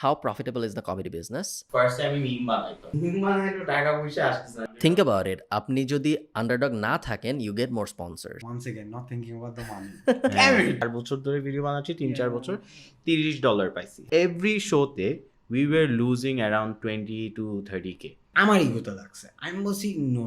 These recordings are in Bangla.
how profitable is the comedy business? First time meme বানাইতো টাকা পয়সা আসতেছে না। Think about it. আপনি যদি আন্ডারডগ না থাকেন, you get more sponsors. Once again, not thinking about the money. 4 বছর ধরে ভিডিও বানাচ্ছি, 3-4 বছর, $30 পাইছি। এভরি শোতে we were losing around 20 to 30K. আমার ইগোতে লাগছে, আমি বলছি no,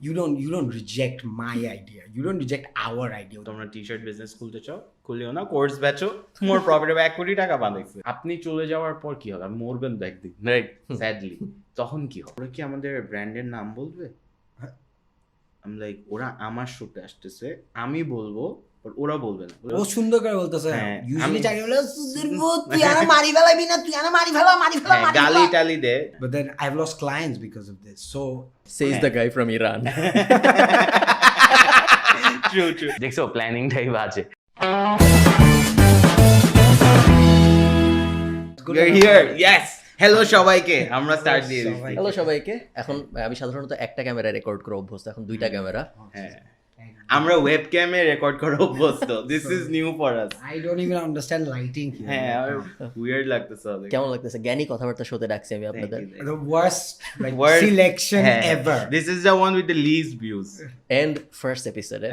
you don't reject my idea, you don't reject our idea. তোমরা টি-শার্ট বিজনেস খুলতে চাও, খুলিও না, কোর্স বেচো, মোর প্রফিটেবল 1 কোটি টাকা বানাইছে। আপনি চলে যাওয়ার পর কি হবে? মরবেন তো একদিন, রাইট? স্যাডলি তখন কি হবে? ওরা কি আমাদের ব্র্যান্ডের নাম বলবে? আমি লাইক, ওরা আমার শোতে আসতেছে, আমি বলবো, ওরা বলবে না। ও সুন্দর করে বলতেছে, আমি চাকরি বলে তুই আনা মারি ফেলাবি না, তুই আনা মারি ফেলা গালি টালি দে। But then I've lost clients because of this. So Says the guy from Iran. True দেখছো, প্ল্যানিং টাই বাজে। You're here. Yes. হ্যালো সবাইকে, আমরা স্টার্ট দিয়ে দিচ্ছি। হ্যালো সবাইকে। এখন আমি সাধারণত একটা ক্যামেরা রেকর্ড করে অভ্যস্ত, এখন দুইটা ক্যামেরা। হ্যাঁ, আমরা ওয়েবক্যামে রেকর্ড করা অভ্যস্ত। This is new for us. I don't even understand lighting here. হ্যাঁ, উইয়ার্ড লাগতেছে। কেমন লাগতেছে? জ্ঞানী কথাবার্তা শোতে ডাকছি আমি আপনাদের। The worst selection ever. This is the one with the least views. And first episode.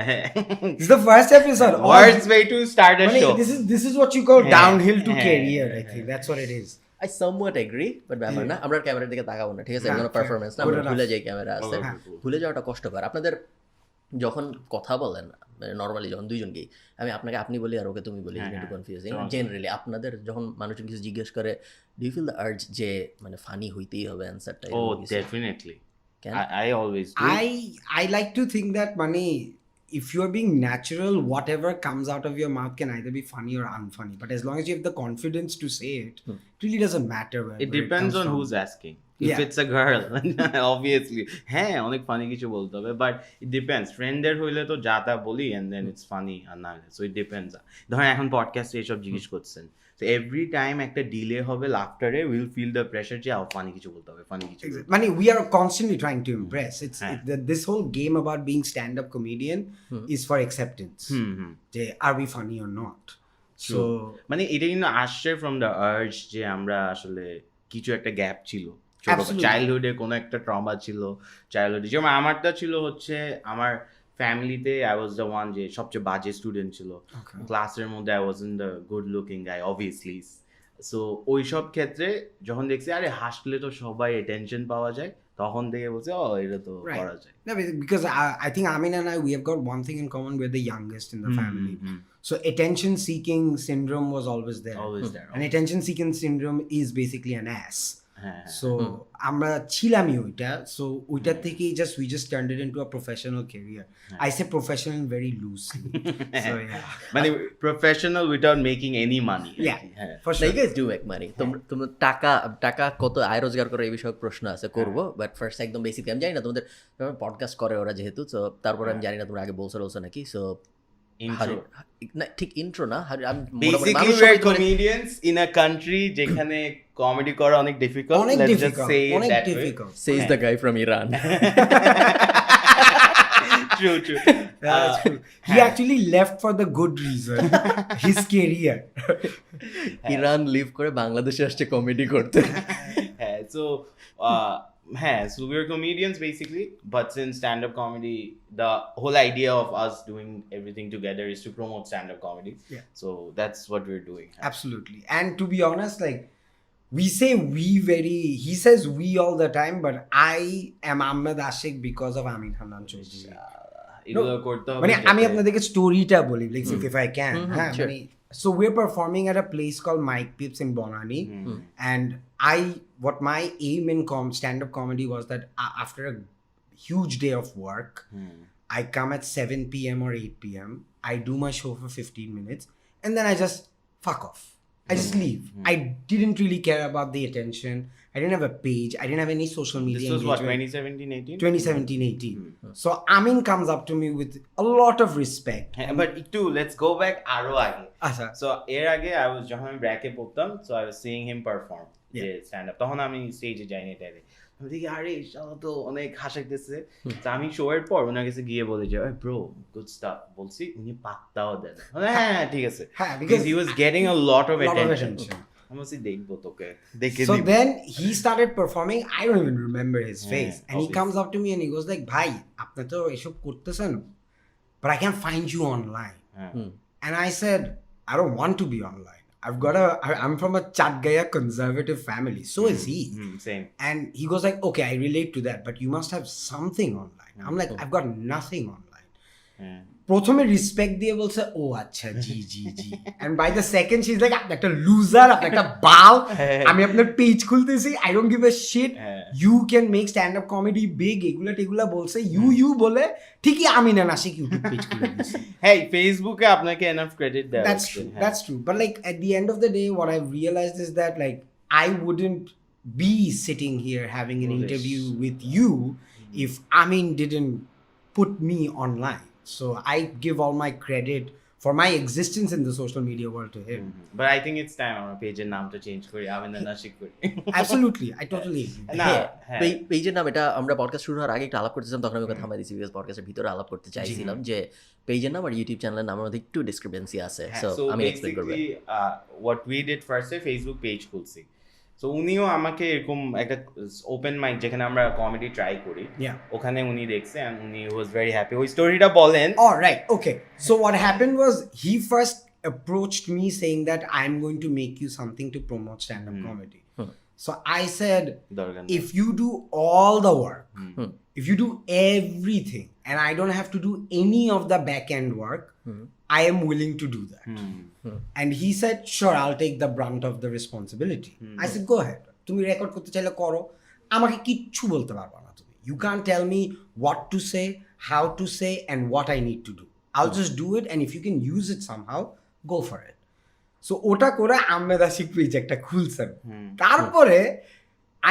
This is the first episode. Worst way to start a show. This is what you call downhill to career. I think that's what it is. I somewhat agree, but ব্যাপার না, আমরা ক্যামেরার দিকে তাকাবো না, ঠিক আছে? কোনো পারফরম্যান্স না, আমরা ভুলে যাই ক্যামেরা আছে। ভুলে যাওয়াটা কষ্টকর। আপনাদের যখন কথা বলেন, মানে নর্মালি যখন দুইজনকেই, আমি আপনাকে আপনি বলি আর ওকে তুমি বলি, একটু কনফিউজিং। জেনারেলি আপনাদের যখন মানুষজন কিছু জিজ্ঞেস করে, do you feel the urge যে মানে ফানি হইতেই হবে অ্যান্সারটা? Oh, definitely. I always do. I like to think that if you are being natural, whatever comes out of your mouth can either be funny or unfunny. But as long as you have the confidence to say it, it really doesn't matter where It depends on who's asking. If it's a girl, obviously, হ্যাঁ অনেক ফানি কিছু বলতে হবে, বাট ইট ডিপেন্ডস। ফ্রেন্ডদের হইলে তো যা তা বলি এন্ড দেন ইটস ফানি, আর না সো ইট ডিপেন্ডস। ধরেন এখন পডকাস্টে এইসব জিজ্ঞেস করছেন, তো এভরি টাইম একটা ডিলে হবে লাফটারে, উইল ফিল দ্য প্রেশার যে ফানি কিছু বলতে হবে, ফানি কিছু। We are constantly trying to impress. This whole game about being stand-up comedian is for acceptance. যে are we funny or not? So মানে এটা কিন্তু আসছে ফ্রম দ্য আর্জ যে আমরা আসলে কিছু একটা গ্যাপ ছিল, চাইল্ডহুডে কোনো একটা ট্রমা ছিল চাইল্ডহুডে। যেমন আমারটা ছিল হচ্ছে আমার ফ্যামিলিতে আই ওয়াজ দ্য ওয়ান যে সবচেয়ে বাজে স্টুডেন্ট ছিল ক্লাসের মধ্যে। I wasn't the good looking guy obviously. So ওইসব ক্ষেত্রে যখন দেখছি আরে হাসলে তো সবাই অ্যাটেনশন পাওয়া যায়, তখন থেকে বলছে এটা তো করা যায়। No, because I think Amin and I, we have got one thing in common: we're the youngest in the family. So attention seeking syndrome was always there. And attention seeking syndrome is basically an ass. So আমরা ছিলামই ওইটা, সো ওইটার থেকেই we just turned it into a professional career. I say professional very loosely. So yeah, মানে professional without making any money. Yeah, for sure. You guys do make money. তোমরা টাকা কত আয় রোজগার করে এই বিষয়ে প্রশ্ন আছে, করবো, বাট ফার্স্ট একদম বেসিক আমি জানি না তোমাদের পডকাস্ট করে ওরা যেহেতু, তো তারপরে আমি জানি না তোমরা আগে বলছো নাকি। সো ঠিক ইন্ট্রো না, basically we are comedians in a country যেখানে কমেডি করা অনেক difficult. Let's just say that way, says the guy from Iran. True. He actually left for the good reason, his career. Iran leave করে বাংলাদেশে আসছে কমেডি করতে। So we're comedians basically, but since stand-up comedy, the whole idea of us doing everything together is to promote stand-up comedy. Yeah. So that's what we're doing. Absolutely. And to be honest, like he says we all the time, but I am Ahmed Ashik because of Amin Hanan Choudhury. মানে আমি আপনাদেরকে স্টোরিটা বলি, like if I can. So we're performing at a place called Mike Pips in Bonani, and what my aim in stand-up comedy was that after a huge day of work, I come at 7 p.m. or 8 p.m. I do my show for 15 minutes, and then I just fuck off. I just leave. I didn't really care about the attention. I didn't have a page. I didn't have any social media. This was what, 2017-18? 2017-18. So Amin comes up to me with a lot of respect. But too, let's go back aro age. So এর আগে I was যখন আমি ব্র্যাকে পড়তাম, so I was seeing him perform stand up. তখন আমি স্টেজে যাইনি তাইলে আমি দেখি আরে শালা তো অনেক হাসাইতেছে। তো আমি শো এর পর ওনার কাছে গিয়ে বলে যে ব্রো গুড স্টাফ বলছি, উনি পাত্তাও দেন। হ্যাঁ ঠিক আছে, because he was getting a lot of attention. আমি বলছি দেখবো তোকে দেখে So দিব। then he started performing. I don't even remember his face. And he obviously. comes up to me and he goes like, "Bhai, apne to eshob kortechen, but I can't find you online." And I said, "I don't want to be online. I'm from a Chatgaya conservative family. So is he." Same. And he goes like, "Okay, I relate to that, but you must have something online." I'm like, "I've got nothing online." প্রথমে রেসপেক্ট দিয়ে বলছে ও আচ্ছা জি জি জি and by the second she is like আপনি একটা লুজার, আপনি একটা বাল, আমি আপনার পেজ খুলতেছি, I don't give a shit, you can make stand up comedy big, এগুলা বলছে ইউ বলে ঠিকই Amin and Ashiq YouTube page খুলে দিয়েছে। হ্যাঁ ফেসবুকে আপনাকে এনাফ ক্রেডিট দেওয়া That's true. But like at the end of the day, what I've realized is that like I wouldn't be sitting here having an interview with you if Amin didn't put me online. So I give all my credit for my existence in the social media world to him. But I think it's time our page নামটা চেঞ্জ করি, Amin and Ashik করি। Absolutely, I totally agree. না পেজের নাম এটা আমরা পডকাস্ট শুরু হওয়ার আগে একটা আলাপ করতেছিলাম, তখন আমি কথা থামাই দিয়েছি বিকজ পডকাস্টের ভিতরে আলাপ করতে চাইছিলাম যে পেজের নাম আর ইউটিউব চ্যানেলের নামের মধ্যে একটু ডিসক্রিপেন্সি আছে, সো আমি এক্সপ্লেইন করব। what we did first Facebook page খুলছি, সো উনিও আমাকে এরকম একটা ওপেন মাইক যেখানে আমরা কমেডি ট্রাই করি, ওখানে উনি দেখছে and উনি ওয়াজ ভেরি হ্যাপি। ওই স্টোরিটা বলেন। All right, okay. So what happened was he first approached me saying that I'm going to make you something to promote stand-up comedy. So I said, if you do all the work, if you do everything, and I don't have to do any of the back-end work, I am willing to do that. And he said, sure, I'll take the brunt of the responsibility. I said, go ahead. তুমি রেকর্ড করতে চাইলে করো, আমাকে কিচ্ছু বলতে পারবা না তুমি। You can't tell me what to say, how to say, and what I need to do. I'll just do it, and if you can use it somehow, go for it. So ওটা করে আহমেদ আশিক পেজ একটা খুলছেন। তারপরে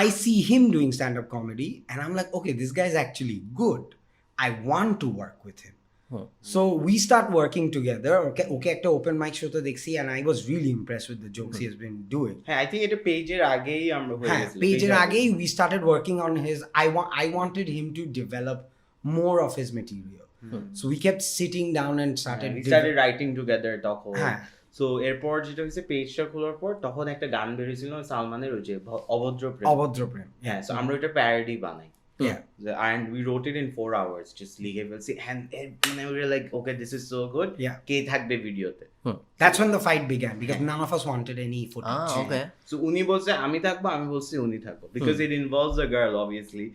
I see him doing stand-up comedy, and I'm like, okay, this guy is actually good. I want to work with him. So we start working together. Okay, একটা open mic show তে দেখছি, and I was really impressed with the jokes he has been doing. হ্যাঁ, I think এটা পেজের আগেই আমরা হয়ে গেছিল। পেজের আগেই we started working on his. I wanted him to develop more of his material. So we kept sitting down and started writing together তখন। সো এরপর যেটা হয়েছে পেজটা খোলার পর তখন একটা গান বেরিয়েছিল সালমানের, ওই যে অভদ্র প্রেম। হ্যাঁ, সো আমরা ওটা প্যারোডি বানাই। And we wrote it in 4 hours, just লিখে ফেলছি, and we were like, okay, this is so good. কে থাকবে ভিডিওতে? That's when the fight began, because none of us wanted any footage. Okay. So উনি বলছে আমি থাকবো, আমি বলছি উনি থাকবো, because it involves a girl obviously.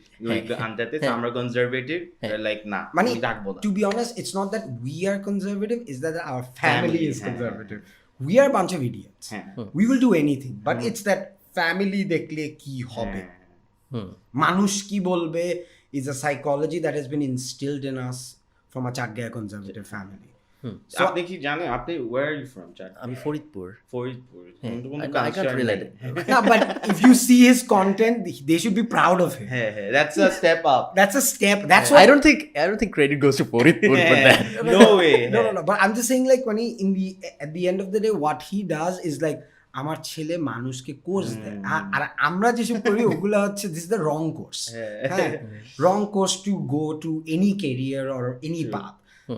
আনতে আমরা conservative, they're like না, আমি থাকবো না। To be honest, it's not that we are conservative, it's that our family is conservative. We are a bunch of idiots. We will do anything, but it's that family দেখলে কি হবে, মানুষ কি বলবে is a psychology that has been instilled in us from a Chatgaya conservative family. So আপনি কি জানেন, আপনি where are you from? আমি Faridpur. I can't relate. No, but if you see his content, they should be proud of him. That's a step up. That's a step. That's what I don't think credit goes to Foridpur for that. No way. No. But I'm just saying, like, when he at the end of the day, what he does is like, আমার ছেলে মানুষকে কোর্স দেয়, আর আমরা যেসব করি ওগুলো হচ্ছে this the wrong course, wrong course to go to any career or any path.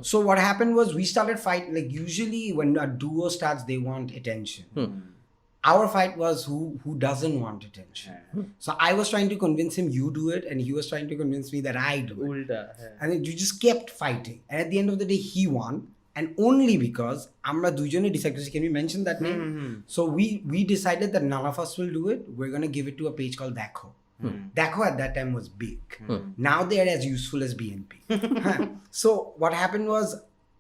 So what happened was we started fight, like usually when a duo starts they want attention. Our fight was who doesn't want attention. So I was trying to convince him you do it, and he was trying to convince me that I do it. And then you just kept fighting, and at the end of the day he won. And only because আমরা দুইজনে decide to, can we mention that name? So we decided that none of us will do it. We're going to give it to a page called Dakho. Dakho at that time was big. Now they are as useful as BNP. So what happened was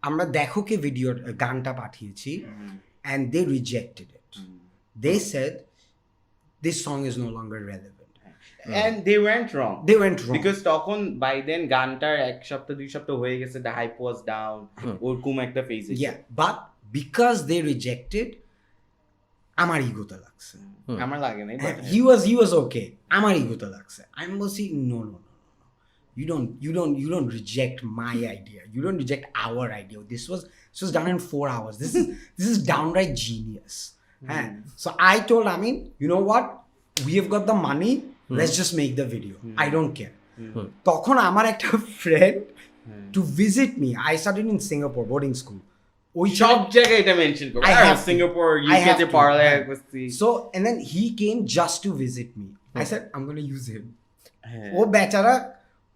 আমরা Dakho-কে ভিডিও গানটা পাঠিয়েছি, and they rejected it. They said this song is no longer relevant. And they went wrong. Because তখন by then গানটার 1 সপ্তাহ 2 সপ্তাহ হয়ে গেছে, the hype was down, ওরকম একটা phase. Yeah, but because they rejected, আমার ইগোতে লাগছে। আমার লাগে না, but he was okay. আমার ইগোতে লাগছে। I'm saying no. You don't reject my idea. You don't reject our idea. This was done in 4 hours. This is downright genius. So I told Amin, you know what? We have got the money. Let's just make the video. I don't care. তখন আমার একটা friend to visit me. I studied in Singapore boarding school. ওই সব জায়গায় এটা মেনশন করো I have to. Singapore I UK have তে to. পড়ালেখা করছি So and then he came just to visit me. I said I'm going to use him. হ্যাঁ। ও বেচারা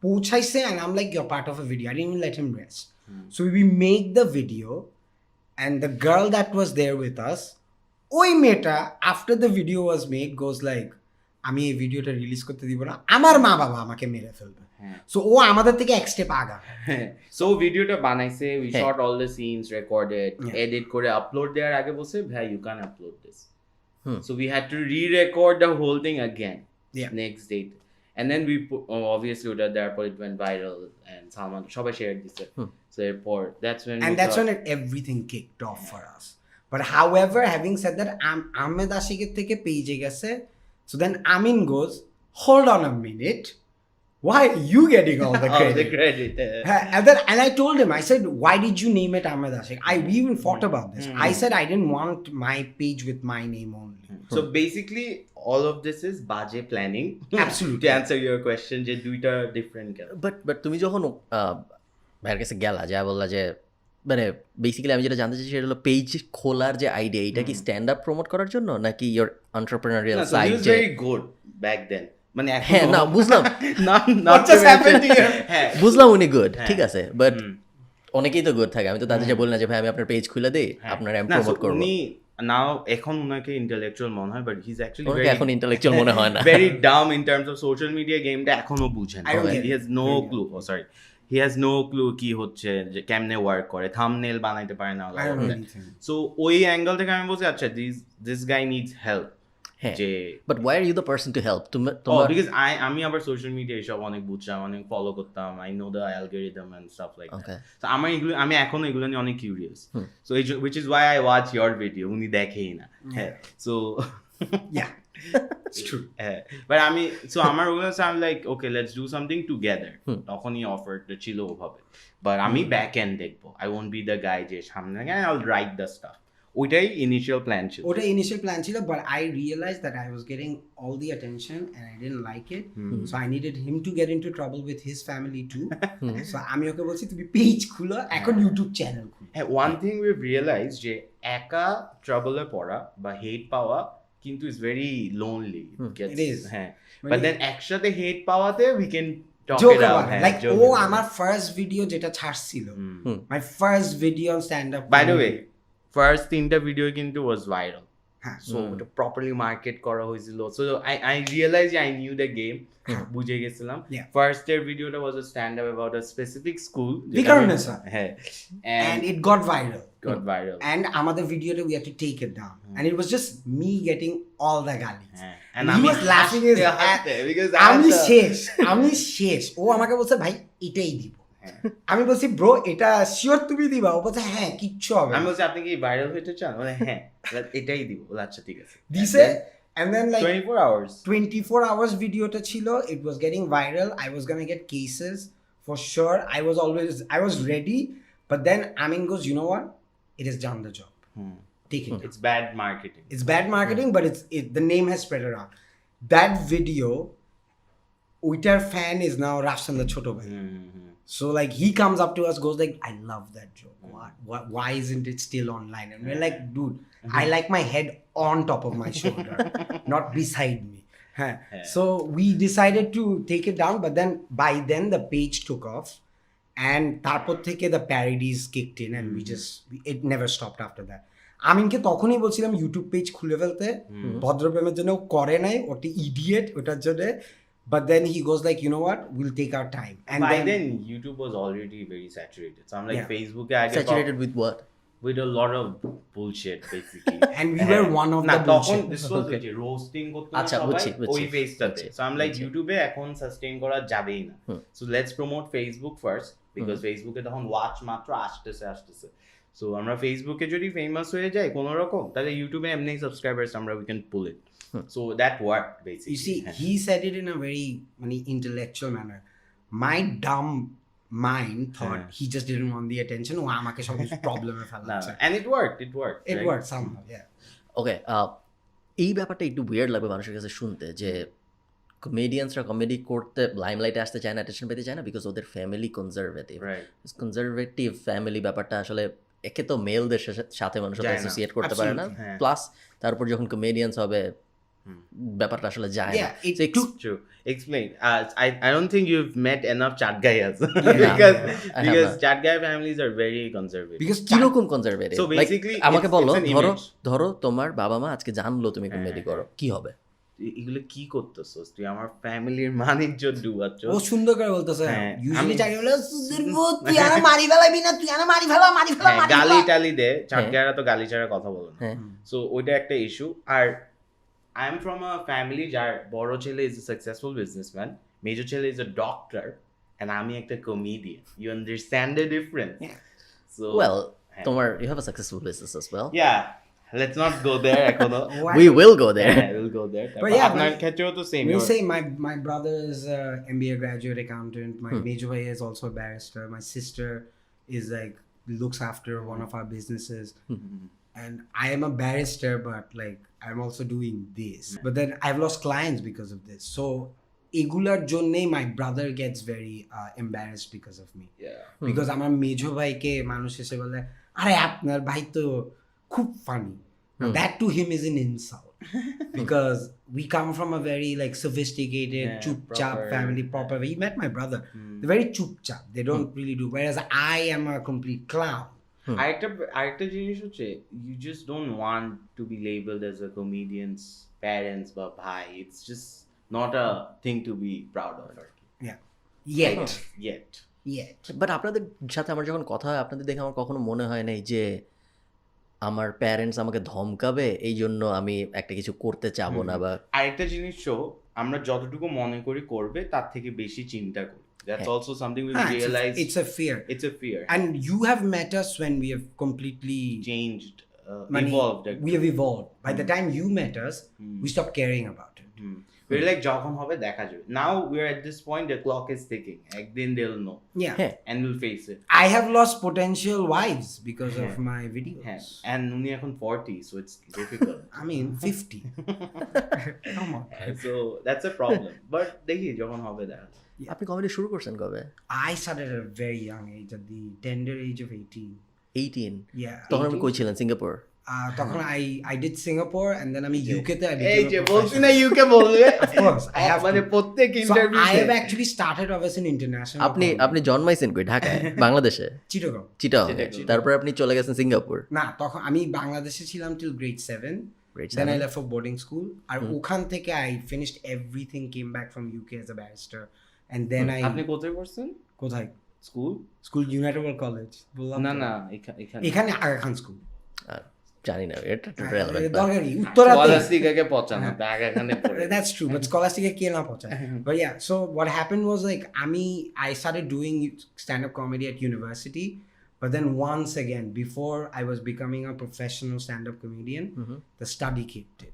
পৌঁছাইছে and I'm like you're part of a video. I didn't even let him rest. So we make the video and the girl that was there with us, ওই মেয়েটা after the video was made goes like আমি এই ভিডিওটা রিলিজ করতে দিব না, আমার মা বাবা আমাকে মেরে ফেলবে। সো ও আমাদের থেকে এক স্টেপ আগা। সো ভিডিওটা বানাইছে, উই হ্যাঁ। Shot all the scenes, recorded, Yeah. Edit করে আপলোড দেওয়ার আগে বলছে ভাই you can upload this. So we had to re-record the whole thing again Yeah. Next day, and then we put, obviously ওটা দেওয়ার পর it went viral and Salman সবাই শেয়ার দিছে। সো এরপর that's when And that's when everything kicked off for us. But however, having said that, Ahmed Ashik's থেকে পেজে গেছে. So then Amin goes, hold on a minute. Why are you getting all the all credit? the credit. And I told him, I said, why did you name it Ahmed Ashik? We even fought about this. I said I didn't want my page with my name only. So basically all of this is baje planning. Absolutely. To answer your question, যে দুইটা different কেন? বাট তুমি যখন ভাইয়ের কাছে গেলা যা বললা যে মানে বেসিক্যালি আমি যেটা জানতে চাইছি সেটা হলো পেজ খোলার যে আইডিয়া, এটা কি স্ট্যান্ড আপ প্রমোট করার জন্য নাকি your entrepreneurial No, so side? he was very good back then. মানে হ্যাঁ না বুঝলাম What just happened here? হ্যাঁ বুঝলাম উনি গুড, ঠিক আছে, বাট অনেকেই তো গুড থাকে। আমি তো তাদের যে বলি না যে ভাই আমি আপনার পেজ খুলে দিই, আপনার আমি না, so প্রমোট করবো। উনি নাও এখন উনাকে ইন্টেলেকচুয়াল মনে হয়, বাট হি ইজ অ্যাকচুয়ালি ওনাকে এখন ইন্টেলেকচুয়াল মনে হয় না। very dumb in terms of social media গেমটা এখনো বুঝেন। I don't get He it. has no clue. Oh sorry. He has no clue কি হচ্ছে, যে কেমনে ওয়ার্ক করে, থাম্বনেল বানাইতে পারে না। I don't know anything. So ওই অ্যাঙ্গেল থেকে আমি বলছি আচ্ছা দিস গাই নিডস হেল্প। হ্যাঁ, যে but why are you the person to help? Because আমি আবার সোশ্যাল মিডিয়া এসব অনেক বুঝতাম, অনেক ফলো করতাম, I know the algorithm and stuff like Okay. That. So আমি এখনো এগুলো নিয়ে অনেক curious. So which is why I watch your video. উনি দেখেই না। হ্যাঁ, so Yeah, it's true. But আমি আমার ওগুলো আমি like okay let's do something together. তখনই অফারটা ছিল ওভাবে, বাট আমি ব্যাক এন্ড দেখবো। I won't be the guy যে সামনে I will write the staff. ওইটাই ইনিশিয়াল প্ল্যান ছিল। ওটা ইনিশিয়াল প্ল্যান ছিল, but I realized that I was getting all the attention and I didn't like it. So I needed him to get into trouble with his family too. So আমি ওকে বলছি তুমি পেজ খুলো, এখন ইউটিউব চ্যানেল খুলো। হ্যাঁ, ওয়ান থিং উই রিয়েলাইজ যে একা ট্রাবলে পড়া বা হেট পাওয়া কিন্তু is very lonely. It is. হ্যাঁ, বাট দেন একসাথে হেট পাওয়াতে we can talk Joke it out. about it. Like ও আমার ফার্স্ট ভিডিও যেটা ছাড়ছিল, my first video on stand up. By the way first 3টা ভিডিও কিন্তু ওয়াজ ভাইরাল। হ্যাঁ, সো ওটা প্রপারলি মার্কেট করা হয়েছিল। So I realise I knew the game, বুঝে গেছিলাম। Yeah. ফার্স্ট এর ভিডিওটা was a stand up about a specific school. Vikarnesa. হ্যাঁ, and it got viral. got viral. And আমাদের ভিডিওটা we had to take it down. And it was just me getting all the galis. হ্যাঁ, And he was laughing his ass. because আমি শেষ। ও আমাকে বলছে ভাই এটাই দিব। আমি বলছি ব্রো এটা শিওর তুমি দিবা? ও বলছে হ্যাঁ কিচ্ছু হবে আমি না। বলছি আপনি কি ভাইরাল হতে চান? মানে হ্যাঁ এটাই দিব। আচ্ছা ঠিক আছে দিছে and then like 24 hours 24 hours ভিডিওটা ছিল, it was getting viral. I was gonna get cases for sure. I was ready, but then Amin goes, you know what, it has done the job. Take it. it's bad marketing. It's bad marketing, but the name has spread around. That video, ওইটার fan is now Rafsan the Choto Bhai. So like he comes up to us, goes like, I love that joke. What? Why isn't it still online? And we're like, dude, I like my head on top of my shoulder, not beside me. So we decided to take it down, but then by then the page took off, and তারপর থেকে the parodies kicked in, and it never stopped after that. আমিনকে তখনই বলছিলাম ইউটিউব পেজ খুলে ফেলতে, ভদ্রপ্রেমের জন্য করে নাই, ওটা ইডিয়েট ওটার জন্য। But then he goes like, you know what, we'll take our time. And by then YouTube was already very saturated. So I'm like, Yeah. Facebook Saturated with what? with a lot of bullshit basically. and we were one of না the তখন bullshit. this was যে রোস্টিং করতে আচ্ছা, সবাই বুঝছি। ওই ফেসটাতে। সো আই এম লাইক ইউটিউবে এখন সাস্টেইন করা যাবেই না। So let's promote Facebook first, because ফেসবুকে তখন ওয়াচ মাত্র আসতেছে। সো আমরা ফেসবুকে যদি ফেমাস হয়ে যাই কোনো রকম, তাহলে ইউটিউবে এমনি সাবস্ক্রাইবার্স আমরা we can pool it. So that worked basically. You see, he said it in a very intellectual manner. My dumb mind thought he just didn't want the attention. ও আমাকে সব প্রবলেমে ফেলাচ্ছে। And it worked. It right? worked somehow, yeah. ওকে, এই ব্যাপারটা একটু উইয়ার্ড লাগবে মানুষের কাছে শুনতে, যে কমেডিয়ানসরা কমেডি করতে লাইমলাইটে আসতে চায় না, অ্যাটেনশন পেতে চায় না, বিকজ ওদের family conservative. Right. Conservative family ব্যাপারটা আসলে একে তো মেলদের সাথে মানুষ যায় না। অ্যাসোসিয়েট করতে পারে না, হ্যাঁ। প্লাস তারপর যখন কমেডিয়ান্স হবে ব্যাপারটা আসলে যায় না। Yeah, it So, took True. Explain. I don't think you've met enough chat guys I have not. chat guy families are very conservative. because কিরকম কনজারভেটিভ? So basically, আমাকে it's বলো, an ধরো image. ধরো তোমার বাবা মা আজকে জানলো তুমি কমেডি করো, কি হবে? এগুলো কি করতেছস তুই? আমার ফ্যামিলির মানিজ্য ডুবাচ্ছ। ও সুন্দর করে বলতেছে হ্যাঁ, ইউজুয়ালি আমি- চাকরি হলো তুই আর মারি ফেলাবি না, তুই আর মারি ফেলা হ্যাঁ, গালি টালি দে, চাট গাইরা তো গালি ছাড়া কথা বলে না। হ্যাঁ। সো ওইটা একটা ইস্যু। আর I am from a family যার বড় ছেলে ইজ এ সাকসেসফুল বিজনেসম্যান, মেজর ছেলে ইজ এ ডক্টর, এন্ড আমি একটা comedian. You understand the difference? So well, তোমার you have a successful business as well. yeah, let's not go there এখনো। We will go there. Yeah, we'll go there. But yeah, আপনার but- ক্ষেত্রেও তো same. We'll say my brother is a MBA graduate accountant. My major boy is also a barrister. My sister is like looks after one of our businesses. And I am a barrister, but like I'm also doing this. But then I've lost clients because of this. So egular jonne my brother gets very embarrassed because of me. Yeah. Because আমার মেজো ভাইকে মানুষ এসে বলে আরে আপনার ভাই তো খুব funny. That to him is an insult because we come from a very like sophisticated chup chap proper, family, proper. He met my brother. They're very chup chap. They don't really do. Whereas I am a complete clown. আরেকটা জিনিস হচ্ছে, you just don't want to be labeled as a comedian's parents বা ভাই. It's just not a thing to be proud of. Yeah. Yet. But আপনাদের সাথে আমার যখন কথা হয়, আপনাদের দেখে আমার কখনো মনে হয় নাই যে আমার প্যারেন্টস আমাকে ধমকাবে এই জন্য আমি একটা কিছু করতে চাবো না, বা আরেকটা জিনিস আমরা যতটুকু মনে করি করবে তার থেকে বেশি চিন্তা করি। That's also something we realize. It's a fear. It's a fear. And you have met us when we have completely Changed, money- evolved. We have evolved. By the time you met us, we stopped caring about it. We're like যখন হবে দেখা যাবে. Now we're at this point, the clock is ticking. একদিন they'll know. Yeah. হ্যাঁ, And we'll face it. I have lost potential wives because of my videos. হ্যাঁ, and উনি এখন 40, so it's difficult. I mean, 50. Come on. So that's a problem. But দেখি যখন হবে দেখা যাবে. আপনি কমেডি শুরু করছেন কবে? I started at a very young age, at the tender age of 18. 18? Yeah. তখন আপনি কই ছিলেন? সিঙ্গাপুর? তখন I did Singapore and then আমি UK তে I এই became যে a বলছি professional. না UK বলবে। Of course, I have মানে to. প্রত্যেক So interview I have actually started off as an international. আপনি জন্মাইছেন কই? ঢাকায়? বাংলাদেশে? চিটাগং। চিটাগং। তারপর আপনি চলে গেছেন সিঙ্গাপুর? না, তখন আমি বাংলাদেশে ছিলাম till grade 7. Grade Then I 7? left for boarding school. আর ওখান থেকে I finished everything, came back from UK as a barrister. And then আপনি কোথায় পড়ছেন? কোথায়? School? School United world college. বললাম না তো। না, এখানে এখানে আগা খান স্কুল। জানি না, এটা relevant না। দরকার কি? উত্তরাতে। স্কলাস্টিকাকে পচানো, ব্যাগ এখানে পড়ে। That's true, but Scholastica কে না পৌঁছায়। But yeah, so what happened was like I started doing stand-up comedy at university, but then once again, before I was becoming a professional stand-up comedian, the study kicked in.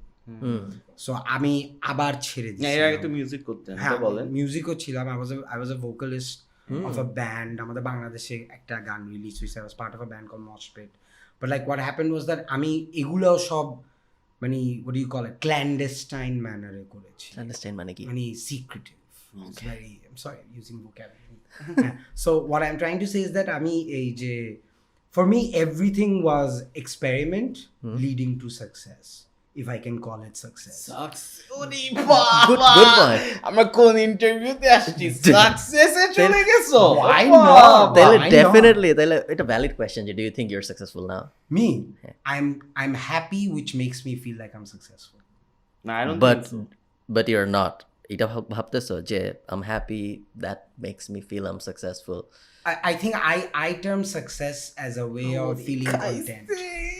So আমি আবার ছেড়ে না, এর আগে তো মিউজিক করতেন, হ্যাঁ, তো বলেন। মিউজিকও ছিলাম। I was a vocalist of a band. আমাদের বাংলাদেশে একটা গান রিলিজ হয়েছে. I was part of a band called Mosh Pit. But like what happened was that আমি এগুলো সব মানে what do you call it, clandestine manner এ করেছি, আন্ডারস্ট্যান্ড মানে কি? মানে secretive. It's very, I'm sorry, I'm using vocabulary. So what I'm trying to say is that আমি এই যে for me everything was experiment leading to success, if I can call it success. Good point. আমরা কোন ইন্টারভিউতে আসছি? সাকসেসে চলে গেছো? Why not? তাহলে Why not? ডেফিনেটলি, তাহলে এটা ভ্যালিড কোয়েশ্চেন যে do you think you are successful now? Me, I'm happy, which makes me feel like I'm successful. না, I don't but think so. But you are not. এটা ভাবতেছো যে I am happy, that makes me feel I am successful? I think I term success as a way of feeling content.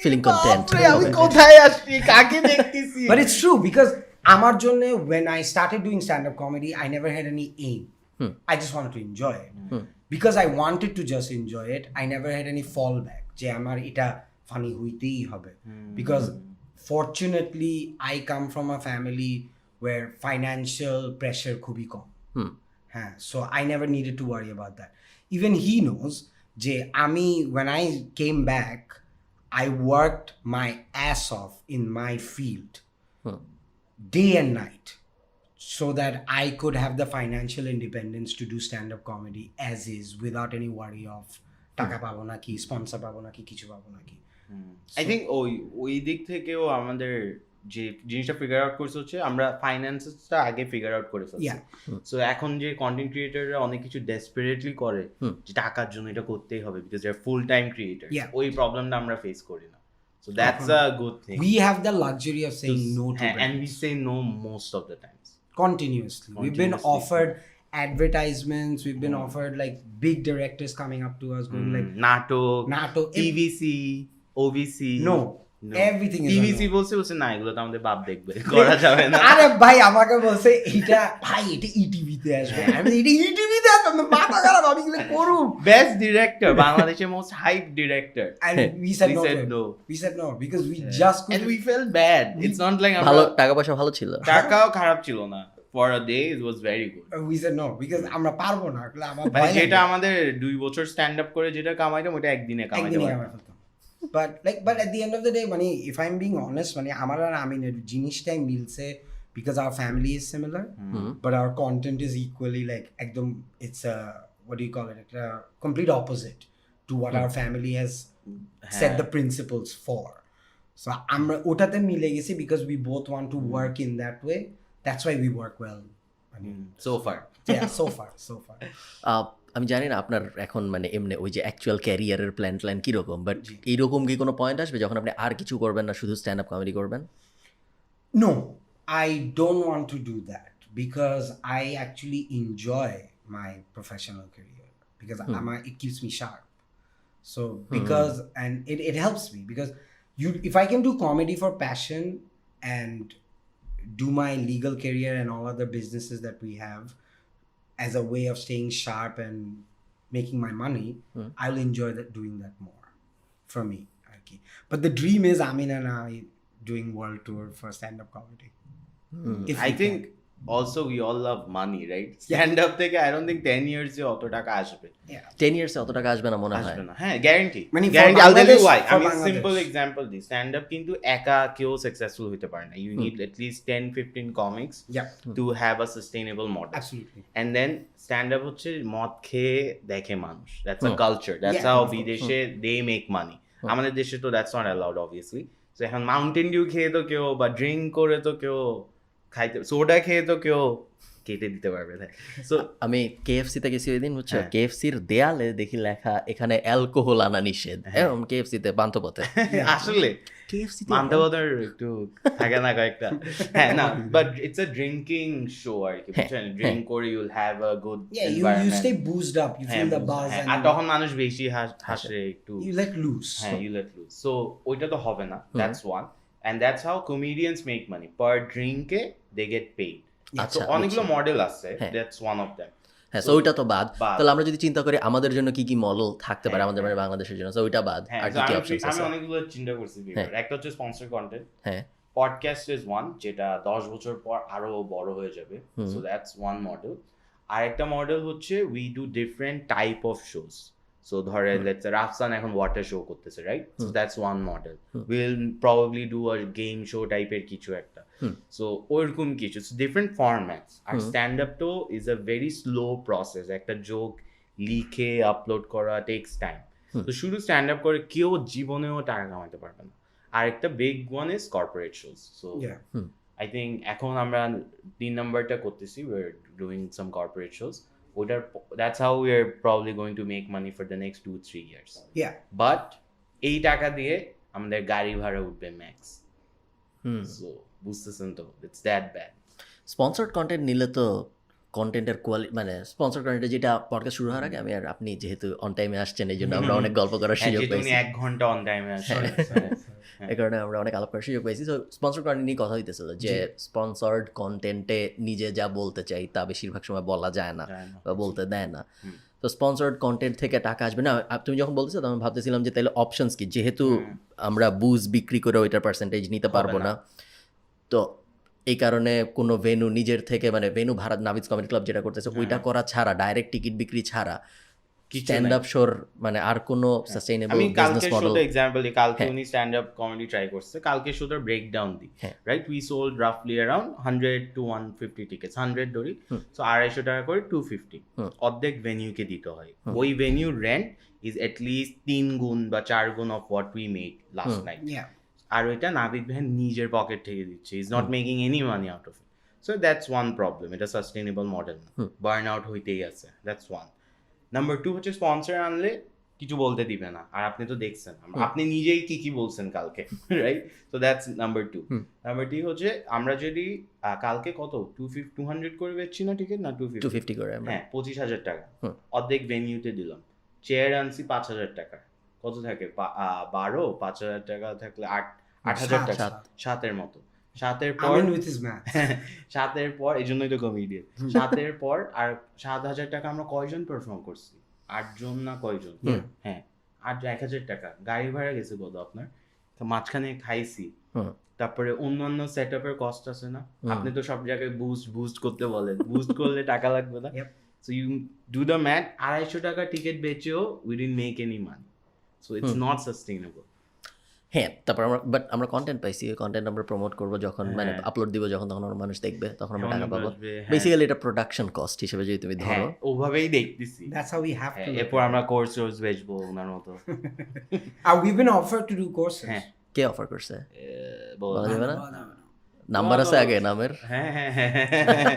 Feeling content. বাপরে, আমি কোথায় আসছি, কাকে দেখতেছি? But it's true because আমার জন্য when I started doing stand-up comedy, I never had any aim. I just wanted to enjoy it. Because I wanted to just enjoy it, I never had any fallback. যে আমার এটা funny হইতেই হবে. Because fortunately, I come from a family where financial pressure খুবই কম. হ্যাঁ, so I never needed to worry about that. Even he knows যে আমি when I came back, I worked my ass off in my field day and night so that I could have the financial independence to do stand-up comedy as is without any worry of টাকা পাবো নাকি, স্পন্সর পাবো নাকি, কিছু পাবো নাকি। আই থিঙ্ক ওই দিক থেকেও আমাদের যে জিনিসটা ফিগার আউট করছে হচ্ছে আমরা ফাইন্যান্সেসটা আগে ফিগার আউট করে ফেলছি। সো এখন যে কন্টেন্ট ক্রিয়েটররা অনেক কিছু ডেসপারেটলি করে যে টাকার জন্য এটা করতেই হবে because they are full time creator, ওই প্রবলেমটা আমরা ফেস করি না। So that's a good thing. We have the luxury of saying no to brands. And we say no most of the times. Continuously. We've been offered advertisements, we've been offered like big directors coming up to us going like Nato, TVC, OVC. No. Everything is TVC বলছে না এগুলো তো আমাদের বাপ দেখবে, করা যাবে না। আরে ভাই আমাকে বলছে এটা ভাই এটা ইটিভি তে আসবে, আমি এটা ইটিভি তে আসবে, মাথা খারাপ, আমি কি করব? বেস্ট ডিরেক্টর, বাংলাদেশের most hype director, and we said no. We said no because we just and we felt bad. It's not like ভালো টাকা পয়সা ভালো ছিল, টাকাও খারাপ ছিল না, for a day it was very good. We said no because আমরা পারবো না, আমার ভাই যেটা আমাদের 2 বছর স্ট্যান্ড আপ করে যেটা কামাইতাম ওটা একদিনে কামাইতে পারতাম। But at the end of the day, মানে if I'm being honest, মানে আমার আর আমিনের জিনিসটাই মিলছে because our family is similar, but our content is equally like একদম it's a what do you call it, a complete opposite to what our family has set the principles for. So আমরা ওটাতে মিলে গেছি because we both want to work in that way. That's why we work well. So far. Yeah, so far. আমি জানি না আপনার এখন মানে এমনি ওই যে অ্যাকচুয়াল ক্যারিয়ারের প্ল্যান কীরকম, বাট এইরকম কি কোনো পয়েন্ট আসবে যখন আপনি আর কিছু করবেন না, শুধু স্ট্যান্ড আপ কমেডি করবেন? No, I don't want to do that because I actually enjoy my professional career because it keeps me sharp. So because and it helps me because if I can do comedy for passion and do my legal career and all other businesses that we have as a way of staying sharp and making my money, I'll enjoy doing that more for me. Okay. But the dream is Amin and I doing world tour for stand-up comedy. I think also we all love money, right? Stand-up থেকে I don't think 10 years এ অত টাকা আসবে। 10 years এ অত টাকা আসবে না মনে হয়। হ্যাঁ, guarantee. I'll tell you why. আমি simple example দিই। Stand-up কিন্তু একা কেউ successful হতে পারে না। You need at least 10-15 comics to have a sustainable model. Absolutely. And then stand-up হচ্ছে মদ খেয়ে দেখে মানুষ। That's a culture. That's how বিদেশে they make money. আমাদের দেশে তো that's not allowed obviously. So এখন Mountain Dew খেয়ে তো কেউ বা ড্রিঙ্ক করে তো কেউ খাইতে, সোডা খেয়ে তো কেউ কেটে দিতে পারবে। সো আমি কেএফসিতে গেছি ওই দিন, বুঝছো, কেএফসির দেয়ালে দেখি লেখা এখানে অ্যালকোহল আনা নিষেধ। কেএফসিতে বান্তপথে আসলে কেএফসিতে বান্তপথের একটু থাকে না কয়েকটা, হ্যাঁ না, but it's a drinking show আর কি, বুঝছেন, ড্রিঙ্ক করে you'll have a good environment, you stay boozed up, you feel the buzz, আর তখন মানুষ বেশি হাসে, একটু ইউ লেট লুজ, হ্যাঁ ইউ লেট লুজ। সো ওইটা তো হবে না, that's one. And that's how comedians make money. Per drink, they get paid. So অনেকগুলো মডেল আছে, that's one of them. হ্যাঁ, সো ওইটা তো বাদ। তাহলে আমরা যদি চিন্তা করি আমাদের জন্য কি কি মডেল থাকতে পারে আমাদের মানে বাংলাদেশের জন্য, সো ওইটা বাদ আর কি কি অপশনস আছে? আমি অনেকগুলো চিন্তা করছি। একটা হচ্ছে স্পন্সর কন্টেন্ট, হ্যাঁ, পডকাস্ট ইজ ওয়ান, যেটা 10 বছর পর আরো বড় হয়ে যাবে, সো দ্যাটস ওয়ান মডেল। আর একটা মডেল হচ্ছে we do different type of shows. So ধরেন লেটস সে রাফসান এখন ওয়াটার শো করতেছে, right? So that's one model. Will probably do a game show টাইপের কিছু একটা, সো ওইরকম কিছু ডিফারেন্ট ফরম্যাটস। আর স্ট্যান্ড আপ তো is a very slow process, একটা জোক লিখে আপলোড করা টেকস টাইম। তো শুধু স্ট্যান্ড আপ করে কেউ জীবনেও টাকা কামাতে পারবে না। আর একটা big one is corporate shows. So I think এখন আমরা 3 নাম্বারটা করতেছি, we are doing some corporate shows. That's how we are probably going to make money for the next 2-3 years. Yeah. But এই টাকা দিয়ে আমাদের গাড়ি ভাড়া উঠবে ম্যাক্স। So বুঝতেছেন তো, it's that bad. Sponsored content নিলে তো কন্টেন্টের কোয়ালিটি, মানে স্পন্সর কন্টেন্ট যেটা পডকাস্ট শুরু হওয়ার আগে আমি আর আপনি যেহেতু অন টাইমে আসছেন এই জন্য আমরা অনেক গল্প করার সুযোগ পেয়েছি। 1 ঘন্টা অন টাইমে আসছেন, এই কারণে আমরা অনেক আলাপ করার সুযোগ পেয়েছি। তো স্পন্সর কন্টেন্ট নিয়ে কথা হইতেছিল যে স্পন্সর্ড কন্টেন্টে নিজে যা বলতে চাই তা বেশিরভাগ সময় বলা যায় না বা বলতে দেয় না। তো স্পন্সর্ড কন্টেন্ট থেকে টাকা আসবে না, তুমি যখন বলতেছো তখন ভাবতেছিলাম যে তাহলে অপশনস কি, যেহেতু আমরা বুজ বিক্রি করে ওইটার পার্সেন্টেজ নিতে পারবো না, তো এই কারণে কোনো ভেনু নিজের থেকে, মানে ভেনু ভাড়া, নাভিজ কমেডি ক্লাব যেটা করতেছে ওইটা করা ছাড়া, ডাইরেক্ট টিকিট বিক্রি ছাড়া স্ট্যান্ড আপ শোর মানে আর কোনো সাস্টেইনেবল আমি বিজনেস কালকে মডেল শোতে এক্সাম্পল দিই, কালকে উনি স্ট্যান্ড আপ কমেডি ট্রাই করছে, কালকে শোটার ব্রেকডাউন দিই, রাইট? উই সোল্ড রাফলি অ্যারাউন্ড 100 to 150 টিকেটস, 100 ধরি, সো 250 টাকা করে 250 অর্ধেক ভেনিউকে দিতে হয়। ওই venue rent is at least 3 গুণ বা 4 গুণ of what we made last night. আর ওইটা নাবিদ ভাই নিজের পকেট থেকে দিচ্ছে, is not making any money out of it. So that's one problem, এটা সাস্টেইনেবল মডেল না, বার্ন আউট হইতেই আছে, দ্যাটস ওয়ান। নাম্বার 2 হচ্ছে স্পন্সর আনলে কিছু বলতে দিবে না, আর আপনি তো দেখছেন আপনি নিজেই কি বলছেন কালকে, right? So that's number 2। Number 3 হচ্ছে আমরা যদি কালকে কত 200 করে বেচছি না টিকিট, না 250 করে, হ্যাঁ 25,000 টাকা অর্ধেক ভেনিউতে দিলাম, চেয়ার আনছি 5,000 টাকা, কত থাকে 12, 5,000 টাকা থাকলে 8,000 টাকা, 7-এর মতো। 7-এর পর এই জন্যই তো কমেডিয়ান, 7-এর পর আর 7,000 টাকা আমরা কয়জন পারফর্ম করছি? 8 জন না কয়জন? হ্যাঁ 1,000 টাকা। গাড়ি ভাড়া গেছে কত আপনার, মাঝখানে খাইছি, তারপরে অন্যান্য সেট আপের কস্ট আছে না, আপনি তো সব জায়গায় বুস্ট করতে বলেন, বুস্ট করলে টাকা লাগবে না? So you do the math, 250 টাকা টিকিট বেচেও we didn't make any money, so it's not sustainable. হ্যাঁ, তারপর আমরা কন্টেন্ট পাইছি, কন্টেন্ট আমরা প্রমোট করবো যখন মানে আপলোড দিব যখন, তখন মানুষ দেখবে, তখন আমরা টাকা পাবো। বেসিক্যালি এটা প্রোডাকশন কস্ট হিসেবে যদি তুমি ধরো, ওভাবেই দেখতেছি। That's how we have to. এরপর আমরা কোর্স বেচবো ওনার মতো। We've been offered to do courses. K offer করছে বলা যাবে না? No. নাম্বার আছে আগে নামের?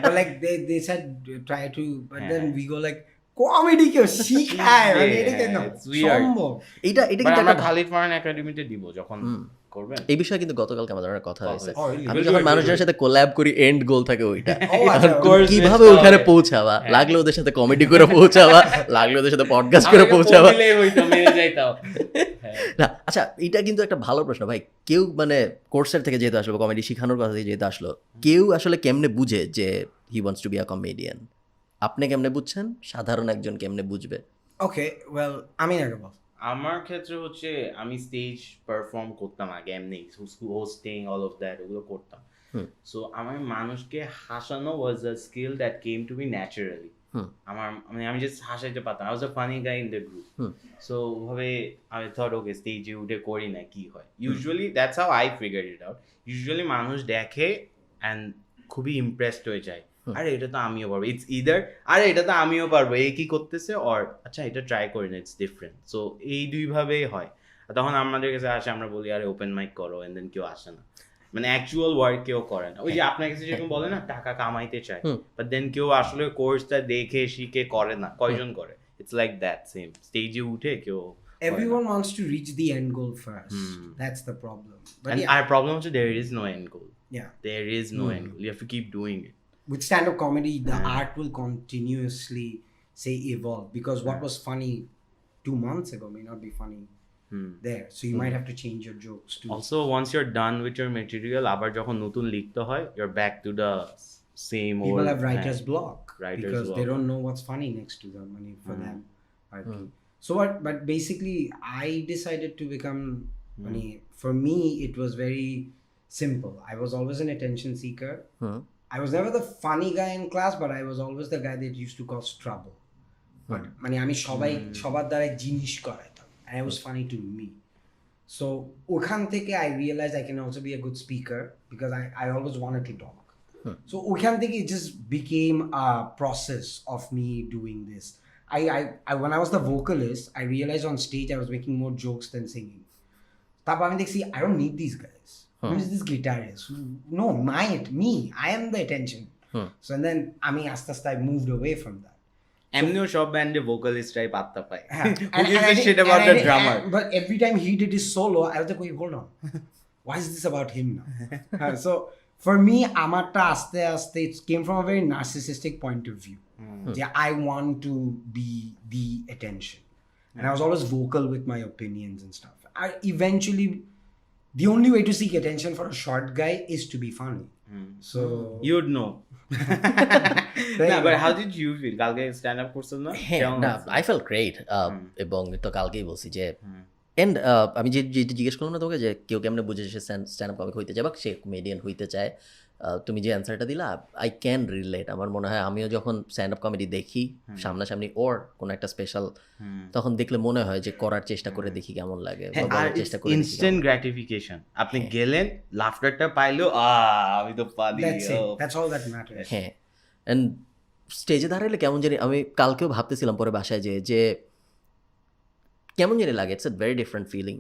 But like they said try to, but then we go like comedy কেউ শিখায়, মানে এটা কেন সম্ভব? এটা কিন্তু আমরা খালিদ ফারহান একাডেমিতে দিব যখন করবেন। এই বিষয়ে কিন্তু গতকালকে আমাদের কথা হয়েছে, আমি যখন মানুষের সাথে কোল্যাব করি এন্ড গোল থাকে ওইটা, কিভাবে ওখানে পৌঁছাবা, লাগলে ওদের সাথে কমেডি করে পৌঁছাবা, লাগলে ওদের সাথে পডকাস্ট করে পৌঁছাবা না। আচ্ছা, এটা কিন্তু একটা ভালো প্রশ্ন ভাই। কেউ মানে কোর্সের থেকে যেহেতু আসলো, কমেডি শিখানোর কথা থেকে যেহেতু আসলো, কেউ আসলে কেমনে বুঝে যে he wants to be a comedian? আপনি কেমনে বুঝছেন, সাধারণ একজন কেমনে বুঝবে? ওকে, ওয়েল আমি আগে বল। আমার ক্ষেত্রে হচ্ছে আমি স্টেজ পারফর্ম করতাম আগে, এমনি হোস্টিং অল অফ দ্যাট ওগুলো করতাম। সো আমার মানুষকে হাসানো was a skill that came to be naturally. আমার মানে আমি জাস্ট হাসাইতে পারতাম, I was a funny guy in the group. So ওভাবে আমি থট ওকে স্টেজে উঠে করি না কি হয়। Usually that's how I figure it out. Usually মানুষ দেখে অ্যান্ড খুবই ইমপ্রেসড হয়ে যায়, আরে এটা তো আমিও পারবো, ইটস ইদার আরে এটা তো আমিও পারবো, এই কি করতেছে, অর আচ্ছা এটা ট্রাই করি না, ইটস ডিফারেন্ট। সো এই দুইভাবেই হয়। তখন আমাদের কাছে আসে, আমরা বলি আরে ওপেন মাইক করো, এন্ড দেন কেউ আসে না, মানে অ্যাকচুয়াল ওয়ার্ক কেউ করে না। ওই যে আপনার কাছে যেরকম বলে না টাকা কামাইতে চায়, বাট দেন কেউ আসলে কোর্সটা দেখে শিখে করে না, কয়জন করে? ইটস লাইক দ্যাট সেম, স্টেজে উঠে কেউ everyone wants to reach the end goal first. That's the problem. But and our problem is there is no end goal. Yeah, there is no end goal. You have to keep doing it. With stand-up comedy, the art will continuously evolve, because what was funny 2 months ago may not be funny there. So you might have to change your jokes too. Also, once you're done with your material, আবার যখন নতুন লিখতে হয়, you're back to the same old. People have writer's block because they don't know what's funny next to them. I mean, for them, so but basically, I decided to become. I mean, for me, it was very simple. I was always an attention seeker. I was never the funny guy in class, but I was always the guy that used to cause trouble. But মানে আমি সবার দ্বারা জিনিস করাইতাম, and it was funny to me. So ওখান থেকে I realized I can also be a good speaker, because I always wanted to talk. So ওখান থেকে it just became a process of me doing this. I when I was the vocalist, I realized on stage I was making more jokes than singing. তারপর আমি দেখছি I don't need these guys. Who is this guitarist? No, me. I am the attention. So and then আমি আস্তে আস্তে I moved away from that. এমনিও সব ব্যান্ডে ভোকালিস্ট টাইপ আত্মা পায়, who gives a shit about the drummer? But every time he did his solo, I was like, wait, hold on. Why is this about him now? So for me, আমারটা আস্তে আস্তে it came from a very narcissistic point of view. Yeah, I want to be the attention. And I was always vocal with my opinions and stuff. Eventually, the only way to seek attention for a short guy is to be funny. So you'd know. But how did you feel? কালকে স্ট্যান্ড আপ করছেন না? I felt great. এবং তো কালকেই বলছি যে এন্ড আমি যে জিজ্ঞেস করলাম না তোকে যে কেউ কেমনে বুঝে সে স্ট্যান্ড আপ কমিক হইতে চায় বা সে কমেডিয়ান হইতে চায়, তুমি যে অ্যান্সারটা দিলা আই ক্যান রিলেট। আমার মনে হয় আমিও যখন স্ট্যান্ড আপ কমেডি দেখি সামনাসামনি ওর কোনো একটা স্পেশাল, তখন দেখলে মনে হয় যে করার চেষ্টা করে দেখি কেমন লাগে, বা বলার চেষ্টা করে ইনস্ট্যান্ট গ্র্যাটিফিকেশন। আপনি গেলেন, লাফটারটা পাইলো, আমি তো পারি। That's all that matters. হ্যাঁ। অ্যান্ড স্টেজে দাঁড়ালে কেমন জানি, আমি কালকেও ভাবতেছিলাম পরে বাসায় যে কেমন জানি লাগে। It's a very different feeling.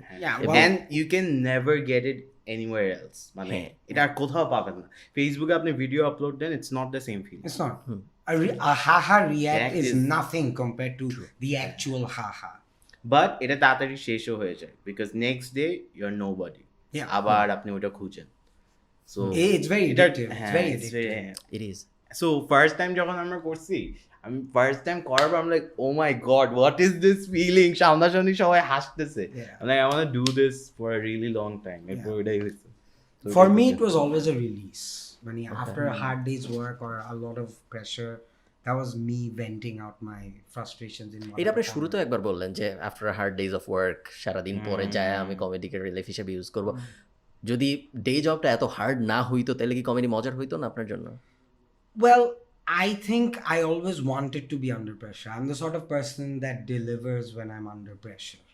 And you can never get it anywhere else. মানে এটা আর কোথাও পাবেন না। ফেসবুকে আপনি ভিডিও আপলোড দেন, it's not the same feeling. It's not. A ha-ha react is nothing compared to the actual ha-ha. But এটা তাড়াতাড়ি শেষও হয়ে যায়, because next day you're nobody. আবার আপনি ওটা খুঁজেন। So it's very addictive. It's very addictive. It is. So first time যখন আমরা করছি, আমি ফার্স্ট টাইম করার পর I'm like, oh my god, what is this feeling? সামনাসামনি সবাই হাসতেছে। I'm like, I want to do this for a really long time. এরপর ওটাই হয়েছে। For me, it was always a release. After a hard day's work or a lot of pressure, that was me venting out my frustrations in. এটা আপনি শুরুতে একবার বললেন যে after hard days of work, সারাদিন পরে যায় আমি কমেডিকে রিলিফ হিসেবে ইউজ করব। যদি ডে জবটা এত হার্ড না হইতো তাহলে কি কমেডি মজার হইতো না আপনার জন্য? Well, I think I always wanted to be under pressure. I'm the sort of person that delivers when I'm under pressure.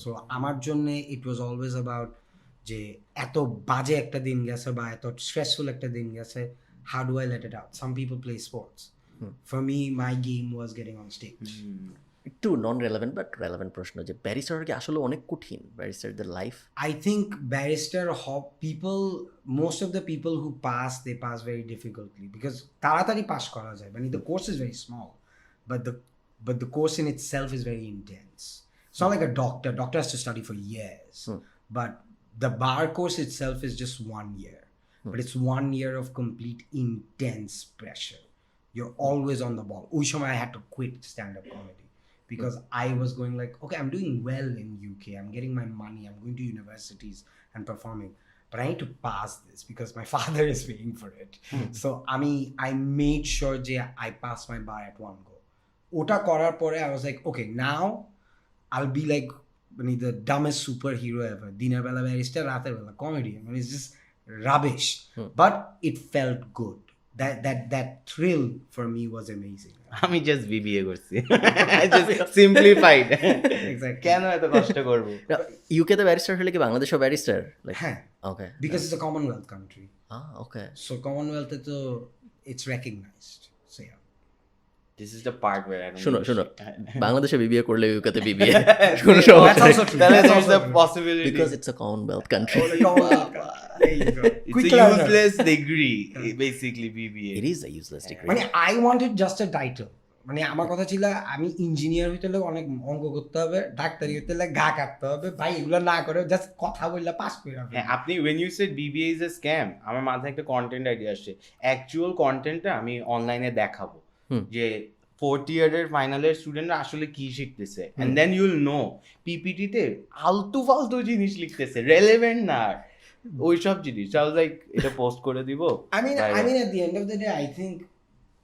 So আমার জন্য it was always about যে এত বাজে একটা দিন গেছে বা এত স্ট্রেসফুল একটা দিন গেছে, how do I let it out? Some people play sports. For me, my game was getting on stage. একটু নন রেলেভেন্ট বাট রেলেভেন্ট প্রশ্ন, যে ব্যারিস্টার কি আসলে অনেক কঠিন? ব্যারিস্টারদের life, I think barrister most of the people who pass, they pass very difficultly because taratari pass kora jay. The course is very small, but the course in itself is very intense. It's not like a doctor has to study for years, but the bar course itself is just 1 year, but it's 1 year of complete intense pressure. You're always on the ball. Oy shomoy I had to quit stand-up comedy because I was going like, okay, I'm doing well in UK, I'm getting my money, I'm going to universities and performing, but I need to pass this because my father is paying for it. So I made sure I passed my bar at one go. Ota korar pore I was like, okay, now I'll be like the dumbest superhero ever. Dinar bela barrister, rater bela comedy. It's just rubbish, but it felt good. That thrill for me was amazing. আমি জাস্ট বিবিএ করছি, জাস্ট সিম্পলিফাইড। Exactly. কেন এত কষ্ট করব? ইউকে তে ব্যারিস্টার হলে কি বাংলাদেশেও ব্যারিস্টার? হ্যাঁ, ওকে, because it's a Commonwealth country. Okay, so Commonwealth তো it's recognized. So yeah, this is the part where I don't শুনো বাংলাদেশে বিবিএ করলে ইউকে তে BBA that's also true. That is That's also also a true. possibility, because it's a Commonwealth country. There you go. it's Quick a learner. useless degree basically BBA. It is a useless degree. I wanted just a title. আমার কথা ছিল আমি ইঞ্জিনিয়ার হইতে হলে অনেক অঙ্ক করতে হবে, ডাক্তারি হইতে হলে গা কাটতে হবে, ভাই এগুলো না করে জাস্ট কথা বললে পাস করে হবে। হ্যাঁ, আপনি when you said BBA is a scam, আমার মাথায় একটা কন্টেন্ট আইডিয়া আসছে। অ্যাকচুয়াল কন্টেন্টটা আমি অনলাইনে দেখাবো যে ফোর্থ ইয়ারের ফাইনালের স্টুডেন্টরা আসলে কি শিখতেছে, এন্ড দেন ইউল নো পিপিটিতে আলতু ফালতু জিনিস লিখতেছে, রেলেভেন্ট না ওইসব জিনিস। I was like, এটা পোস্ট করে দিব। I mean at the end of the day I think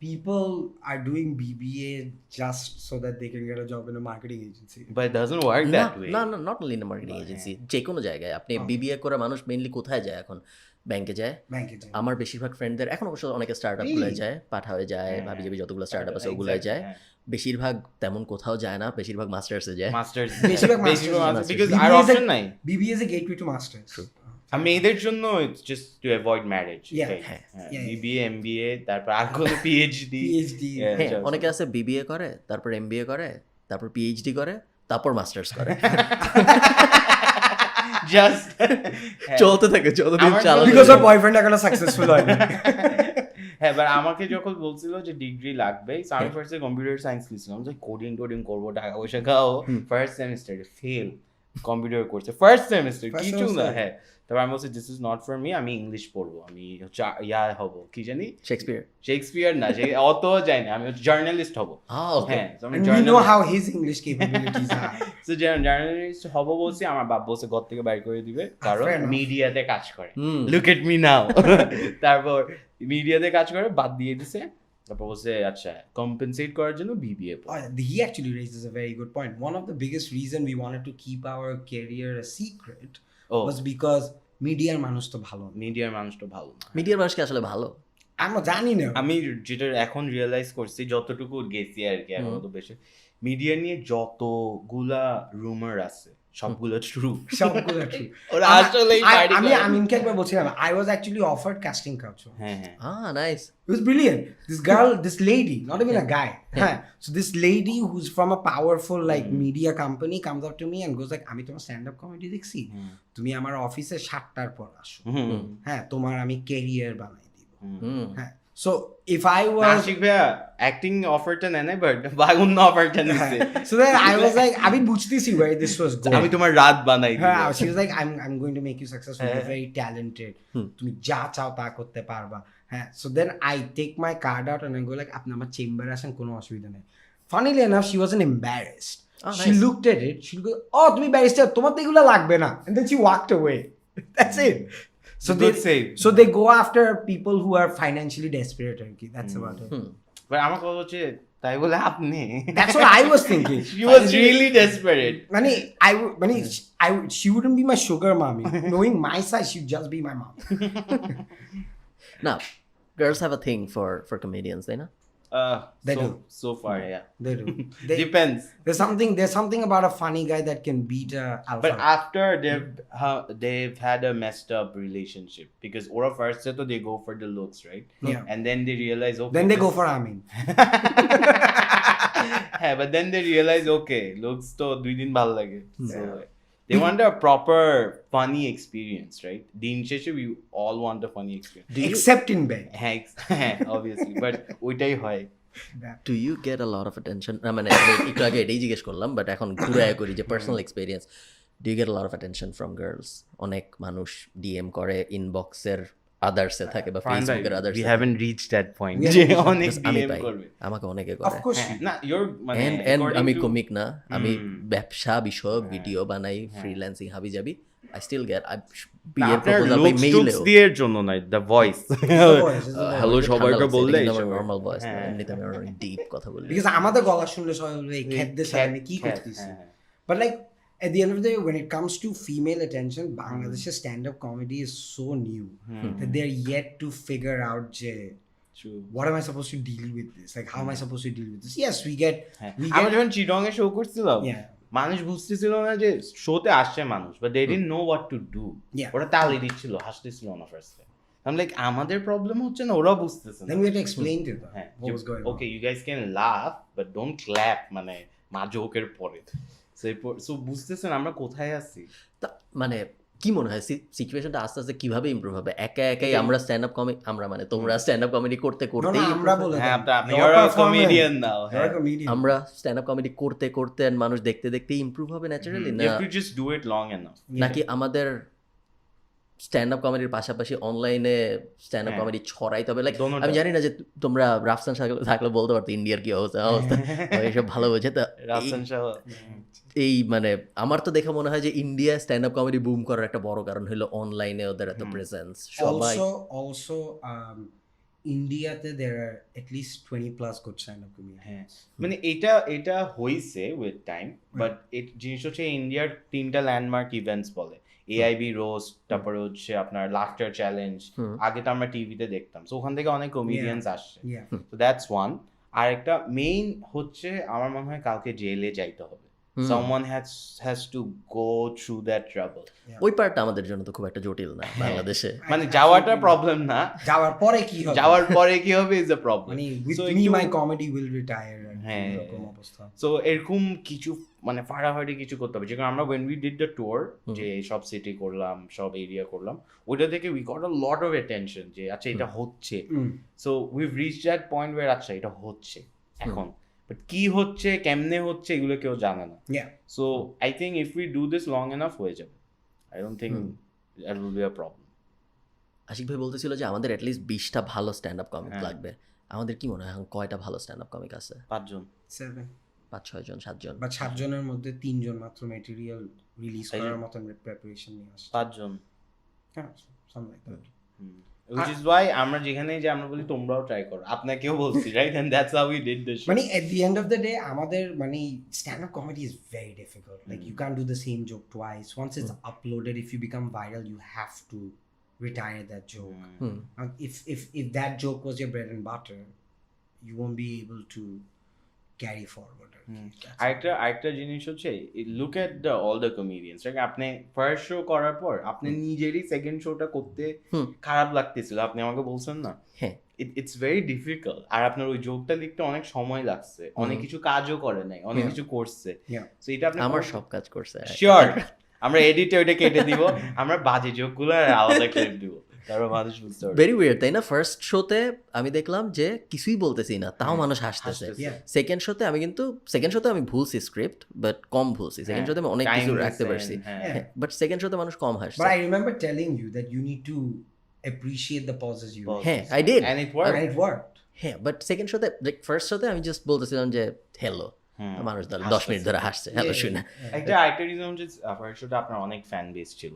people are doing BBA just so that they can get a job in a marketing agency. But it doesn't work that way. No, not only in a marketing agency. যে কোনো জায়গায় আপনি বিবিএ করে মানুষ মেইনলি কোথায় যায় এখন? ব্যাংকে যায়। আমার বেশিরভাগ ফ্রেন্ডদের এখন অবশ্য অনেকে স্টার্টআপ গুলোয় যায়, পাঠাওয়ে যায়, ভাবি যতগুলো স্টার্টআপ আছে ওগুলোয় যায়। বেশিরভাগ তেমন কোথাও যায় না, বেশিরভাগ মাস্টার্সে যায়। বেশিরভাগ because our option নাই। BBA is a gateway to masters. মেয়েদের জন্য it's just to avoid marriage. BBA, MBA, তারপর আর কোনো PhD। অনেকে আছে বিবিএ করে, তারপর MBA করে, তারপর PhD করে, তারপর মাস্টার্স করে। জাস্ট চলতে থাকে যতদিন চালানো, because her boyfriend এখনো সাকসেসফুল হয়নি। হ্যাঁ, বাট আমাকে যখন বলছিল যে ডিগ্রি লাগবে, আমি ফার্স্টে কম্পিউটার সায়েন্স নিয়েছিলাম, যে কোডিং করবো, টাকা পয়সা খাও। ফার্স্ট সেমিস্টারে ফেল কম্পিউটার কোর্সে, ফার্স্ট সেমিস্টার কিছু না। হ্যাঁ, তারপর আমি বলছি this is not for me, আমি ইংলিশ পড়বো, আমি হব কি জানি শেক্সপিয়ার না, সে অত যাই না, আমি জার্নালিস্ট হবো। হ্যাঁ, you know how his English capabilities are. So journalist হব বলছি, আমার বাপ বলছে ঘর থেকে বাইর করে দিবে, কারণ মিডিয়াতে কাজ করে। Look at me now. তারপর মিডিয়াতে কাজ করে, বাদ দিয়ে দিছে। তারপর বলছে আচ্ছা কম্পেনসেট করার জন্য BBA. He actually raises a very good point. One of the biggest reason we wanted to keep our career a secret was because মিডিয়ার মানুষ তো ভালো না। মিডিয়ার মানুষটা ভালো না। মিডিয়ার মানুষকে আসলে ভালো আমরা জানি না। আমি যেটা এখন রিয়েলাইজ করছি, যতটুকু গেছি আর কি, এখন তো বেশি মিডিয়া নিয়ে যতগুলা রুমার আছে সবগুলো ট্রু। সবগুলো ঠিক। ওরা আসলেই আমি আমিনকে একবার বলছিলাম, I was actually offered casting couch. হ্যাঁ nice It was brilliant. This girl, this lady, not even a guy. So this lady who's from a powerful like media company comes up to me and goes like, আমি তোমার স্ট্যান্ড আপ কমেডি দেখছি, তুমি আমার অফিসে 7টার পর আসো, হ্যাঁ তোমার আমি ক্যারিয়ার বানাই দিব। হ্যাঁ, so if I was Ashiq ভাইয়া অ্যাক্টিং অফারটা নেন বাট অন্য অফারটা নিছে। so then I was like, আমি বুঝতেছি where this was going. আমি তোমার রাত বানাই দিব। হ্যাঁ, she was like, I'm going to make you successful, you're very talented, তুমি যা চাও তা করতে পারবা। হ্যাঁ, so then I take my card out and I go like, আপনি আমার চেম্বারে আসেন, কোনো অসুবিধা নেই। Funnily enough, she wasn't embarrassed. She looked at it, she go, oh তুমি ব্যারিস্টার, তোমার তো এগুলো লাগবে না, and then she walked away. That's it. So they go after people who are financially desperate আর কি, that's about it. But আমার কথা হচ্ছে তাই বলে আপনি, that's what I was thinking. She was really desperate. She wouldn't be my sugar mommy. Knowing my size, she'd just be my mom. Now girls have a thing for comedians, তাই না? They do. So far, yeah. They do. Depends. There's something about a funny guy that can beat a alpha. But after they've had a messed up relationship, because ora first se to they go for the looks, right? Yeah. And then they realize, okay, then they go for Amin. Yeah, but then they realize, okay, looks to 2 din bhalo lage. So they want a proper funny experience, right? Din sheshe we all want a funny experience. Except in bed. Obviously, but ওইটাই হয়। Do you get a lot of attention? মানে একটু আগে এটাই জিজ্ঞেস করলাম, বাট এখন ঘুরে করি যে personal experience, do you get a lot of attention from girls? অনেক মানুষ ডিএম করে, ইনবক্সের আদার্সে থাকে বা ফেসবুকের আদার্সে। We haven't reached that point. যে অনেক ডিএম করবে, আমাকে অনেকে Of করে। course. না you're মানে and আমি কমিক না, আমি ব্যবসা বিষয়ক ভিডিও বানাই, ফ্রিল্যান্সিং হাবি যাবি, I still get বিয়ের প্রপোজাল পাই মেইলেও। দিয়ের জন্য না, the voice. হ্যালো সবাইকে বললে নরমাল ভয়েস, এমনিতে আমি অনেক ডিপ কথা বলি। Because আমাদের গলা শুনলে সবাই বলবে এই খেদে সামনে কি করতেছিস। But like at the end of the day, when it comes to female attention, Bangladesh's stand-up comedy is so new that they're yet to figure out True. what am I supposed to deal with this? Like how am I supposed to deal with this? Yes, we get আমরা যখন চিটং এ শো করছিলাম, Yeah. মানুষ বুঝতেছিল না যে শোতে আসছে মানুষ, but they didn't know what to do. Yeah. ওরা তালি দিচ্ছিল, হাসতেছিল না ফার্স্টে। I'm like, আমাদের প্রবলেম হচ্ছে না, ওরা বুঝতেছে না। then we had to explain to them what was going on. Okay, you guys can laugh, but don't clap, মানে মা জোকের পরে। So বুঝতেছেন আমরা কোথায় আছি? মানে কি মনে হয় সিচুয়েশনটা আস্তে আস্তে কিভাবে ইমপ্রুভ হবে? একাই আমরা স্ট্যান্ড আপ কমেডি, আমরা মানে তোমরা স্ট্যান্ড আপ কমেডি করতে করতে আমরা বলে হ্যাঁ you're a comedian now. আমরা স্ট্যান্ড আপ কমেডি করতে করতে মানুষ দেখতে দেখতে ইমপ্রুভ হবে ন্যাচারালি, না You have to just do it long enough. নাকি আমাদের স্ট্যান্ড আপ কমেডির পাশাপাশি অনলাইনে স্ট্যান্ড আপ কমেডি ছড়াইতে হবে? লাইক আমি জানি না যে তোমরা রাফসান থাকলে বলতে পারতো ইন্ডিয়ার কি অবস্থা এইসব ভালো বোঝে তো। রাফসান শাহ এই মানে আমার তো দেখে মনে হয় যে India stand up comedy broom করার একটা বড় কারণ হলো অনলাইনে ওদের এত প্রেজেন্স। সবাই also ইন্ডিয়াতে there are at least 20 plus good stand-up comedians. মানে এটা হইছে উইথ টাইম, বাট জিনিস হচ্ছে ইন্ডিয়ার 3টা ল্যান্ডমার্ক ইভেন্টস বলে, এআইবি রোস্ট, তারপরে হচ্ছে আপনার লাফটার চ্যালেঞ্জ, আগে তো আমরা টিভিতে দেখতাম, সো ওখান থেকে অনেক কমেডিয়ানস আসছে, সো দ্যাটস ওয়ান। আর একটা মেইন হচ্ছে আমার মনে হয় কালকে জেলে যাইতে হবে, someone has to go through that trouble. ওই পার্টটা আমাদের জন্য তো খুব একটা জটিল না বাংলাদেশে, মানে যাওয়াটা প্রবলেম না, যাওয়ার পরে কি হবে is a problem. মানে with me my comedy will retire এরকম অবস্থা। সো এরকম কিছু মানে ফাড়াফাড়ি কিছু করতে হবে, যেখানে আমরা when we did the tour যে সব সিটি করলাম, সব এরিয়া করলাম, ওইটা থেকে we got a lot of attention যে আচ্ছা এটা হচ্ছে, so we've reached that point where আচ্ছা এটা হচ্ছে এখন, বাট কি হচ্ছে কেমনে হচ্ছে এগুলো কেউ জানে না। So I think if we do this long enough হয়ে যাবে, I don't think that will be a problem. Ashik ভাই বলতেছিল যে আমাদের অ্যাটলিস্ট 20টা ভালো স্ট্যান্ড আপ কমিক লাগবে। আমাদের কি মনে হয় এখন কয়টা ভালো স্ট্যান্ড আপ কমিক আছে? 5 জন, 5-6 জন, 7 জন, বা 7 জনের মধ্যে 3 জন মাত্র ম্যাটেরিয়াল রিলিজ করার মতো প্রিপারেশন নিয়ে আসছে। 5 জন, হ্যাঁ, something like that. which is why আমরা যেখানেই যে আমরা বলি তোমরাও ট্রাই করো, আপনাকেও বলছি, right? And that's how we did the show. মানে at the end of the day আমাদের মানে stand-up comedy is very difficult. Like you can't do the same joke twice. Once it's uploaded, if you become viral, you have to retire that joke. If that joke was your bread and butter, you won't be able to carry forward. আরেকটা জিনিস হচ্ছে, look at all the comedians, right? আপনি ফার্স্ট শো করার পর আপনি নিজেরই সেকেন্ড শোটা করতে খারাপ লাগতেছিল, আপনি আমাকে বলছেন না? It's very difficult. আর আপনার ওই জোকটা লিখতে অনেক সময় লাগছে, অনেক কিছু কাজও করে নাই, অনেক কিছু করছে। সো এটা আপনি আমার সব কাজ করছে শিওর, আমরা এডিটে ওইটা কেটে দিব, আমরা বাজে জোকগুলো আলাদা ক্লিপ দিব, তারপর মানুষ বুঝতে পারবে। ভেরি উইয়ার্ড, তাই না? ফার্স্ট শোতে আমি দেখলাম যে কিছুই বলতেছি না, তাও মানুষ হাসতেছে। সেকেন্ড শোতে আমি ভুলছি স্ক্রিপ্ট, বাট কম ভুলছি। সেকেন্ড শোতে আমি অনেক কিছু রাখতে পারছি, বাট সেকেন্ড শোতে মানুষ কম হাসছে। But I remember telling you that you need to appreciate the pauses you make. হ্যাঁ, I did. And it worked. হ্যাঁ, বাট সেকেন্ড শোতে, ফার্স্ট শোতে আমি জাস্ট বলতেছিলাম যে হ্যালো, মানুষ 10 মিনিট ধরে হাসছে হ্যালো শুনে। আরেকটা রিজন যে ফার্স্ট শোতে আপনার অনেক ফ্যান বেস ছিল।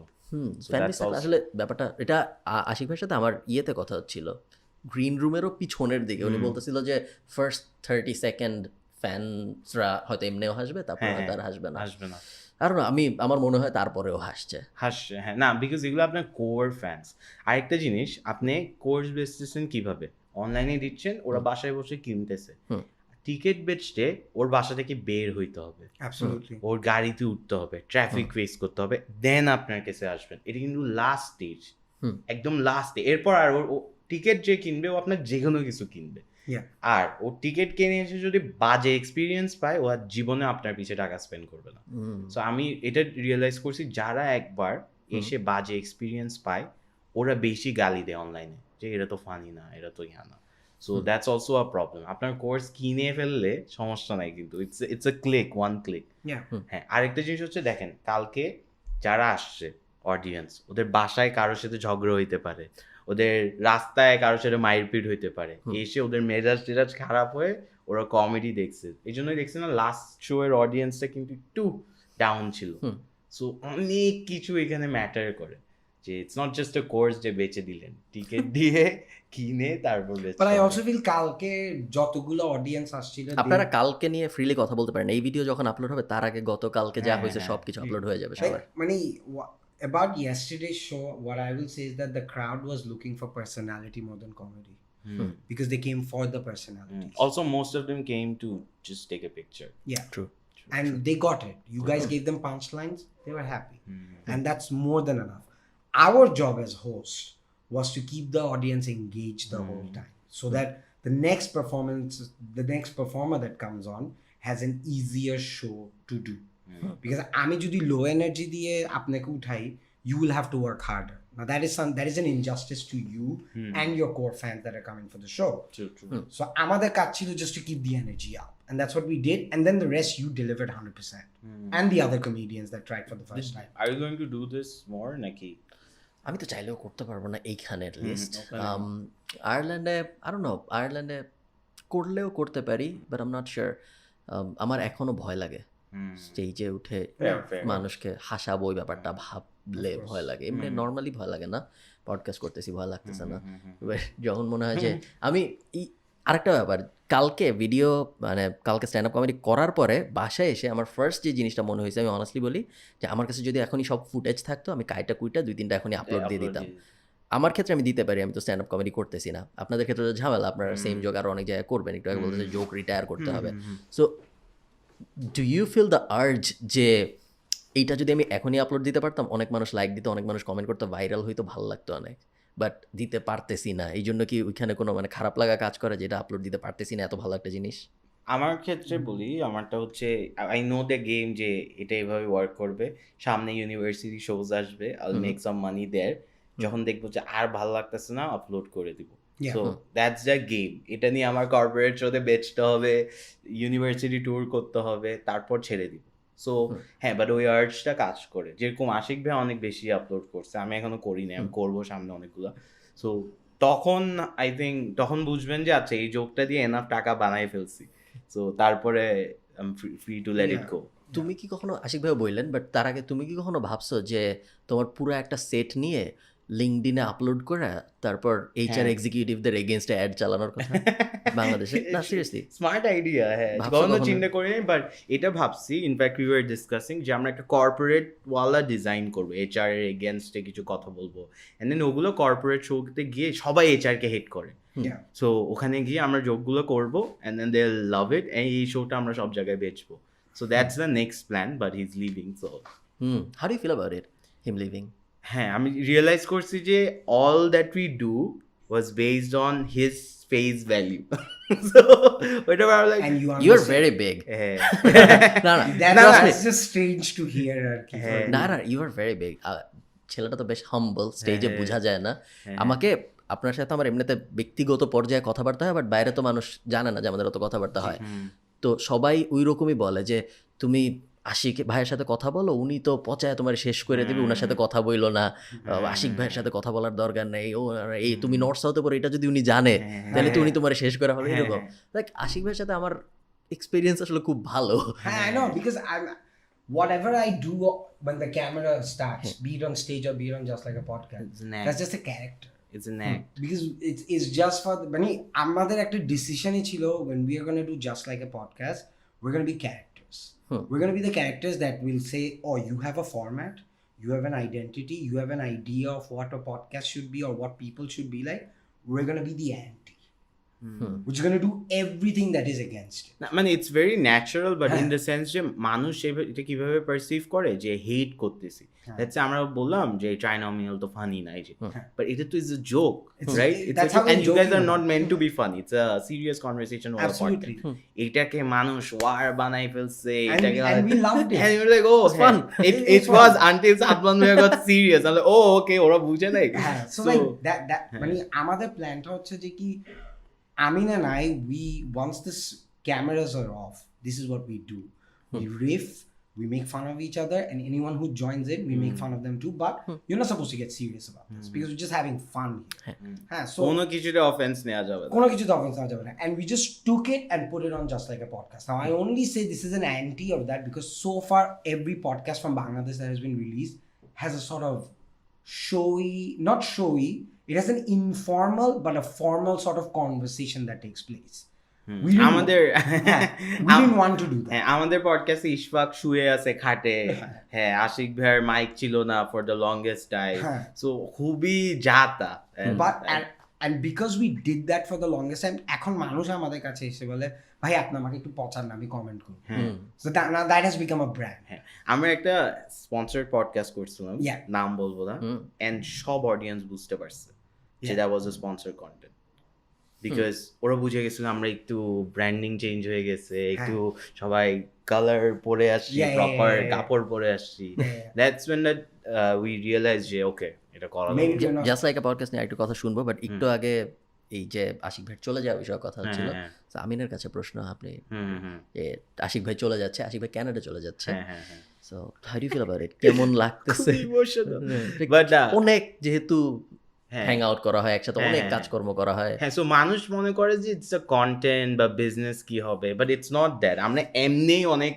আসলে ব্যাপারটা এটা আশিক ভাইয়ের সাথে আমার ইয়েতে কথা হচ্ছিল, গ্রিন রুমেরও পিছনের দিকে। উনি বলতেছিল যে ফার্স্ট 30 সেকেন্ড ফ্যানসরা হয়তো এমনিও হাসবে, তারপর হয়তো আর হাসবে না। আর না, আমার মনে হয় তারপরেও হাসছে। হ্যাঁ, না, বিকজ এগুলো আপনার কোর ফ্যান্স। আরেকটা জিনিস, আপনি কোর্স বেচতেছেন কিভাবে? অনলাইনে দিচ্ছেন, ওরা বাসায় বসে কিনতেছে। টিকিট বেচতে ওর বাসা থেকে বের হইতে হবে, ওর গাড়িতে উঠতে হবে, ট্রাফিক ফেস করতে হবে, দেন আপনার কাছে আসবেন। এটা কিন্তু লাস্ট স্টেজ, একদম লাস্ট। এরপর আর ও টিকিট যে কিনবে, ও আপনার যে কোনো কিছু কিনবে। আর ও টিকিট কিনে এসে যদি বাজে এক্সপিরিয়েন্স পায়, ও আর জীবনে আপনার পিছে টাকা স্পেন্ড করবে না। সো আমি এটা রিয়েলাইজ করছি, যারা একবার এসে বাজে এক্সপিরিয়েন্স পায়, ওরা বেশি গালি দেয় অনলাইনে, যে এটা তো ফানি না, এটা তো ইয়া না। So that's also a problem. আপনার কোর্স কিনে ফেললে সমস্যা নাই, কিন্তু it's a click, one click. হ্যাঁ, আরেকটা জিনিস হচ্ছে, দেখেন কালকে যারা আসছে অডিয়েন্স, ওদের বাসায় কারোর সাথে ঝগড়া হইতে পারে, ওদের রাস্তায় কারোর সাথে মারপিট হইতে পারে, এসে ওদের মেজাজ খারাপ হয়ে ওরা কমেডি দেখছে। এই জন্যই দেখছে না, লাস্ট শো এর অডিয়েন্সটা কিন্তু একটু ডাউন ছিল। সো অনেক কিছু এখানে ম্যাটার করে, যে it's not just a course যে বেচে দিলেন, টিকিট দিয়ে কিনে তারপর বেচে। বাট আই অলসো ফিল কালকে যতগুলো অডিয়েন্স আসছিল, আপনারা কালকে নিয়ে ফ্রিলি কথা বলতে পারেন। এই ভিডিও যখন আপলোড হবে তার আগে গতকালকে যা হয়েছে সবকিছু আপলোড হয়ে যাবে সবার। মানে about yesterday's show, what I will say is that the crowd was looking for personality more than comedy, because they came for the personality. Also, most of them came to just take a picture. Yeah, true. And they got it. You guys gave them punchlines, they were happy, and that's more than enough. Our job as hosts was to keep the audience engaged the whole time, so that the next performer that comes on has an easier show to do. Because আমি যদি লো এনার্জি দিয়ে আপনাকে উঠাই, you will have to work harder. Now that is an injustice to you and your core fans that are coming for the show. True. So আমাদের কাজ ছিল just to keep the energy up, and that's what we did, and then the rest you delivered 100%. And the other comedians that tried for the first time. Are you going to do this more, নাকি? আমি তো চাইলেও করতে পারবো না এইখানে at least. আয়ারল্যান্ডে I don't know, আয়ারল্যান্ডে করলেও করতে পারি, but I'm not sure. আমার এখনো ভয় লাগে স্টেজে উঠে মানুষকে হাসাবো, ওই ব্যাপারটা ভাবলে ভয় লাগে। এমনি নর্মালি ভয় লাগে না, পডকাস্ট করতেছি ভয় লাগতেছে না। যখন মনে হয় যে আমি আরেকটা ব্যাপার, কালকে কালকে স্ট্যান্ড আপ কমেডি করার পরে বাসায় এসে আমার ফার্স্ট যে জিনিসটা মনে হয়েছে, আমি অনেস্টলি বলি যে আমার কাছে যদি এখনই সব ফুটেজ থাকতো, আমি কাইটা কুইটা 2-3টা এখনই আপলোড দিয়ে দিতাম। আমার ক্ষেত্রে আমি দিতে পারি, আমি তো স্ট্যান্ড আপ কমেডি করতেছি না। আপনাদের ক্ষেত্রে তো ঝামেলা, আপনারা সেম জোক আরও অনেক জায়গায় করবেন, একটু আগে বলতেছে জোক রিটায়ার করতে হবে। So do you feel the urge যে এইটা যদি আমি এখনই আপলোড দিতে পারতাম, অনেক মানুষ লাইক দিত, অনেক মানুষ কমেন্ট করতো, ভাইরাল হইতো, ভালো লাগতো অনেক, বাট দিতে পারতেছি না। এই জন্য কি ওইখানে কোনো খারাপ লাগা কাজ করে যেটা আপলোড দিতে পারতেছি না, এত ভালো একটা জিনিস? আমার ক্ষেত্রে বলি, আমারটা হচ্ছে আই নো দ্য গেম, যে এটা এইভাবে ওয়ার্ক করবে, সামনে ইউনিভার্সিটি শোজ আসবে, আই মেক সাম মানি দেয়ার, যখন দেখবো যে আর ভালো লাগতেছে না, আপলোড করে দিব। So that's the game. এটা নিয়ে আমার কর্পোরেট শোতে বেচতে হবে, ইউনিভার্সিটি ট্যুর করতে হবে, তারপর ছেড়ে দিব। সো হ্যাঁ, বাট ওই আর্টসটা কাজ করে। যেরকম আশিক ভাই অনেক বেশি আপলোড করছে, আমি এখনো করি না, আমি করবো সামনে অনেকগুলো। সো তখন আই থিঙ্ক তখন বুঝবেন যে আচ্ছা, এই জোকটা দিয়ে এনাফ টাকা বানাই ফেলছি, সো তারপরে ফ্রি টু লেট ইট গো। তুমি কি কখনো, আশিক ভাই বললেন, বাট তার আগে তুমি কি কখনো ভাবছো যে তোমার পুরো একটা সেট নিয়ে লিঙ্কডিনে আপলোড করে তারপর এইচআর এক্সিকিউটিভদের এগেইনস্টে অ্যাড চালানোর কথা বাংলাদেশে? না সিরিয়াসলি স্মার্ট আইডিয়া, হ্যাঁ, ভাবছো কখনো কখনো? চিন্তা করিনি, বাট এটা ভাবছি। ইনফ্যাক্ট উই ওয়ার ডিসকাসিং যে আমরা একটা কর্পোরেট ওয়ালা ডিজাইন করবো, এইচআর এর এগেনস্টে কিছু কথা বলবো, এন্ড দেন ওগুলো কর্পোরেট শোতে গিয়ে সবাই এইচআর কে হেট করে, সো ওখানে গিয়ে আমরা যোগগুলো করবো এন্ড দেন দে লাভ ইট, এই শোটা আমরা সব জায়গায় বেচবো। So that's the next plan, but he is leaving. So how do you feel about it, him leaving? হ্যাঁ, আমি রিয়েলাইজ করছি যে all that we do was based on his face value. So ওইটা ভালো লাগে। And You are very big. হ্যাঁ, না না that's just strange to hear আর কি। না না, ইউ আর ভেরি বিগ। ছেলেটা তো বেশ হাম্বল, স্টেজে বোঝা যায় না। হ্যাঁ। আমাকে আপনার সাথে আমার এমনিতে ব্যক্তিগত পর্যায়ে কথাবার্তা হয়, বাট বাইরে তো মানুষ জানে না যে আমাদের অত কথাবার্তা হয়। তো সবাই ওই রকমই বলে যে তুমি আশিক ভাইয়ের সাথে কথা বলো, উনি তো পচায় তোমার শেষ করে দেবে, ওনার সাথে কথা বইলো না, আশিক ভাইয়ের সাথে কথা বলার দরকার নেই, ও এই তুমি নর্থ সাউথে পড়ো, এটা যদি উনি জানে তাহলে তো উনি তোমার শেষ করে হবে, এরকম। লাইক আশিক ভাইয়ের সাথে আমার এক্সপিরিয়েন্স আসলে খুব ভালো। I know, because whatever I do when the camera starts, be it on stage or be it on Just Like a Podcast, It's an act. that's just a character. It's an act. Because it's just for মানে আমাদের একটা ডিসিশনই ছিল, when we are going to do Just Like a Podcast, we're going to be characters. We're going to be the characters that will say, oh, you have a format, you have an identity, you have an idea of what a podcast should be or what people should be like. We're going to be the anti, which is going to do everything that is against it. না, মানে it's very natural, but in the sense যে মানুষ এটা কিভাবে পারসিভ করে যে হেট করতেছি। দ্যাটস আমরা বললাম যে ট্রাইনোমিয়াল তো ফানি না, এই যে, বাট এটা তো is a joke, right? that's how and you guys are joking not meant to be funny, it's a serious conversation over Absolutely. Podcast. এটাকে মানুষ ওয়ার বানাই ফেলছে, এটাকে And we loved it. and we were like, oh, fun. It was until Satwan Bhaiya got serious. I'm like, oh, okay, ওরা বুঝে নাই। So like that মানে আমাদের প্ল্যানটা হচ্ছে যে কি, Amin and I, once the cameras are off, this is what we do. We riff, we make fun of each other, and anyone who joins in, we make fun of them too. But you're not supposed to get serious about this because we're just having fun here. So কোনো কিছুতে অফেন্স নেওয়া যাবে না। কোনো কিছু তো offense নেওয়া যাবে না, and we just took it and put it on Just Like a Podcast. Now I only say this is an anti of that because so far every podcast from Bangladesh that has been released has a sort of not showy, it has an informal but a formal sort of conversation that takes place. We didn't want to do that. হ্যাঁ, আমাদের পডকাস্টে ইশফাক শুয়ে আছে খাটে, হ্যাঁ, আশিক ভাইয়ের মাইক ছিল না for the longest time, so খুবই জাতা। But and because we did that for the longest time, এখন মানুষ আমাদের কাছে এসে বলে ভাই আপনি আমাকে একটু পচান না, আমি কমেন্ট করি। So that has become a brand. হ্যাঁ, আমরা একটা স্পন্সর্ড পডকাস্ট করছিলাম, নাম বলবো না, এন্ড সব অডিয়েন্স বুঝতে পারছে যে that was a sponsored content, because ওরা বুঝে গেছিল আমরা একটু ব্র্যান্ডিং চেঞ্জ হয়ে গেছে, একটু সবাই কালার পরে আসছি, প্রপার কাপড় পরে আসছি। That's when that we realized যে ওকে এটা করা লাগবে। জাস্ট লাইক আ পডকাস্ট নিয়ে একটু কথা শুনবো, বাট একটু আগে এই যে আশিক ভাই চলে যাওয়ার বিষয়ে কথা হচ্ছিল, তো আমিনের কাছে প্রশ্ন, আপনি আশিক ভাই চলে যাচ্ছে, আশিক ভাই কানাডা চলে যাচ্ছে, so how do you feel about it? কেমন লাগতেছে? বাট অনেক যেহেতু হ্যাং আউট করা হয় একসাথে, অনেক কাজকর্ম করা হয়, হ্যাঁ, সো মানুষ মনে করে যে ইটস আ কন্টেন্ট বা বিজনেস কি হবে, বাট ইটস নট দ্যাট। আমরা এমনি অনেক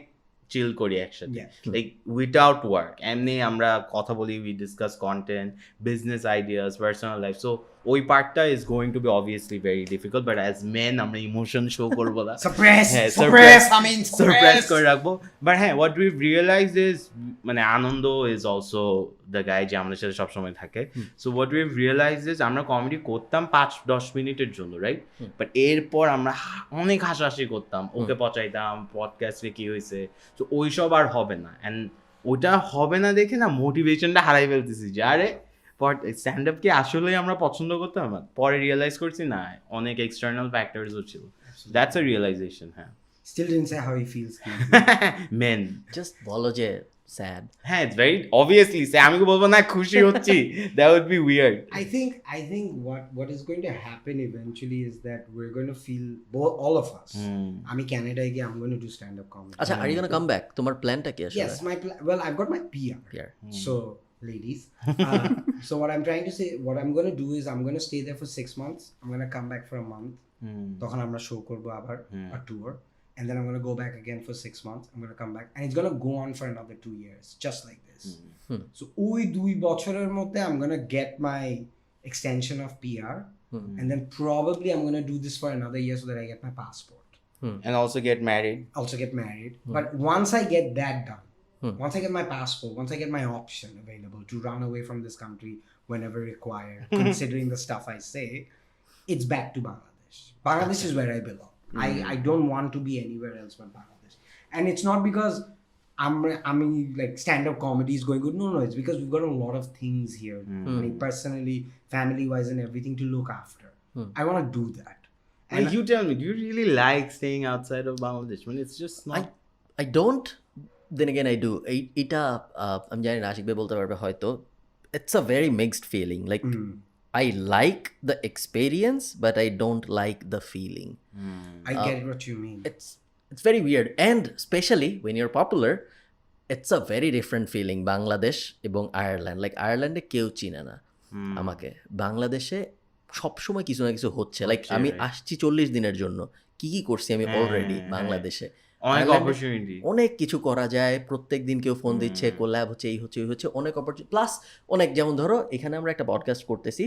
চিল করি একসাথে, লাইক উইদাউট ওয়ার্ক, এমনি আমরা কথা বলি, we discuss content, business ideas, personal life. So ওই পার্টটা is going to be obviously very difficult, but as men আমরা ইমোশন শো করবো না, সারপ্রাইজ করে রাখবো। বাট হ্যাঁ, হোয়াট উই রিয়েলাইজ ইজ মানে Anondo is also the guy যে আমাদের সাথে সবসময় থাকে। So what we realise is আমরা কমেডি করতাম 5-10 মিনিটের জন্য, রাইট? বাট এরপর আমরা অনেক হাসাহাসি করতাম, ওকে পচাইতাম, পডকাস্টে কি হয়েছে, তো ওইসব আর হবে না। অ্যান্ড ওটা হবে না দেখে না মোটিভেশনটা হারাই ফেলতেছি যে আরে স্ট্যান্ড আপ কি আসলেই আমরা পছন্দ করতাম। পরে রিয়েলাইজ করছি না, অনেক এক্সটার্নাল ফ্যাক্টরসও ছিল। That's a realisation. হ্যাঁ, still didn't say how he feels. Man just বলো যে স্যাড। হ্যাঁ, ইটস ভেরি অবভিয়াসলি আমি কি বলবো না খুশি হচ্ছি, that would be weird. I think what is going to happen eventually is that we're going to feel all of us. আমি ক্যানাডায় গিয়ে I'm going to do stand up comedy. আচ্ছা, are you gonna come back? তোমার প্ল্যানটা কি আসলে? Yes, well, I've got my PR. So ladies, so what I'm trying to say, what I'm going to do is I'm going to stay there for 6 months. I'm going to come back for a month. তখন আমরা শো করব আবার a tour, and then I'm going to go back again for 6 months. I'm going to come back, and it's going to go on for another 2 years, just like this. So ওই 2 বছরের মধ্যে I'm going to get my extension of PR, and then probably I'm going to do this for another year so that I get my passport. And also get married. But once I get that done, once I get my passport, once I get my option available to run away from this country whenever required, considering the stuff I say, it's back to Bangladesh. Bangladesh is where I belong. I don't want to be anywhere else but Bangladesh. And it's not because I mean like stand-up comedy is going good. No, it's because we've got a lot of things here. I mean, personally, family-wise and everything to look after. I want to do that. And you tell me, do you really like staying outside of Bangladesh? I mean, it's just not... I don't. Then again, I do. এটা আমি জানি না আশিক ভাই বলতে পারবে হয়তো. It's a very mixed feeling. Like I like the experience, but I don't like the feeling. I get what you mean. It's very weird, and especially when you're popular, it's a very different feeling. Bangladesh এবং আয়ারল্যান্ড, লাইক আয়ারল্যান্ডে কেউ চিনে না আমাকে, বাংলাদেশে সবসময় কিছু না কিছু হচ্ছে। লাইক আমি আসছি 40 দিনের জন্য, কি করছি আমি অলরেডি বাংলাদেশে, অনেক কিছু করা যায়, প্রত্যেক দিন কেউ ফোন দিচ্ছে, কোল্যাব হচ্ছে, এই হচ্ছে ওই হচ্ছে, অনেক অপরচুনিটি প্লাস অনেক। যেমন ধরো এখানে আমরা একটা পডকাস্ট করতেছি,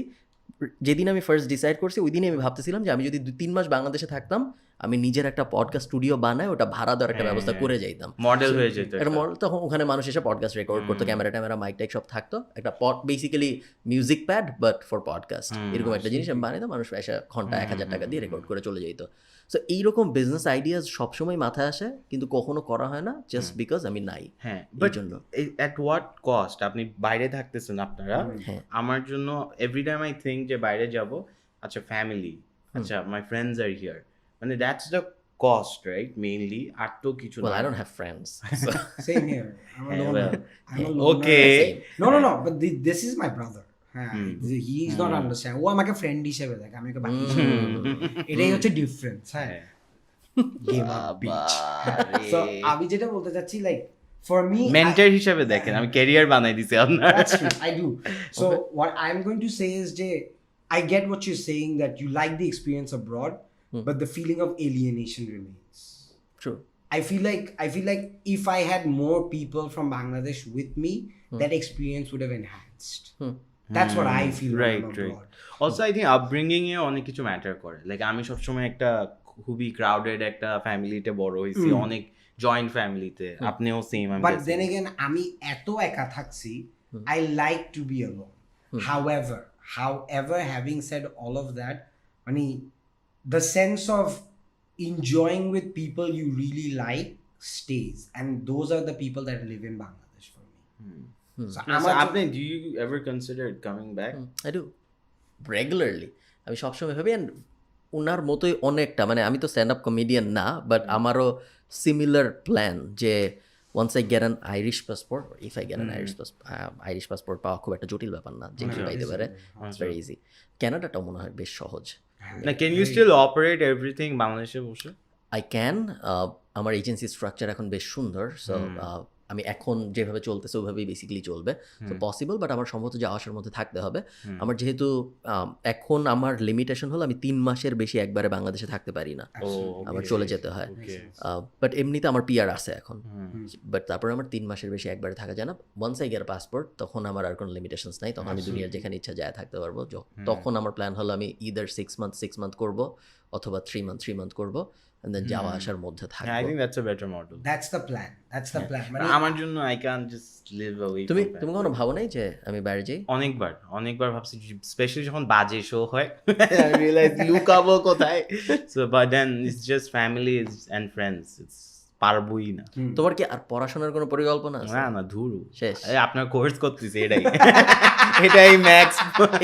যেদিন আমি ফার্স্ট ডিসাইড করছি ওই দিনই আমি ভাবতেছিলাম যে আমি যদি 2-3 মাস বাংলাদেশে থাকতাম, আমি নিজের একটা পডকাস্ট স্টুডিও বানাই, ওটা ভাড়া দেওয়ার একটা ব্যবস্থা করে যাইতাম, মডেল হয়ে যেত একটা মডেল। তখন ওখানে মানুষ এসে পডকাস্ট রেকর্ড করতো, ক্যামেরা মাইক টাইক সব থাকতো, একটা basically music pad but for podcast, এরকম একটা জিনিস আমি বানাইতাম, মানুষ এসে ঘন্টা 1000 টাকা দিয়ে রেকর্ড করে চলে যেত। সো এইরকম বিজনেস আইডিয়াস সবসময় মাথায় আসে, কিন্তু কখনো করা হয় না, জাস্ট বিকজ আমি নাই। হ্যাঁ, বাট এট হোয়াট কস্ট? আপনি বাইরে থাকতেছেন আপনারা, আমার জন্য এভরি টাইম আই থিঙ্ক যে বাইরে যাব, আচ্ছা ফ্যামিলি, আচ্ছা মাই ফ্রেন্ডস আর হিয়ার, মানে that's the cost, right? Mainly আর তো কিছু না। Well, I don't have friends. So. Same here. I'm a loner. I'm a loner. Okay. No. But this is my brother. He is not understand. ও আমাকে ফ্রেন্ড হিসেবে দেখে, আমি ওকে বাকি হিসেবে দেখি। এটাই হচ্ছে ডিফারেন্স। হ্যাঁ, গেম আপ বিচ। সো আমি যেটা বলতে চাচ্ছি, লাইক for me, মেন্টর হিসেবে দেখেন, আমি ক্যারিয়ার বানাই দিছি আপনার। That's true. I do. So what I'm going to say is, Jay, I get what you're saying, that you like the experience abroad, but the feeling of alienation remains. True. I feel like if I had more people from Bangladesh with me, that experience would have enhanced. That's what I feel when I'm abroad. Also, I think upbringing এ অনেক কিছু ম্যাটার করে। লাইক আমি সবসময় একটা খুবই ক্রাউডেড একটা ফ্যামিলিতে বড় হয়েছি, অনেক জয়েন্ট ফ্যামিলিতে, আপনিও সেম। But then again, আমি এত একা থাকছি, I like to be alone. However, having said all of that, মানে the sense of enjoying with people you really like stays, and those are the people that live in Bangladesh for me. So do you ever consider coming back? I do regularly. আমি সবসময় ভাবি, and ওনার মতোই অনেকটা, মানে আমি তো স্ট্যান্ড আপ কমেডিয়ান না, বাট আমারও সিমিলার প্ল্যান যে once I get an Irish passport, or if I get an Irish passport পাওয়া খুব একটা জটিল ব্যাপার না, যে কেউ পাইতে পারে, it's very easy. ক্যানাডাটা মনে হয় বেশ সহজ। Like, can you still operate everything বাংলাদেশে বসে? I can. আমার এজেন্সি স্ট্রাকচার এখন বেশ সুন্দর, সো আমি এখন যেভাবে চলতেছে ওইভাবেই বেসিক্যালি চলবে, তো পসিবল। বাট আমার সম্ভবত যাওয়া আসার মধ্যে থাকতে হবে। আমার যেহেতু এখন আমার লিমিটেশন হলো আমি 3 মাসের বেশি একবারে বাংলাদেশে থাকতে পারি না, আমার চলে যেতে হয়। বাট এমনিতে আমার পিআর আছে এখন, বাট তারপর আমার 3 মাসের বেশি একবারে থাকা যায় না। ওয়ান্স আই গেট পাসপোর্ট, তখন আমার আর কোনো লিমিটেশনস নাই, তখন আমি দুনিয়ার যেখানে ইচ্ছা যায় থাকতে পারবো। তখন আমার প্ল্যান হলো আমি ইদার 6 মান্থ করবো, অথবা 3 মান্থ করবো, and then যাওয়া আসার মধ্যে থাকবো। I think that's a better model. That's the plan. মানে আমার জন্য I can't just live away. তুমি কখনো ভাবো নাই যে আমি বাইরে যাই? অনেকবার ভাবছি, স্পেশালি যখন বাজে শো হয়, I realize লুকাবো কোথায়। So but then it's just family and friends. It's পারবই না। তোমার কি আর পড়াশোনার কোনো পরিকল্পনা আছে? না ধুরু শেষ। আপনার কোর্স করতেছি, এটাই max.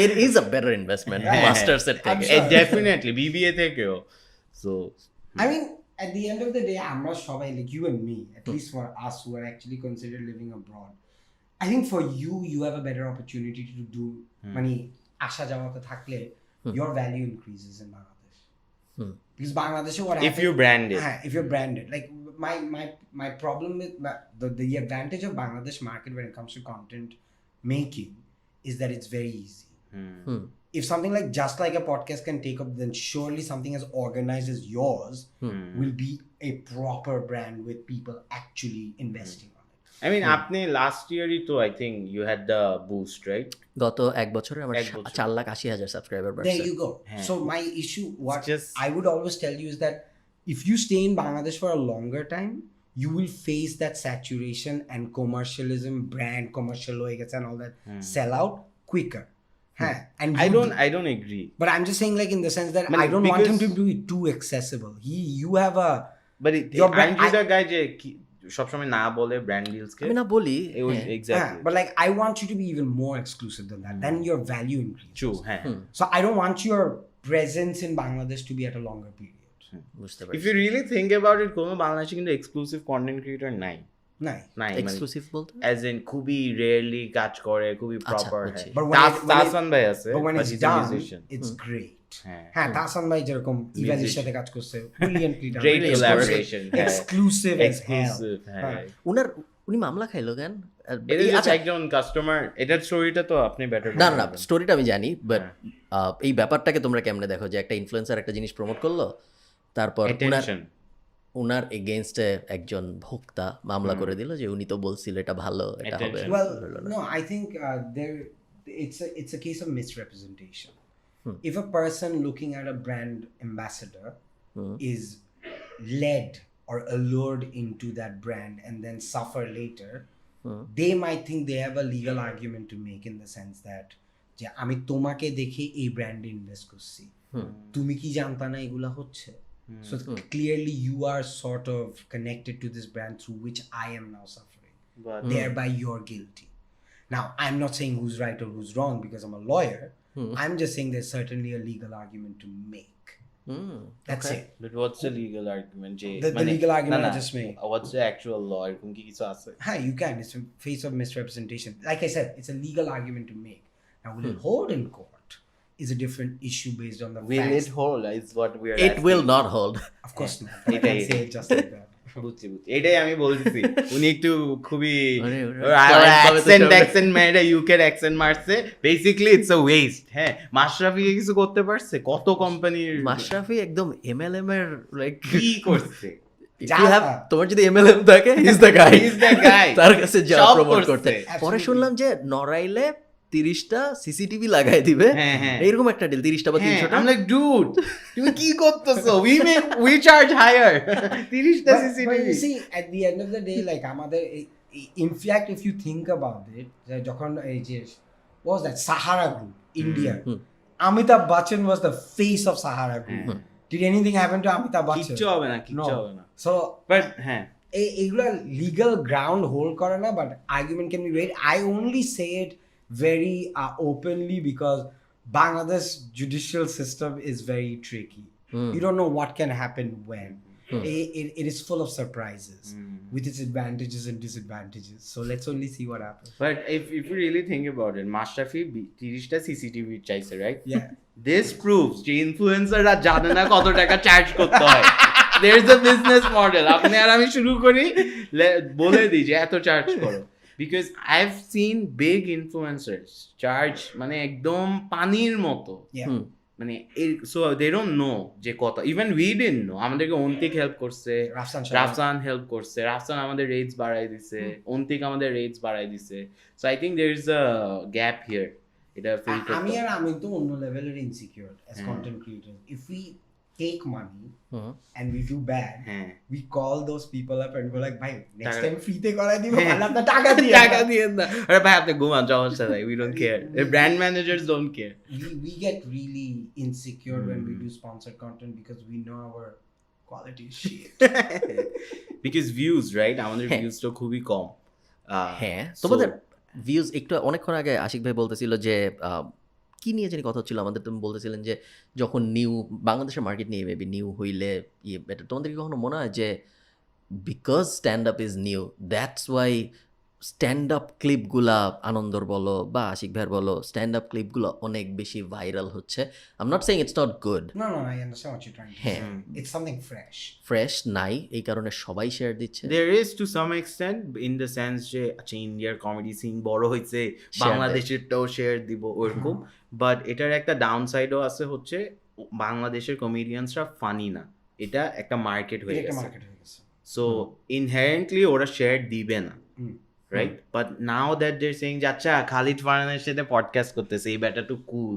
It is a better investment, masters এর থেকে। Definitely BBA থেকেও। So I mean, at the end of the day, আমরা সবাই, like you and me, at least for us who are actually considered living abroad, I think for you have a better opportunity to do, মানে আসা যাওয়াতে থাকলে your value increases in Bangladesh. Because Bangladesh, what happens, if you're branded, like my problem with the advantage of Bangladesh market when it comes to content making is that it's very easy. if something like just like a podcast can take up, then surely something as organized as yours will be a proper brand with people actually investing on it. I mean, আপনি last year তো I think you had the boost, right? গত এক বছরে আমার 4,80,000 সাবস্ক্রাইবার There বাড়ছে you go. So my issue, what just- I would always tell you is that if you stay in Bangladesh for a longer time, you will face that saturation and commercialism, brand commercial and all that sell out quicker. And I don't agree. But I'm just saying, like, in the sense that But I don't want him to because- be too accessible. You have a But Your brand- aren't you the guy যে সবসময় না বলে ব্র্যান্ড ডিলস কে আমি না বলি exactly but like I want you to be even more exclusive than that. Then your value increases. True হ্যাঁ So I don't want your presence in Bangladesh to be at a longer period. বুঝতে ইফ পারছি you really think about it কোনো বাংলাদেশে কিন্তু এক্সক্লুসিভ কন্টেন্ট ক্রিয়েটর নাই Nah. এক্সক্লুসিভ বলতে অ্যাজ ইন খুবই রেয়ারলি কাজ করে খুবই আচ্ছা, প্রপার বুঝছি। But when it- তাসান ভাই আছে But when but it's he's a done, musician. it's great. হ্যাঁ তাহসান ভাই যেরকম ইভালির সাথে কাজ করছে brilliantly done. Great Really collaboration, হ্যাঁ। Exclusive as hell. এক্সক্লুসিভ হ্যাঁ উনি মামলা খাইলো কেন এটা আচ্ছা, একজন কাস্টমার এটার স্টোরিটা তো আপনি বেটার না না স্টোরিটা আমি জানি বাট এই ব্যাপারটাকে তোমরা কেমনে দেখো যে একটা ইনফ্লুয়েন্সার একটা জিনিস প্রমোট করলো তারপর অ্যাটেনশন উনার এগেইনস্টে একজন ভোক্তা মামলা করে দিল যে উনি তো বলছিল এটা ভালো এটা হবে Attention. Well, হলো না। no, I think it's a case of misrepresentation. If a person looking at a brand ambassador is led or allured into that brand and then suffer later, they might think they have a legal argument to make in the sense that যে আমি তোমাকে দেখে এই ব্র্যান্ডে ইনভেস্ট করছি তুমি কি জানতা না এগুলা হচ্ছে so clearly you are sort of connected to this brand through which I am now suffering, thereby you're guilty. Now I'm not saying who's right or who's wrong because I'm a lawyer. I'm just saying there's certainly a legal argument to make. That's it. But what's the legal argument যে The legal argument I just made. What's the actual law এরকম কি কিছু আছে Hi, you can. It's a face of misrepresentation. Like I said, it's a legal argument to make. Now, will it hold in court? Is a different issue based on the will facts. it hold is what we are It will not hold. Of course not. I can't say it just like that. বুঝছি এটাই আমি বলতেছি উনি একটু খুবই client অ্যাকসেন্ট মেরে ইউকের অ্যাকসেন্ট মারছে বেসিক্যালি ইটস আ ওয়েস্ট হ্যাঁ মাশরাফি কিছু করতে পারছে কত কোম্পানির মাশরাফি একদম এমএলএম এর লাইক কি করছে তোমার যদি এমএলএম থাকে is the guy He's the guy. তার কাছে যা সব প্রমোট করছে। করতে পরে Absolutely. শুনলাম যে নড়াইলে 30টা সিসিটিভি লাগাই দিবে হ্যাঁ, হ্যাঁ। এইরকম একটা ডিল 30টা বা 300টা I'm like dude তুমি কি করতেছো we charge higher 30টা But CCTV you see, at the end of the day, like আমাদের in fact, if you think about it, যখন এই যে what was that Sahara Group, India, Amitabh Bachchan was the face of Sahara Group. Did anything happen to Amitabh Bachchan? কিচ্ছু হবে না কিচ্ছু No. হবে না So বাট হ্যাঁ এগুলা legal ground hold করে না, but argument can be made. I only say it very openly because Bangladesh judicial system is very tricky. You don't know what can happen when. It is full of surprises with its advantages and disadvantages. So let's only see what happens. But if you really think about it, Mashrafe 30টা সিসিটিভি চাইছে রাইট Yeah. This proves যে ইনফ্লুয়েন্সাররা জানে না কত টাকা চার্জ করতে হয় there is a business model আপনি আর আমি শুরু করি বলে দিই যে এত চার্জ করো because I've seen big influencers charge মানে একদম পানির মতো Yeah. মানে সো দে ডোন্ট নো যে কত ইভেন উই ডিডন্ট নো আমাদেরকে অন্তিক হেল্প করছে রাফসান হেল্প করছে রাফসান আমাদের রেটস বাড়াই দিছে অন্তিক আমাদের রেটস বাড়াই দিছে so I think there is a gap here এটা ফিল করতে আমি তো অন্য লেভেলের insecure as content creators. If we take money and we do bad, we call those people up and go like, bhai, next time free te korai dibo, bhai টাকা দিয়ে না আরে ভাই আপনি ঘুমান সমস্যা নাই we don't care the brand managers don't care we get really insecure when we do sponsored content because we know our quality is shit. because views right আমাদের views তো খুবই কম হ্যাঁ তোমাদের ভিউজ একটু অনেকক্ষণ আগে আশিক ভাই বলতেছিল যে কি নিয়ে জানি কথা হচ্ছিল আমাদের তুমি বলতেছিলেন যে যখন নিউ বাংলাদেশের মার্কেট নিয়ে মেবি নিউ হইলে ইয়ে বেটার তোমাদের কি কখনো মনে হয় যে because stand up is new that's why stand up ক্লিপগুলা আনন্দর বলো বা আশিক ভাইয়ের বলো স্ট্যান্ড আপ ক্লিপগুলো অনেক বেশি ভাইরাল হচ্ছে। I am not saying it's not good, No, I understand what you're trying to say. It's something fresh. Fresh নাই এই কারণে সবাই শেয়ার দিচ্ছে। There is to some extent in the sense যে আচ্ছা ইন্ডিয়ার কমেডি সিন বড় হয়েছে, বাংলাদেশেরটাও শেয়ার দিব ওরকম, বাট এটার একটা ডাউন সাইডও আছে, হচ্ছে বাংলাদেশের কমেডিয়ানসরা ফানি না, এটা একটা মার্কেট হয়ে গেছে। সো ইনহেরেন্টলি ওরা শেয়ার দিবে না, right? But now that they are saying যে আচ্ছা খালিদ ফারহানের সাথে পডকাস্ট করতেছে, এই ব্যাটা টু কুল,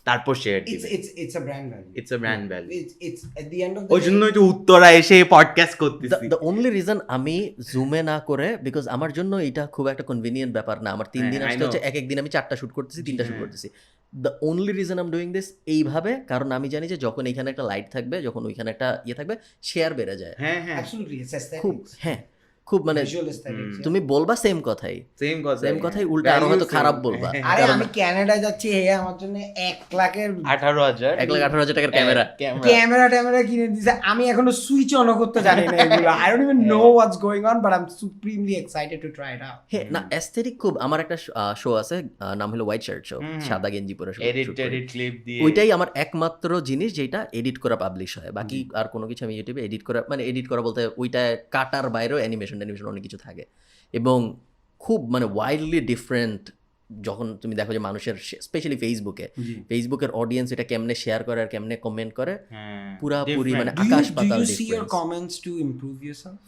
তারপর শেয়ার দিবে। It's a brand value. It's a brand value. It's at the end of the ওই জন্যই তো উত্তরা এসে পডকাস্ট করতেছি। দ্য অনলি রিজন আমি জুমে না করে, বিকজ আমার জন্য এটা খুব একটা কনভিনিয়েন্ট ব্যাপার না। আমার 3 দিন আসতে হচ্ছে, এক দিন আমি 4টা শুট করতেছি, 3টা শুট করতেছি। The only reason I am doing this এইভাবে, কারণ আমি জানি যে যখন এখানে একটা লাইট থাকবে, যখন ওইখানে একটা ইয়ে থাকবে, শেয়ার বেড়ে যায়। হ্যাঁ absolutely, it's খুব aesthetics. খুব মানে Visual aesthetics. তুমি বলবা সেম কথাই, সেম কথাই উল্টা আরো হয়তো খারাপ বলবা। আরে আমি কানাডা যাচ্ছি, আমার জন্য 1 লাখের 1,18,000 টাকার ক্যামেরা কিনে দিয়েছে, আমি এখনো সুইচ অন করতে জানি না এগুলো। I don't even know what's going on, but I'm supremely excited to try it out. হ্যাঁ না অ্যাস্থেটিক খুব। আমার একটা শো আছে, নাম হলো হোয়াইট শার্ট শো, সাদা গেঞ্জি পরে এডিট ক্লিপ দিয়ে, ওইটাই আমার একমাত্র জিনিস যেটা এডিট করা পাবলিশ হয়। বাকি আর কোনো কিছু আমি ইউটিউবে এডিট করা, মানে এডিট করা বলতে ওইটা কাটার বাইরেও অ্যানিমেশন অনেক কিছু থাকে, এবং খুব মানে ওয়াইল্ডলি ডিফারেন্ট। যখন তুমি দেখো যে মানুষের স্পেশালি ফেসবুকের অডিয়েন্স এটা কেমনে শেয়ার করে আর কেমনে কমেন্ট করে, পুরাপুরি মানে আকাশ পাতাল Do you see your difference. comments to improve yourself?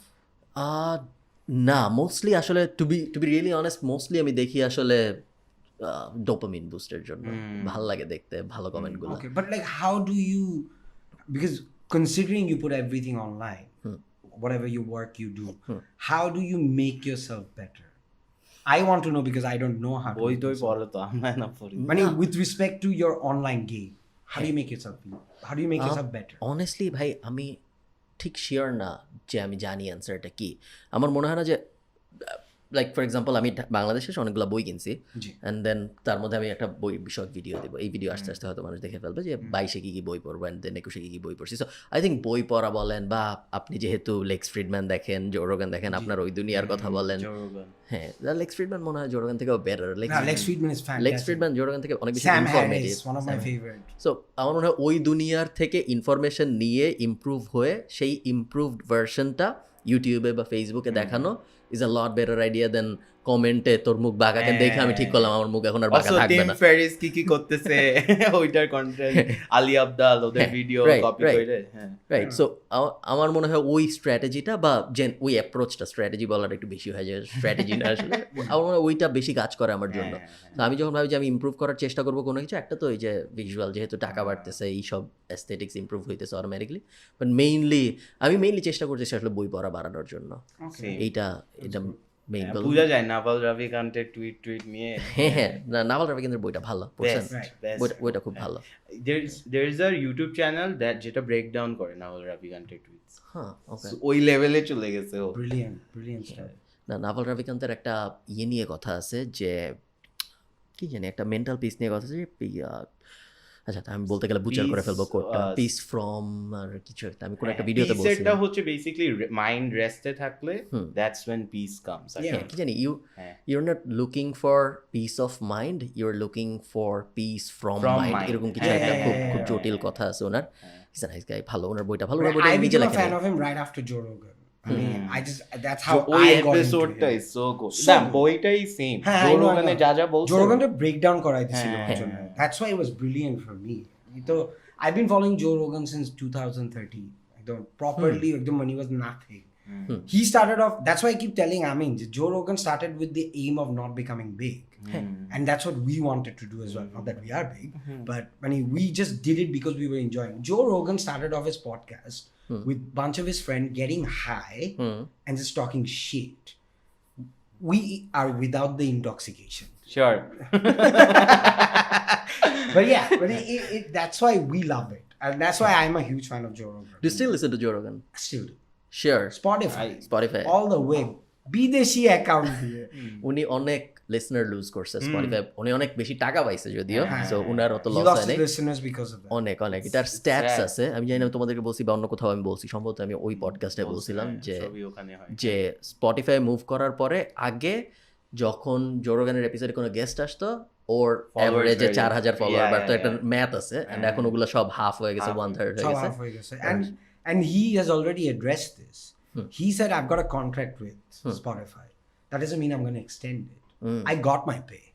না, মোস্টলি আসলে to be really honest, mostly আমি দেখি আসলে ডোপামিন বুস্টের জন্য। ভাল লাগে দেখতে ভালো কমেন্টগুলো। Okay, but like how do you, because considering you put everything online, whatever your work you do, how do you make yourself better? I want to know because I don't know how to. ওই তোই পড়ো তো, আমরা না পড়ি। মানে with respect to your online game, how do you make yourself better? Honestly ভাই আমি ঠিক শিওর না যে আমি জানি অ্যান্সারটা কি। আমার মনে হয় না যে, লাইক ফর এক্সাম্পল আমি বাংলাদেশে অনেকগুলো বই কিনছি, অ্যান্ড দেন তার মধ্যে আমি একটা বই বিষয়ক ভিডিও দেবো। এই ভিডিও আস্তে আস্তে হয়তো মানুষ দেখে ফেলবে যে 22-এ কী বই পড়বো, অ্যান্ড দেন 21-এ কী বই পড়ছি। সো আই থিঙ্ক বই পড়া বলেন, বা আপনি যেহেতু লেক্স ফ্রিডম্যান দেখেন, জো রোগান দেখেন, আপনার ওই দুনিয়ার কথা বলেন। হ্যাঁ, লেক্স ফ্রিডম্যান মনে হয় জো রোগান থেকেও better. Lex Friedman is fantastic. Lex Friedman Joe Rogan থেকে অনেক বেশি Sam informative, Harris, one of my favorite. সো আমার মনে হয় ওই দুনিয়ার থেকে ইনফরমেশন নিয়ে ইমপ্রুভ হয়ে সেই ইমপ্রুভড ভার্সনটা ইউটিউবে বা ফেসবুকে দেখানো is a lot better idea than কমেন্টে তোর মুখ বাঁকাকে দেখে আমি ঠিক করলাম আমার মুখ এখন আর বাঁকা থাকবে না। টিম ফেরিস কি করতেছে ওইটার কন্টেন্ট, আলি আব্দাল ওদের ভিডিও কপি করে। হ্যাঁ রাইট। সো আমার মনে হয় ওই স্ট্র্যাটেজিটা বা যে ওই অ্যাপ্রোচটা, স্ট্র্যাটেজি বলাটা একটু বেশি হয়ে যায়, স্ট্র্যাটেজিটা আসলে আমার মনে হয় ওইটা বেশি কাজ করে আমার জন্য। তো আমি যখন ভাবি যে আমি ইমপ্রুভ করার চেষ্টা করবো কোনো কিছু, একটা তো ওই যে ভিজুয়াল, যেহেতু টাকা বাড়তেছে এইসব অ্যাস্থেটিক্স ইমপ্রুভ হইতেছে অটোমেটিকলি, বাট মেইনলি চেষ্টা করতেছি আসলে বই পড়া বাড়ানোর জন্য। এটা বুঝা যায় নাভাল রবিকান্তের টুইট নিয়ে। হ্যাঁ নাভাল রবিকান্তের বইটা ভালো, বইটা খুব ভালো। there is a YouTube channel that যেটা ব্রেক ডাউন করে নাভাল রবিকান্তের টুইটস। হ্যাঁ ওকে, ওই লেভেলে চলে গেছে ও। Brilliant stuff. না নাভাল রবিকান্তের একটা ইয়ে নিয়ে কথা আছে যে কি জানি একটা মেন্টাল পিস নিয়ে কথা আছে যে আচ্ছা আমি বলতে গেলে বুচার করে ফেলবো কোডটা, পিস ফ্রম আর কিছু একটা, আমি কোন একটা ভিডিওতে বলছি। এটা হচ্ছে বেসিক্যালি মাইন্ড রেস্টে থাকলে দ্যাটস when peace comes. কি জানি you're not looking for peace of mind, you're looking for peace from mind, এরকম কিছু একটা খুব জটিল কথা আছে ওনার। He's a nice guy, ভালো, ওনার বইটা ভালো, ওনার বইটা I নিজে became a লেখা। fan of him right after Joe Rogan. I mean, that's how ওই I got into এপিসোডটা it. Is so good. না বইটাই সেম, জো রোগানে যা বলছে Joe Rogan breakdown করাই দিছিল ওর জন্য। That's why it was brilliant for me. So I've been following Joe Rogan since 2013. Properly when he was nothing. He started off, that's why I keep telling Amin, Joe Rogan started with the aim of not becoming big. And that's what we wanted to do as well. Not that we are big, but we just did it because we were enjoying. Joe Rogan started off his podcast with a bunch of his friends getting high and just talking shit. We are without the intoxication. Sure. But that's why we love it. And that's why I'm a huge fan of Joe Rogan. Do you still listen to Joe Rogan? Still do. Sure. Spotify. All the way. বিদেশি অ্যাকাউন্ট দিয়ে উনি অনেক লিসনার লুজ করছে স্পটিফাই, উনি অনেক বেশি টাকা পাইছে যদিও, সো উনার অত লস হয় নাই অনেক। এটার স্ট্যাটস আছে, আমি জানি না তোমাদেরকে বলছি বা অন্য কোথাও আমি বলছি, সম্ভবত আমি ওই পডকাস্টে বলছিলাম যে স্পটিফাই মুভ করার পরে আগে যখন জো রোগানের এপিসোডে কোনো গেস্ট আসতো ওর অ্যাভারেজে 4,000 ফলোয়ার বাড়তো, একটা ম্যাথ আছে, এন্ড এখন ওগুলো সব হাফ হয়ে গেছে, 1/3 হয়ে গেছে। And he has already addressed this. He said, I've got a contract with Spotify. That doesn't mean I'm going to extend it. I got my pay.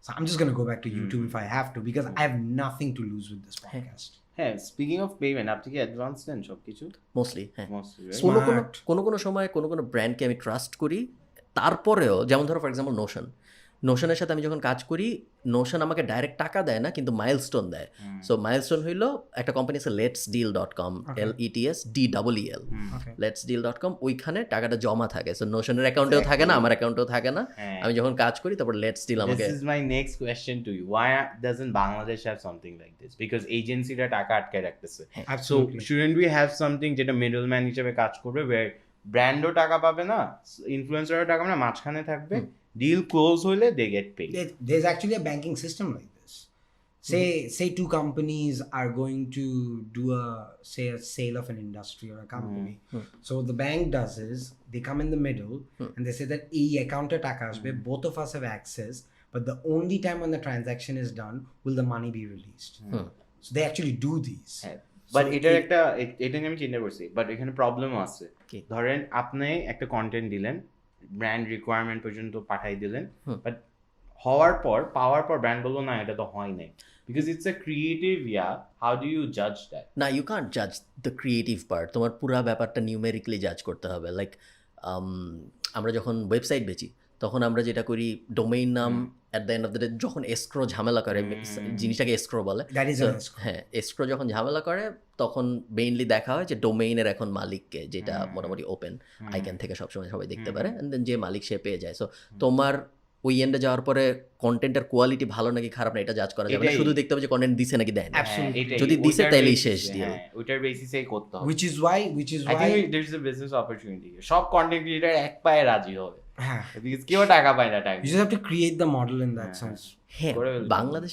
So I'm just going to go back to YouTube if I have to, because I have nothing to lose with this podcast. হ্যাঁ, স্পিকিং অফ পেমেন্ট, আপনি কি অ্যাডভান্স দেন সব কিছু? মোস্টলি, হ্যাঁ। Smart. কোনো সময় কোনো ব্র্যান্ডকে আমি ট্রাস্ট করি, তারপরেও যেমন ধরো ফর এক্সাম্পল নোশনের সাথে আমি যখন কাজ করি, নোশন আমাকে ডাইরেক্ট টাকা দেয় না, কিন্তু মাইলস্টোন দেয়। সো মাইলস্টোন হইলো একটা কোম্পানি আছে letsdeal.com, LETSDEEL, letsdeal.com, ওইখানে টাকাটা জমা থাকে। সো নোশনের অ্যাকাউন্টেও থাকে না, আমার অ্যাকাউন্টেও থাকে না। আমি যখন কাজ করি তারপর লেটস ডিল আমাকে। This is my next question to you. Why doesn't Bangladesh have something like this? Because এজেন্সিরা টাকা আটকায় রাখতেছে। So shouldn't we have something যেটা মিডলম্যান হিসেবে কাজ করবে, where ব্র্যান্ডও টাকা পাবে না, ইনফ্লুয়েন্সারও টাকা পাবে না, মাঝখানে থাকবে, ডিল ক্লোজ হইলে they get paid. There's actually a banking system like this. Say two companies are going to do a sale of an industry or a company. So what the bank does is they come in the middle and they say that account taka asbe, both of us have access, but the only time when the transaction is done will the money be released. So they actually do these. But এটা নিয়ে আমি চিন্তা করছি, বাট এখানে প্রবলেম আছে। ধরেন আপনি একটা কন্টেন্ট দিলেন, ব্র্যান্ড রিকোয়ারমেন্ট পর্যন্ত পাঠাই দিলেন, বাট পাওয়ার পর ব্র্যান্ড বললো না এটা তো হয় নাই, because it's a creative, how do you জাজ দ্যাট? না, ইউ কান্ট জাজ দ্য ক্রিয়েটিভ পার্ট, তোমার পুরো ব্যাপারটা নিউমেরিক্যালি জাজ করতে হবে। লাইক আমরা যখন ওয়েবসাইট বেচি তখন আমরা যেটা করি, ডোমেইন নাম at the end of the day যখন এসক্রো ঝামেলা করে, জিনিসটাকে এসক্রো বলে, হ্যাঁ, এসক্রো যখন ঝামেলা করে তখন মেইনলি দেখা হয় যে ডোমেইনের এখন মালিককে, যেটা মোটামুটি ওপেন আইকন থেকে সবসময় সবাই দেখতে পারে, এন্ড দেন যে মালিক সে পেয়ে যায়। সো তোমার ওই এন্ডে যাওয়ার পরে কন্টেন্টের কোয়ালিটি ভালো নাকি খারাপ না এটা জাজ করা যাবে না, শুধু দেখতে হবে যে কন্টেন্ট দিছে নাকি দেয় না। যদি দিছে তাইলেই শেষ ডিল, ওইটার বেসিসেই করতে হবে। which is why I think there is a business opportunity. সব কন্টেন্ট ক্রিয়েটর এক পায়ে রাজি হবে, বিকজ কেউ টাকা পায় না time. You just have to create the model in that sense. হ্যাঁ, বাংলাদেশ,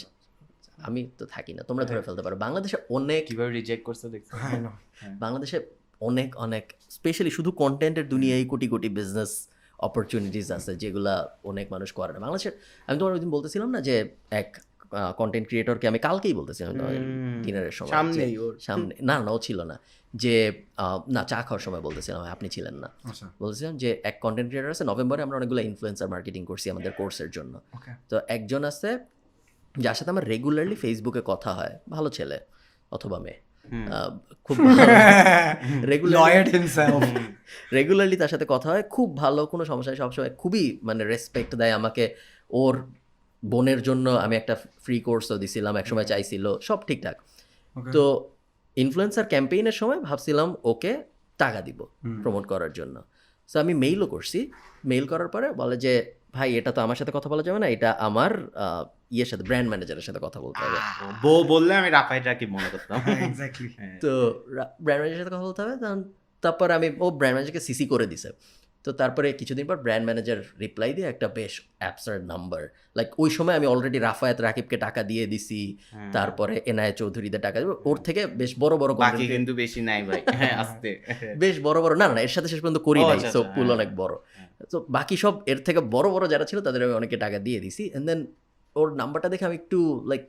আমি তো থাকি না, তোমরা ধরে ফেলতে পারো, বাংলাদেশে অনেক কিভাবে রিজেক্ট করছে দেখছো। বাংলাদেশে অনেক স্পেশালি শুধু কন্টেন্টের দুনিয়ায় কোটি কোটি বিজনেস অপরচুনিটিস আছে যেগুলা অনেক মানুষ করে না বাংলাদেশের। আমি তোমার ওই দিন বলতেছিলাম না যে এক কন্টেন্ট ক্রিয়েটরকে আমি কালকেই বলতেছিলাম ডিনারের সময়, সামনে না ও ছিল না, যে না চা খাওয়ার সময় বলতেছিলাম, আপনি ছিলেন না, বলতেছিলাম যে এক কন্টেন্ট ক্রিয়েটর আছে, নভেম্বরে আমরা অনেকগুলো ইনফ্লুয়েন্সার মার্কেটিং করছি আমাদের কোর্সের জন্য। তো একজন আছে যার সাথে আমার রেগুলারলি ফেসবুকে কথা হয়, ভালো ছেলে অথবা মেয়ে, খুব রেগুলারলি তার সাথে কথা হয়, খুব ভালো, কোনো সমস্যা নেই, সবসময় খুবই মানে রেসপেক্ট দেয় আমাকে। ওর বোনের জন্য আমি একটা ফ্রি কোর্সও দিছিলাম, একসময় চাইছিল, সব ঠিকঠাক। তো ইনফ্লুয়েন্সার ক্যাম্পেইনের সময় ভাবছিলাম ওকে টাকা দিব প্রমোট করার জন্য। সো আমি মেইলও করছি, মেইল করার পরে বলে যে ভাই এটা তো আমার সাথে কথা বলা যাবে না, এটা আমার ইয়ের সাথে ব্র্যান্ড ম্যানেজারের সাথে কথা বলতে হবে। বললে আমি রাফাইটাকে মনে করতাম। তো ব্র্যান্ড ম্যানেজারের সাথে কথা বলতে হবে, তারপর ও ব্র্যান্ড ম্যানেজারকে সিসি করে দিছে। তো তারপরে কিছুদিন পর ব্র্যান্ড ম্যানেজার রিপ্লাই দিয়ে একটা বেশ অ্যাবসার্ড নাম্বার, লাইক ওই সময় আমি অলরেডি রাফায়েত রাকিবকে টাকা দিয়ে দিছি, তারপরে এনআই চৌধুরীদের টাকা দিব, ওর থেকে বেশ বড় বাকি কিন্তু বেশি নাই ভাই, আস্তে বেশ বড় না এর সাথে শেষ পর্যন্ত করি নাই, সো পুল অনেক বড়। তো বাকি সব এর থেকে বড় যারা ছিল তাদের আমি অনেকে টাকা দিয়ে দিছি, এন্ড দেন ওর নাম্বারটা দেখে আমি একটু লাইক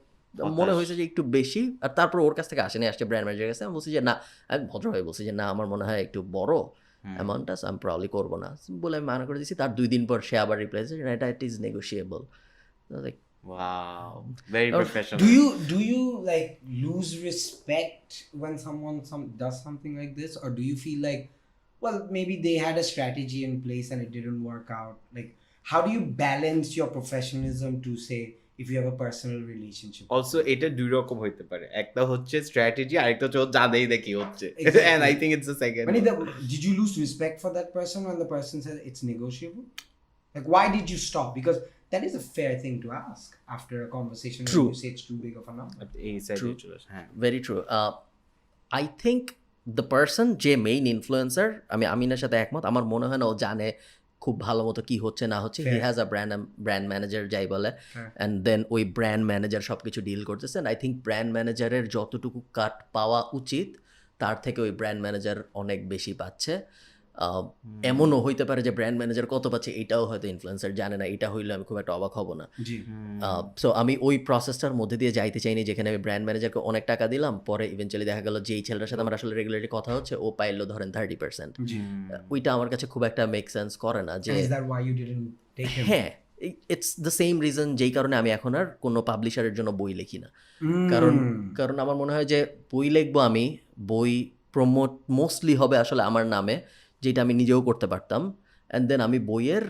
মনে হয়েছে যে একটু বেশি, আর তারপর ওর কাছ থেকে আসেনি, আসছে ব্র্যান্ড ম্যানেজারের কাছে। আমি বলছি যে না, আমি ভদ্রভাবে বলছি যে না আমার মনে হয় একটু বড় অ্যামাউন্টটা, আমি প্রবলি করবো না বলে আমি মানা করে দিচ্ছি। তার 2 দিন পর সে আবার রিপ্লাই দিয়েছে এটা it is negotiable. Like wow, very professional. Do you like lose respect when someone does something like this, or do you feel like, well, maybe they had a strategy in place and it didn't work out? Like, how do you balance your professionalism to say if you have a personal relationship? Also, এটা দুই রকম হইতে পারে, একটা হচ্ছে স্ট্র্যাটেজি, আরেকটা হচ্ছে যাদেই দেখি হচ্ছে, and I think it's the second. Did you lose respect for that person when the person said it's negotiable? Like, why did you stop? Because that is a fair thing to ask after a conversation. True. When you say it's too big of a number. True. Very true. I think the person যে মেইন ইনফ্লুয়েন্সার, আমি আমিনের সাথে একমত, আমার মনে হয় না ও জানে খুব ভালো মতো কি হচ্ছে না হচ্ছে। He has a brand manager যাই বলে, অ্যান্ড দেন ওই ব্র্যান্ড ম্যানেজার সব কিছু ডিল করতেছেন। আই থিঙ্ক ব্র্যান্ড ম্যানেজারের যতটুকু কাট পাওয়া উচিত তার থেকে ওই ব্র্যান্ড ম্যানেজার অনেক বেশি পাচ্ছে। এমনও হইতে পারে যে ব্র্যান্ড ম্যানেজার কত পাচ্ছে এটাও হয়তো ইনফ্লুয়েন্সার জানে না, এটা হইলে আমি খুব একটা অবাক হব না। সো আমি ওই প্রসেসটার মধ্যে দিয়ে যাইতে চাইনি যেখানে আমি ব্র্যান্ড ম্যানেজারকে অনেক টাকা দিলাম, পরে ইভেন্চুয়ালি দেখা গেল যে এই ছেলেটার সাথে আমার আসলে রেগুলারলি কথা হচ্ছে ও পাইলো ধরেন 30%। ওইটা আমার কাছে খুব একটা মেক সেন্স করে না। যে হ্যাঁ, ইটস দ্য সেম রিজন যেই কারণে আমি এখন আর কোনো পাবলিশারের জন্য বই লিখি না। কারণ আমার মনে হয় যে বই লিখবো, আমি বই প্রমোট মোস্টলি হবে আসলে আমার নামে, যেটা আমি নিজেও করতে পারতাম। অ্যান্ড দেন আমি বইয়ের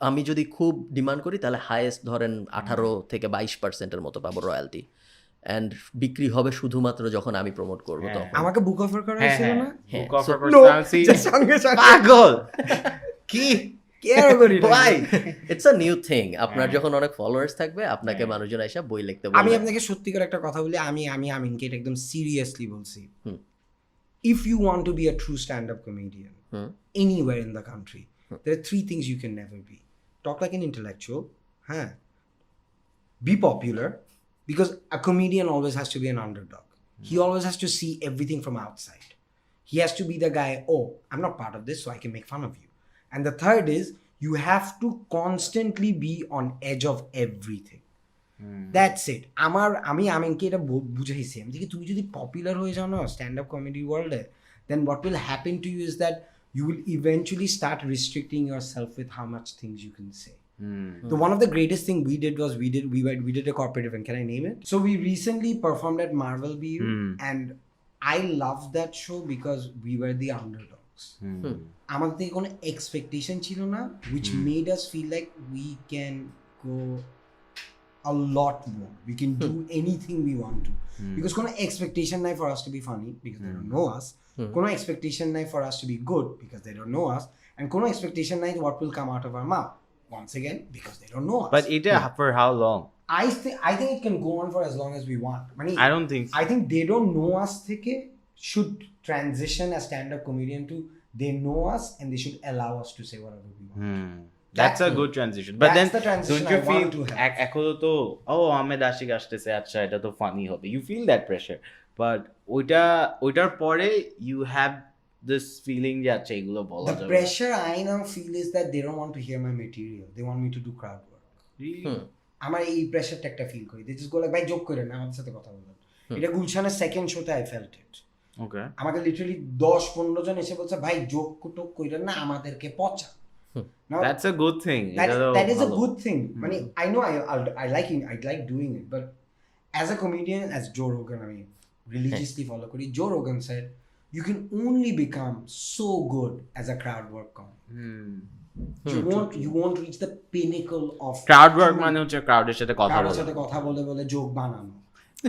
আমি যদি খুব ডিমান্ড করি তাহলে হাইয়েস্ট ধরেন 18-22% মতো পাবো রয়্যালটি, অ্যান্ড বিক্রি হবে শুধুমাত্র যখন আমি প্রমোট করবো তখন। আমাকে বুক অফার করা হয়েছিল না? বুক অফার পাগল কি ইটস আ নিউ থিং। আপনার যখন অনেক ফলোয়ার্স থাকবে আপনাকে মানুষজন এসে বই লিখতে বলবে। আমি আপনাকে সত্যি করে একটা কথা বলি, আমি আমিনকে এটা একদম সিরিয়াসলি বলছি। If you want to be a true stand-up comedian anywhere in the country, there are 3 things you can never be. Talk like an intellectual, be popular, because a comedian always has to be an underdog. He always has to see everything from outside. He has to be the guy, oh, I'm not part of this, so I can make fun of you. And the third is, you have to constantly be on edge of everything. That's it. আমি আমিনকে এটা বুঝাইছি, আমি দেখি তুমি যদি পপুলার হয়ে যাও না স্ট্যান্ড আপ কমেডি ওয়ার্ল্ডে, then what will happen to you is that you will eventually start restricting yourself with how much things you can say. So one of the greatest thing we did was we did a corporate event. Can I name it? So we recently performed at Marvel BU, and I loved that show because we were the underdogs. আমাদের থেকে কোনো expectation ছিল না, which made us feel like we can go a lot more. We can do anything we want to. Because কোনো expectation নাই for us to be funny because they don't know us. কোনো expectation নাই for us to be good because they don't know us. And কোনো expectation নাই what will come out of our mouth. Once again, because they don't know us. But it for how long? I think it can go on for as long as we want. I don't think so. I think they don't know us থেকে should transition as stand-up comedian to they know us and they should allow us to say whatever we want. That's a good transition. But then the transition don't you I feel want to have. এখনো তো আহমেদ আশিক আসতেছে, আচ্ছা এটা তো ফানি হবে, you feel that pressure, but ওইটার পরে you have this feeling যে আচ্ছা এগুলো বলা যাবে। The pressure I now feel is that they don't want to hear my material, they want me to do crowd work. আমার এই প্রেসারটা একটা ফিল করি, they just go like ভাই জোক করেন না আমাদের সাথে কথা বলেন। এটা গুলশানের সেকেন্ড শোতে I felt it. Okay. আমাকে লিটারালি 10-15 জন এসে বলছে ভাই জোক টোক কইরেন না আমাদেরকে পচা। Now, that's a good thing. That is a good thing. I know I like doing it, but as a comedian, as Joe Rogan, I mean, religiously follow Kori. Joe Rogan said, you can only become so good as a crowd work comic. You won't reach the pinnacle of crowd work. মানে হচ্ছে crowd-এর সাথে কথা বলে জোক বানানো.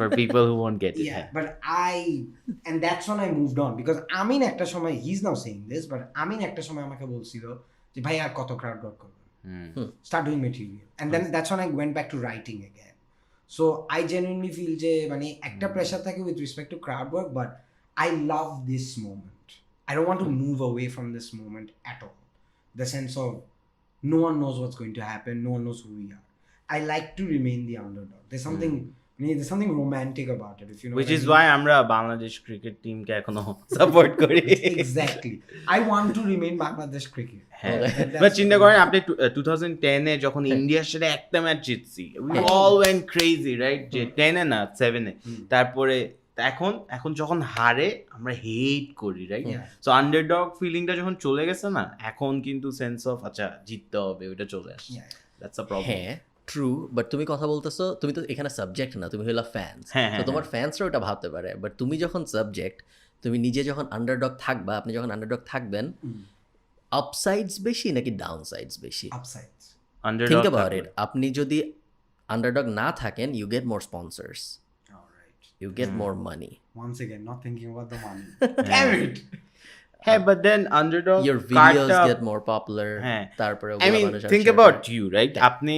For people who won't get it. Yeah, but and that's when I moved on because Amin একটা সময়, he's now saying this, but Amin একটা সময় আমাকে বলছিল যে ভাই আর কত ক্রাউড ওয়ার্ক করবেন, start doing material, and then that's when I went back to writing again. So I genuinely feel যে মানে একটা প্রেসার থাকে with respect to crowd work, but I love this moment. I don't want to move away from this moment at all. The sense of no one knows what's going to happen, no one knows who we are. I like to remain the underdog. There's something romantic about it, if you know. Which is why আমরা বাংলাদেশ ক্রিকেট টিমকে এখনো সাপোর্ট করি। Exactly. I want to remain Bangladesh cricket. But চিন্তা করেন আপনি 2010 এ যখন ইন্ডিয়ার সাথে একটা match জিতছি, we all went crazy, right? যে 10 এ না 7 এ, তারপরে এখন যখন হারে আমরা হেট করি, রাইট? সো আন্ডারডগ ফিলিংটা যখন চলে গেছে না, এখন কিন্তু সেন্স অফ আচ্ছা জিততে হবে ওটা চলে আসছে। That's a problem. হ্যাঁ ট্রু, বাট তুমি কথা বলতেছো, তুমি তো এখানে সাবজেক্ট না, তুমি হলো ফ্যান্স। তো তোমার ফ্যান্সরা ওটা ভাবতে পারে, বাট তুমি যখন সাবজেক্ট, তুমি নিজে যখন আন্ডারডগ থাকবা, আপনি যখন আন্ডারডগ থাকবেন, আপসাইডস বেশি নাকি ডাউনসাইডস বেশি? Upsides. Think about it. আপনি যদি আন্ডারডগ না থাকেন, you get more sponsors, you get more money. Once again, not thinking about the money. Damn it. Hey, but then underdog, your videos get more popular. তারপরে I mean, think about you, right? আপনি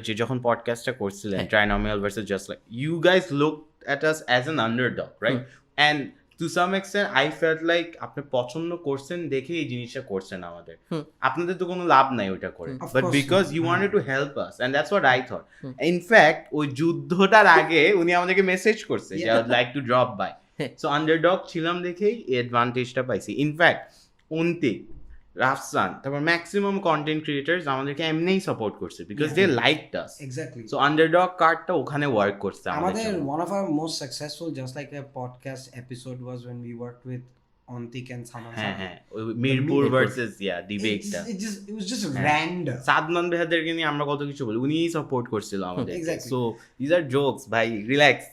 যে যখন পডকাস্টটা করছিলেন Trinomial versus Just Like, you guys looked at us as an underdog, right? And to some extent I felt like আপনি পছন্দ করছেন দেখে এই জিনিসটা করছেন আমাদের, আপনাদের তো কোনো লাভ নাই ওটা করে, but because you wanted to help us, and that's what I thought. In fact ওই যুদ্ধটার আগে উনি আমাদেরকে মেসেজ করছে যে I would like to drop by. So underdog ছিলাম দেখেই এই অ্যাডভান্টেজটা পাইছি। In fact অন্তিক, রাফসান, তারপর ম্যাক্সিমাম কন্টেন্ট ক্রিয়েটার্স আমাদেরকে এমনিই সাপোর্ট করছে because they liked us. Exactly. So underdog কার্ডটা ওখানে ওয়ার্ক করছে আমাদের one of our most successful just like a podcast episode was when we worked with Ontik and Saman. হ্যাঁ মিরপুর ভার্সেস ডিবেটটা It was just random. Sadman ভাইয়াদেরকে নিয়ে আমরা কত কিছু বলি, উনিই সাপোর্ট করছিল আমাদের। Exactly. So this are jokes ভাই, রিল্যাক্স।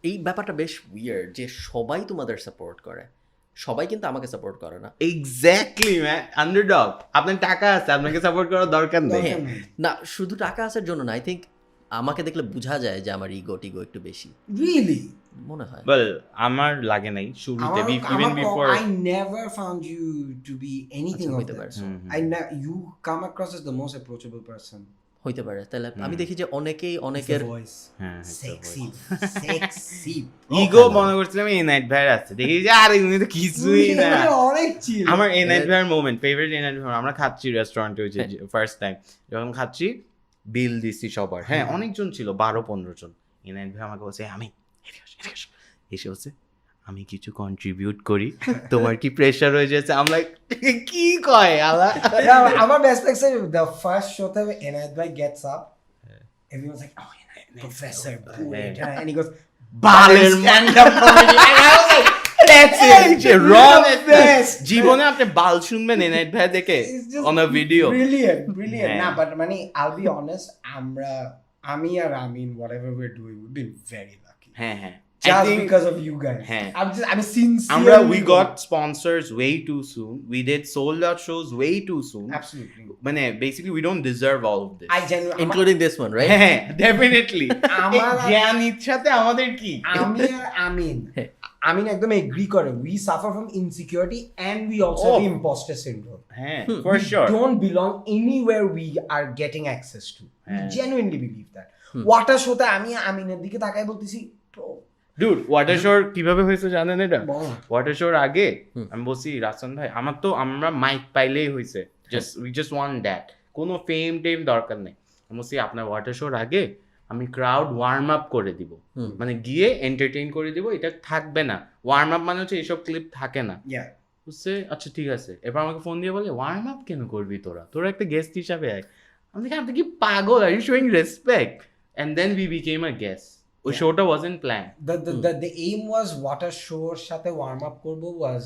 এই ব্যাপারটা বেশ উইয়ার্ড যে সবাই তোমাদের সাপোর্ট করে, সবাই কিন্তু আমাকে সাপোর্ট করে না। Exactly man, underdog. আপনার টাকা আছে, আপনাকে সাপোর্ট করার দরকার নেই। না শুধু টাকা আসার জন্য না, আই থিঙ্ক আমাকে দেখলে বোঝা যায় যে আমার ইগো একটু বেশি। Really? মনে হয়। ওয়েল আমার লাগে নাই শুরুতে, even before. I never found you to be anything of that. You come across as the most approachable person. হইতে পারে। তাহলে আমি দেখি যে অনেকের ইগো মনে করছিলাম এই নাইট ভাইয়ের আছে, দেখি যে আরে উনি তো কিছুই না। আমার এই নাইট ভাইয়ের মোমেন্ট, ফেভারিট এই নাইট ভাই, আমরা খাচ্ছি রেস্টুরেন্টে, ওই যে ফার্স্ট টাইম যখন খাচ্ছি বিল দিছি সবার, হ্যাঁ অনেকজন ছিল, 12-15 জন। এই নাইট ভাই আমাকে বলছে আমি এসে বলছে আমি কিছু কন্ট্রিবিউট করি, তোমার কি প্রেশার হয়ে যাচ্ছে? আমরা কি কয় আলা। আমার বেস্ট লাগছে the first show তে Enayat bhai gets up, everyone's like, oh professor, and he goes বালের stand up comedy, and I was like, that's it, wrong জীবনে আপনি বাল শুনবেন এনাইট ভাই দেখে on a video. brilliant nah, but মানে I'll be honest, আমি আর Amin, whatever we're doing, we've been very lucky. হ্যাঁ Just because of you guys. I'm sincere. We got sponsors way too soon. We did sold out shows way too soon. Absolutely. মানে basically we don't deserve all of this. I genuinely, including this one, right? হ্যাঁ definitely. আমার জ্ঞান ইচ্ছাতে আমাদের কি? Amin একদম agree করে. We suffer from insecurity and we also have imposter syndrome. হ্যাঁ for sure. We don't belong anywhere we are getting access to. We genuinely believe that. Water show তে আমি আমিনের দিকে তাকাই বলতেছি, Dude, ওয়াটার শোর কিভাবে হয়েছে জানেন এটা? ওয়াটার শোর আগে আমি বলছি রাসন ভাই আমরা মাইক পাইলেই হয়েছে, we just want that, কোনো ফেম টেম দরকার নেই। আমি বলছি আপনার ওয়াটার শোর আগে আমি ক্রাউড ওয়ার্ম আপ করে দিব, মানে গিয়ে এন্টারটেইন করে দিব, এটা থাকবে না। ওয়ার্ম আপ মানে হচ্ছে এইসব ক্লিপ থাকে না। বুঝছে? আচ্ছা ঠিক আছে। এবার আমাকে ফোন দিয়ে বলে ওয়ার্ম আপ কেন করবি তোরা একটা গেস্ট হিসাবে আয়। আমি দেখি আপনি কি পাগল, are you showing respect? And then we became a guest. ওই শোটা wasn't planned. The aim was water show সাথে warm up করব was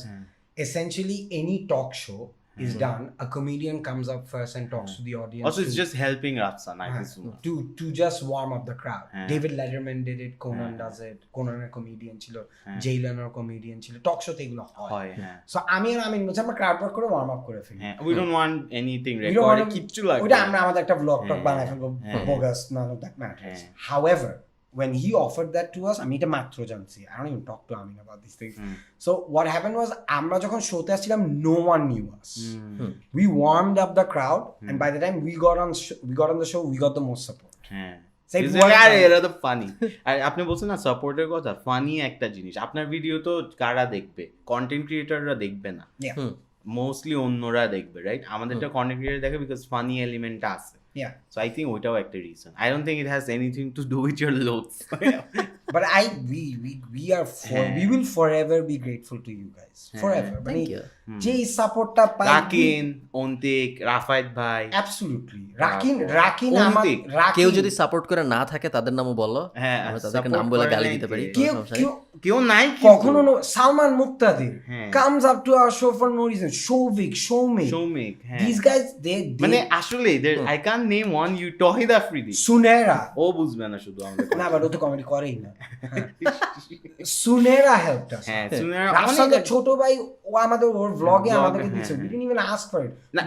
essentially any talk show is done, a comedian comes up first and talks to the audience. Also it's just helping Rafsan, I guess. To just warm up the crowd. David Letterman did it, Conan does it, Conan a comedian ছিল, Jaylen a comedian ছিল, talk show তে এগুলো হয়। So আমি আর Amin বলছি আমরা crowd work করে warm up করে ফেলি। We don't want anything recorded, কিচ্ছু লাগবে। ওটা আমরা আমাদের একটা vlog talk বানাই ফেলবো, bogus, none of that matters. However, when he offered that to us, আমি এটা মাত্র জানছি, I don't even talk to Amin about these things. So what happened was, আমরা যখন শোতে আসছিলাম, no one knew us. We warmed up the crowd, and by the time we got on the show, we got the most support. এরা তো ফানি। আর আপনি বলছেন না সাপোর্টের কথা, ফানি একটা জিনিস। আপনার ভিডিও তো কারা দেখবে? কন্টেন্ট ক্রিয়েটররা দেখবে না, মোস্টলি অন্যরা দেখবে, রাইট? আমাদেরটা কন্টেন্ট ক্রিয়েটর দেখে বিকজ ফানি এলিমেন্ট আছে। So I think ওইটাও একটা reason. I don't think it has anything to do with your looks. But we will forever be grateful to you guys. Forever. Thank you. যে সাপোর্টটা পাই, রাকিন, অন্তিক, রাফায়েত ভাই, absolutely. রাকিন আমার কেউ যদি সাপোর্ট করে না থাকে তাদের নামও বলো, আমরা তাদেরকে নাম বলে গালি দিতে পারি। কেউ নাই কখনো সালমান মুক্তাদির comes up to our show for no reason. Showmik, these guys they মানে আসলে I can't name one. You Tawhid Afridi, সুনেরা, ও বুঝবে না শুধু আমাদের না, বাট ও তো কমেডি করেই না। সুনেরা helped us. হ্যাঁ সুনেরা রাফসানের ছোট ভাই, ও আমাদের ওর ব্লগে আমাদেরকে দিয়েছে, we didn't even ask for it. না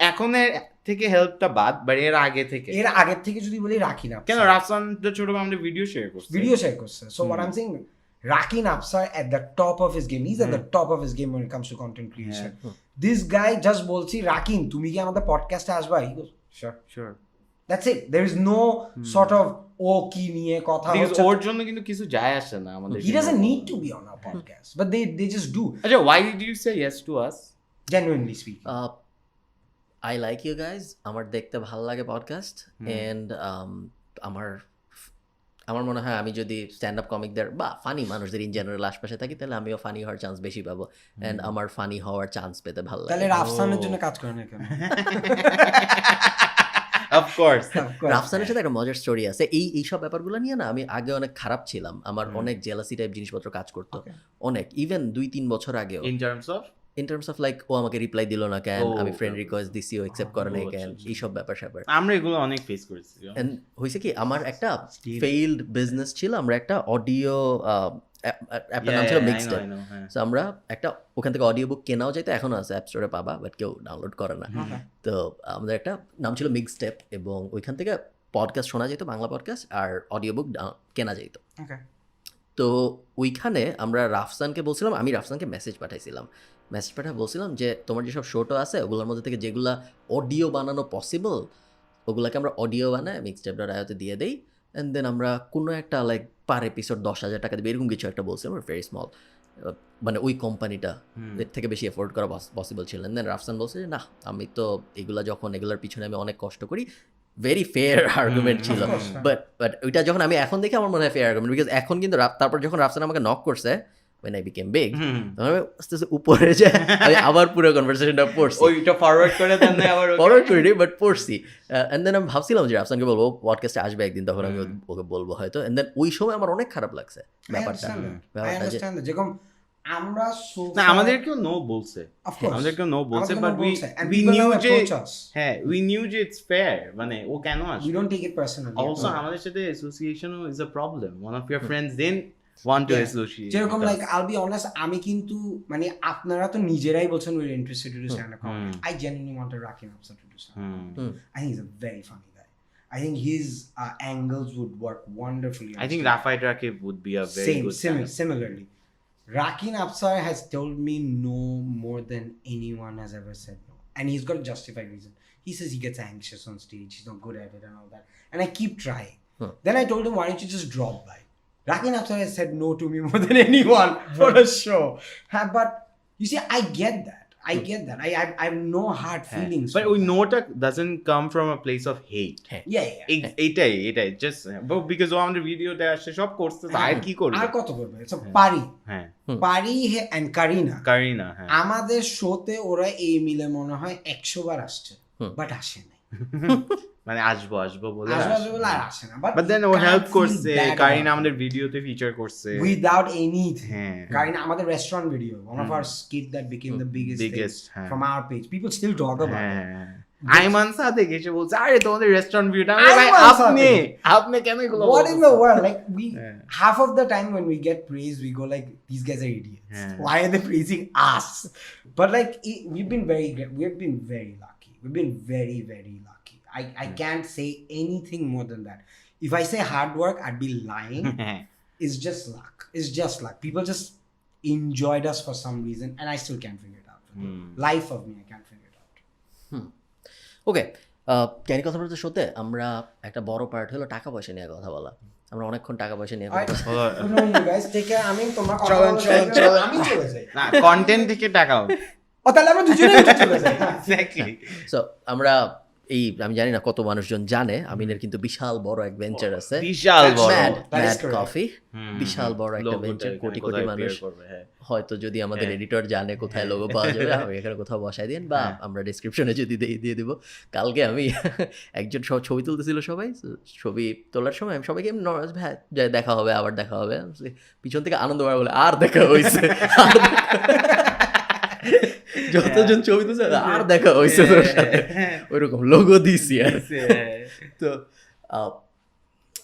এখনের থেকে হেল্পটা বাদ, বাট এর আগে থেকে যদি বলি রাখি না কেন, রাফসান তো ছোট ভাই আমাদের ভিডিও শেয়ার করছে। So what I'm saying, Rakin Apsar at the top of his game. He's at the top of his game when it comes to content creation. This guy just bolchi, Rakin, tumi ki amader podcast e ashba? He goes, sure. That's it. There is no sort of ki niye kotha hocche. Or jonno kintu kichu jay ashe na amader. He doesn't need to be on our podcast, but they just do. Acha, why did you say yes to us? Genuinely speaking. I like you guys. Amar dekhte bhalo lage podcast, and amar আমার মনে হয় আমি যদি স্ট্যান্ড আপ কমিকদের বা ফানি মানুষদের ইন জেনারেল আশপাশে থাকি তাহলে আমিও ফানি হওয়ার চান্স বেশি পাবো অ্যান্ড আমার ফানি হওয়ার চান্স পেতে ভালো তাহলে লাগে রাফসানের জন্য কাজ করে না কেন? অফ কোর্স রাফসানের সাথে একটা মজার স্টোরি আছে এইসব ব্যাপারগুলো নিয়ে না আমি আগে অনেক খারাপ ছিলাম আমার অনেক জেলাসি টাইপ জিনিসপত্র কাজ করতো অনেক ইভেন 2-3 বছর আগেও ইন টার্মস অফ লাইক ও আমাকে রিপ্লাই দিল না কেন আমি ফ্রেন্ড রিকোয়েস্ট দিছি ও অ্যাকসেপ্ট করে নাই কেন এইসব ব্যাপার স্যাপার আমরা এগুলো অনেক ফেস করেছি এন্ড হইছে কি আমার একটা ফেইলড বিজনেস ছিল আমরা একটা অডিও অ্যাপটার নাম ছিল মিক্সটেপ সো আমরা একটা ওখান থেকে অডিও বুক কেনাও যাইতো এখনো আছে অ্যাপ স্টোরে পাবা বাট কেউ ডাউনলোড করে না তো আমাদের একটা নাম ছিল মিক্সটেপ এবং ওইখান থেকে পডকাস্ট শোনা যেত বাংলা পডকাস্ট আর অডিও বুক কেনা যাইতো তো ওইখানে আমরা রাফসানকে বলছিলাম আমি রাফসানকে মেসেজ পাঠাইছিলাম বলছিলাম যে তোমার যেসব শোটো আছে ওগুলোর মধ্যে থেকে যেগুলা অডিও বানানো পসিবল ওগুলোকে আমরা অডিও বানায় মিক্সটেপ.ioতে দিয়ে দেই অ্যান্ড দেন আমরা কোনো একটা লাইক পার এপিসোড 10,000 টাকা দেবে এরকম কিছু একটা বলছিলাম ভেরি স্মল মানে ওই কোম্পানিটা এর থেকে বেশি এফোর্ড করা পসিবল ছিল দেন রাফসান বলছে যে না আমি তো এগুলোর পিছনে আমি অনেক কষ্ট করি ভেরি ফেয়ার আর্গুমেন্ট ছিল বাট ওইটা যখন আমি এখন দেখি আমার মনে হয় ফেয়ার আর্গুমেন্ট বিকজ এখন কিন্তু তারপর যখন রাফসান আমাকে নক করছে when I became big তখন আমি আস্তে আস্তে উপরে যে আমি আবার পুরো কনভারসেশনটা পড়ছি ওইটা ফরওয়ার্ড করে দেন না আবার ফরওয়ার্ড করিনি বাট পড়ছি এন্ড দেন আমি ভাবছিলাম যে রাফসানকে বলবো পডকাস্টে আসবে একদিন তখন আমি ওকে বলবো হয়তো এন্ড দেন ওই সময় আমার অনেক খারাপ লাগছে ব্যাপারটা যেরকম আমরা না আমাদেরকেও নো বলছে বাট we knew যে হ্যাঁ we knew যে it's fair মানে ও কেন আসবে we don't take it personally also আমাদের সাথে association is a problem one of your friends then want to associate যেরকম লাইক I'll be honest আমি কিন্তু মানে আপনারা তো নিজেরাই বলছেন we're interested to do stand up comedy I genuinely wanted Rakin Afsar to do stand up I think he's a very funny guy I think his angles would work wonderfully I think Rafai Rakib would be a very good similarly Rakin Afsar has told me no more than anyone has ever said no and he's got a justified reason he says he gets anxious on stage he's not good at it and all that and I keep trying then I told him why don't you just drop by Rakin Afsar has said no to me more than anyone for a show. But you see, I get that. I have no hard feelings. But we know that doesn't come from a place of hate. Yeah. Etai. Just because on the video there আসে সব করতে আর কি করবে? আর কত করবে? It's a Pari. হ্যাঁ. Pari and Karina. হ্যাঁ. আমাদের শোতে ওরা এই মিলে মনে হয় 100 বার আসছে. বাট আসে না. মানে আসবো বলে আসে না বাট দেন ও হেল্প করছে কারিনা আমাদের ভিডিওতে ফিচার করছে উইদাউট এনিথিং কারিনা আমাদের restaurant video one of our skit that became the biggest from our page people still talk about it Aiman সাথে এসে বলছে আরে তোমাদের রেস্টুরেন্ট ভিডিওটা ভাই আপনি কেন এগুলো what in the world like we half of the time when we get praise we go like these guys are idiots why are they praising us but like we've been very lucky we've been very very lucky I can't say anything more than that. If I say hard work, I'd be lying. It's just luck. People just enjoyed us for some reason, and I still can't figure it out. Life of me, I can't figure it out. Okay. Kani কথা বলতে শোতে আমরা একটা বড় পার্ট হলো টাকা পয়সা নিয়ে কথা বলা আমরা অনেকক্ষণ টাকা পয়সা নিয়ে কথা আমি চলে যাই না কন্টেন্ট থেকে টাকা তাহলে আমরা দুজনেই চলে যাই এক্স্যাক্টলি সো আমরা আমি জানি না কত মানুষজন জানে আমিনের কিন্তু বিশাল বড় এক ভেঞ্চার আছে ম্যাড কফি বিশাল বড় একটা ভেঞ্চার কোটি মানুষ হয়তো যদি আমাদের এডিটর জানে কোথায় লোগো পাওয়া যাবে আমি এখানে কোথাও বসাই দিন বা আমরা ডেসক্রিপশনে যদি দিয়ে দিব কালকে আমি একজন ছবি তুলতেছিল সবাই ছবি তোলার সময় আমি সবাইকে দেখা হবে আবার দেখা হবে পিছন থেকে আনন্দ পাওয়া বলে আর দেখা হয়েছে যতজন ছবি তুলছে আর দেখা হয়েছে তোর সাথে ওইরকম লোগো দিছি আর তো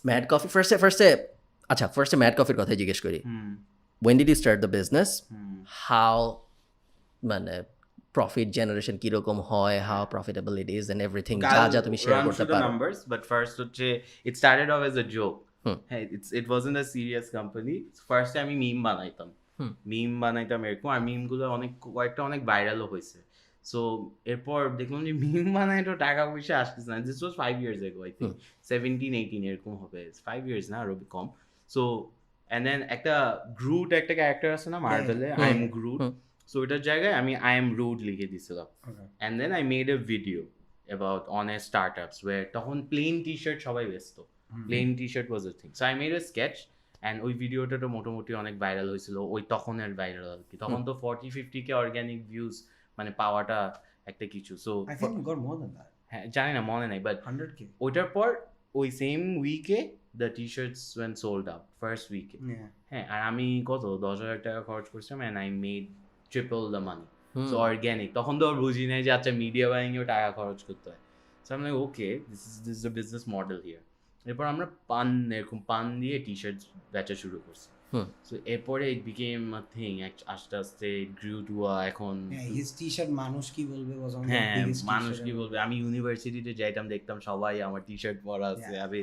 ম্যাড কফি ফার্স্টে ম্যাড কফির কথাই জিজ্ঞেস করি when did you start the business how মানে প্রফিট জেনারেশন কিরকম হয় how profitable it is and everything যা তুমি শেয়ার করতে পারো numbers but first হচ্ছে it started off as a joke hey it wasn't a serious company first আমি মিম বানাইতাম এরকম আর মিমগুলো কয়েকটা অনেক ভাইরালও হয়েছে সো এরপর দেখলাম যে মিম বানাই তো টাকা পয়সা আসতেছে না this was 5 years ago I think 17-18 এরকম হবে 5 years না আরো কম সো and then একটা ক্যারেক্টার আছে না মার্ভেলে আই এম গ্রুট সো এটার জায়গায় আমি আই এম রুড লিখে দিছিলাম and then I made a video about honest startups where তখন প্লেন টি-শার্ট সবাই বেচতো plain T-shirt was a thing. So I made a sketch and ওই ভিডিওটা তো মোটামুটি অনেক ভাইরাল হয়েছিল, ওই তখনের ভাইরাল আর কি। তখন তো 40-50K অর্গ্যানিক ভিউজ মানে পাওয়াটা একটা কিছু। So I think you got more than that. হ্যাঁ জানি না, মনে নাই, বাট 100K. ওইটার পর ওই সেম উইকে the T shirts when sold out first উইকে। হ্যাঁ, আর আমি কত 10,000 টাকা খরচ করছিলাম and I made triple the money. So organic, তখন তো আর বুঝি নাই যে আচ্ছা মিডিয়া বাইংয়েও টাকা খরচ করতে হয়। সো আমি like okay, this is the business model here. এরপর আমরা এরকম পান দিয়ে টি শার্ট বেচা শুরু করছি। সো এরপরে ইট বিকেম আ থিং, আস্তে আস্তে গ্রিউ টু এখন হিজ টি শার্ট মানুষ কি বলবে, হ্যাঁ মানুষ কি বলবে। আমি ইউনিভার্সিটিতে যাইতাম, দেখতাম সবাই আমার টি শার্ট পরা আছে, আমি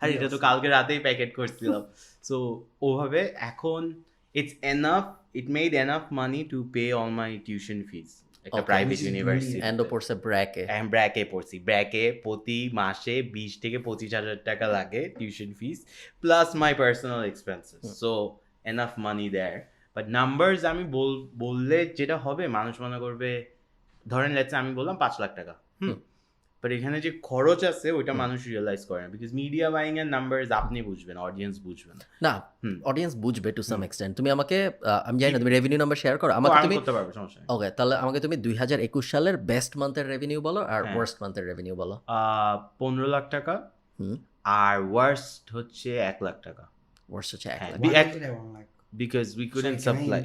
আর এটা তো কালকে রাতেই প্যাকেট করছিলাম। সো ওভাবে এখন it's enough, it made enough money to pay all my tuition ফিজ একটা প্রাইভেট ইউনিভার্সিটি। এন্ড পড়ছে ব্র্যাকে পড়ছি, ব্র্যাকে প্রতি মাসে 20 থেকে 25,000 টাকা লাগে tuition fees plus my personal expenses. So enough money there. But numbers আমি বললে যেটা হবে, মানুষ মনে করবে, ধরেন লেটস আমি বললাম 5 লাখ টাকা, বাট এখানে যে খরচ আছে ওইটা মানুষ রিয়েলাইজ করে না, বিকজ মিডিয়া বাইং এর নাম্বারস আপনি বুঝবেন, অডিয়েন্স বুঝবে না। না, অডিয়েন্স বুঝবে টু সাম এক্সটেন্ট। তুমি আমাকে, আমি জানি না তুমি রেভিনিউ নাম্বার শেয়ার করো আমাকে, তুমি করতে পারবে, সমস্যা নেই। ওকে, তাহলে আমাকে তুমি 2021 সালের বেস্ট মান্থের রেভিনিউ বলো আর ওয়ার্স্ট মান্থের রেভিনিউ বলো। 15 লাখ টাকা আর ওয়ার্স্ট হচ্ছে 1 লাখ টাকা। ওয়ার্স্ট হচ্ছে 1 lakh because we couldn't supply.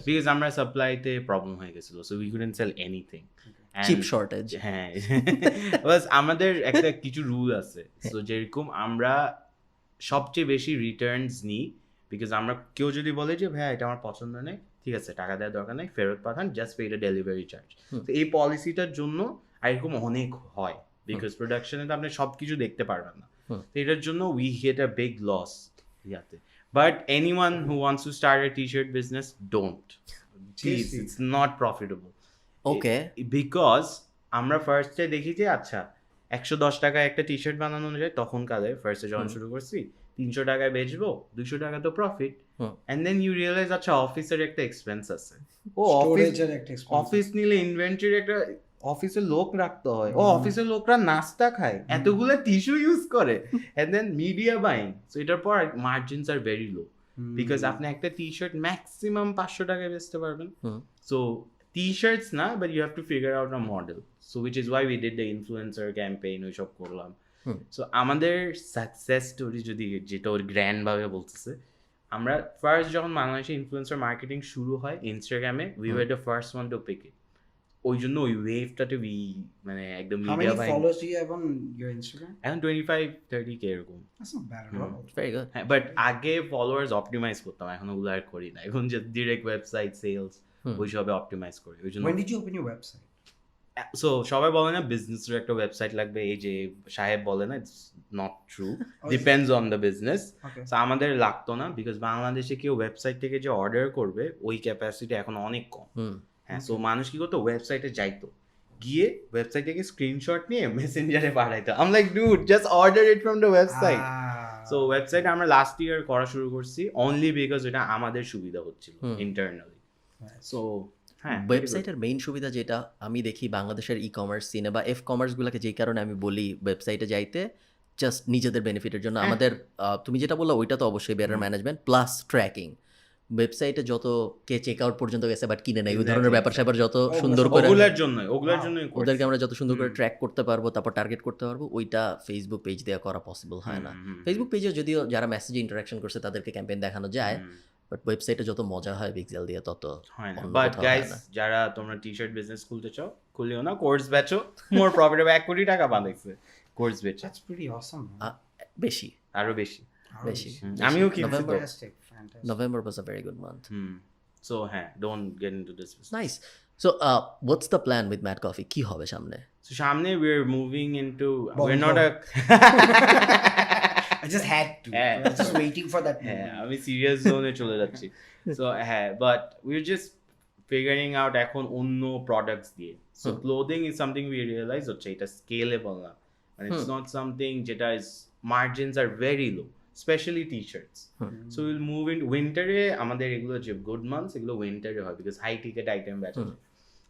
Because আমরা সাপ্লাইতে প্রবলেম হয়ে গেছিল, so we couldn't sell anything. Chip shortage. হ্যাঁ, বাস আমাদের একটা কিছু রুল আছে। সো যেরকম আমরা সবচেয়ে বেশি রিটার্নস নিই, বিকজ আমরা কেউ যদি বলে যে ভাই এটা আমার পছন্দ নেই, ঠিক আছে টাকা দেওয়ার দরকার নেই, ফেরত পাঠান, just pay the delivery charge. তো এই পলিসিটার জন্য এরকম অনেক হয়, বিকজ প্রোডাকশনে তো আপনি সব কিছু দেখতে পারবেন না। তো এটার জন্য we get a big loss ইয়াতে। But anyone who wants to start a t-shirt business, don't. Please, it's not profitable. Okay. Because আমরা ফার্স্টে দেখি যে আচ্ছা 110 টাকায় একটা টি শার্ট বানানো যায়, তখন কালে ফার্স্টে যখন শুরু করছি 300 টাকায় বেচবো, 200 টাকা তো profit. And then you realise আচ্ছা অফিসের একটা এক্সপেন্স আছে, ও অফিস নিলে ইনভেন্টরির একটা অফিসের লোক রাখতে হয়, ও অফিসের লোকরা নাস্তা খায়, এতগুলো টিস্যু ইউজ করে, এন্ড দেন মিডিয়া বাইং। সো এটার পর margins are very low, because আপনি একটা টি শার্ট ম্যাক্সিমাম 500 টাকায় বেচতে পারবেন। সো টি শার্টস না, but you have to figure out a model. So which is why we did the influencer campaign, ওইসব করলাম। সো আমাদের সাকসেস স্টোরি যদি যেটা ওর গ্র্যান্ড ভাবে বলতেছে, আমরা ফার্স্ট যখন বাংলাদেশে ইনফ্লুয়েন্সার মার্কেটিং শুরু হয় ইনস্টাগ্রামে, we were the first one to pick it. ওই জন্য ওই ওয়েভটাতে মানে একদম media buy. Followers do you have on your Instagram? এখন 25-30K এরকম। That's not bad at all. Very good. হ্যাঁ, বাট আগে ফলোয়ার্স অপটিমাইজ করতাম, এখন ওগুলো আর করি না। এখন যে ডিরেক্ট ওয়েবসাইট সেলস ওইসবে অপটিমাইজ করি। ওই জন্য When did you open your website? So সবাই বলে না বিজনেসের একটা ওয়েবসাইট লাগবে, এই যে সাহেব বলে না, it's not true, depends on the business. So আমাদের লাগতো না, বিকজ বাংলাদেশে কেউ ওয়েবসাইট থেকে যে অর্ডার করবে ওই ক্যাপাসিটি এখন অনেক কম। হ্যাঁ, সো মানুষ কি করতো, ওয়েবসাইটে যাইতো, গিয়ে ওয়েবসাইট থেকে স্ক্রিনশট নিয়ে মেসেঞ্জারে পাঠাইতো। I am like dude, just order it from the website. So website আমরা লাস্ট ইয়ার করা শুরু করছি অনলি বিকজ এটা আমাদের সুবিধা হচ্ছিল ইন্টারনালি। সো হ্যাঁ, ওয়েবসাইটের মেইন সুবিধা যেটা আমি দেখি বাংলাদেশের ই কমার্স সিনে বা এফ কমার্সগুলোকে, যেই কারণে আমি বলি ওয়েবসাইটে যাইতে, জাস্ট নিজেদের বেনিফিটের জন্য। আমাদের তুমি যেটা বললো ওইটা তো অবশ্যই বেটার ম্যানেজমেন্ট প্লাস ট্র্যাকিং। ওয়েবসাইটে যত কে চেক আউট পর্যন্ত গেছে বাট কিনে নেই, ওই ধরনের ব্যাপার স্যাপার যত সুন্দর করে ওগুলোর জন্য ওদেরকে আমরা যত সুন্দর করে ট্র্যাক করতে পারবো, তারপর টার্গেট করতে পারবো, ওইটা ফেসবুক পেজ দিয়ে করা পসিবল হয় না। ফেসবুক পেজে যদিও যারা মেসেজে ইন্টারাকশন করছে তাদেরকে ক্যাম্পেইন দেখানো যায়, বাট ওয়েবসাইটে যত মজা হয় পিক্সেল দিয়ে তত হয় না। বাট গাইস, যারা তোমরা টি শার্ট বিজনেস খুলতে চাও, খুলিও না, কোর্স বেচো, মোর প্রফিটেবল। 1 কোটি টাকা বানাইছে কোর্স বেচে। That's pretty awesome. বেশি, আরো বেশি। আমিও কিনছি তো। November was a very good month. So don't get into this business. Nice. So what's the plan with Mad Coffee? কি হবে সামনে? So সামনে we're moving into, we're not a I just had to. I was just waiting for that. আমি সিরিয়াস জোনে চলে যাচ্ছি। So but we're just figuring out এখন অন্য প্রোডাক্টস দিয়ে। So clothing is something we realize হচ্ছে এটা scalable না, and it's not something যেটা is margins are very low, especially t-shirts. So we'll move into winter এ, আমাদের এগুলো যে good months এগুলো winter এ হয়, because high ticket item বেচা যায়।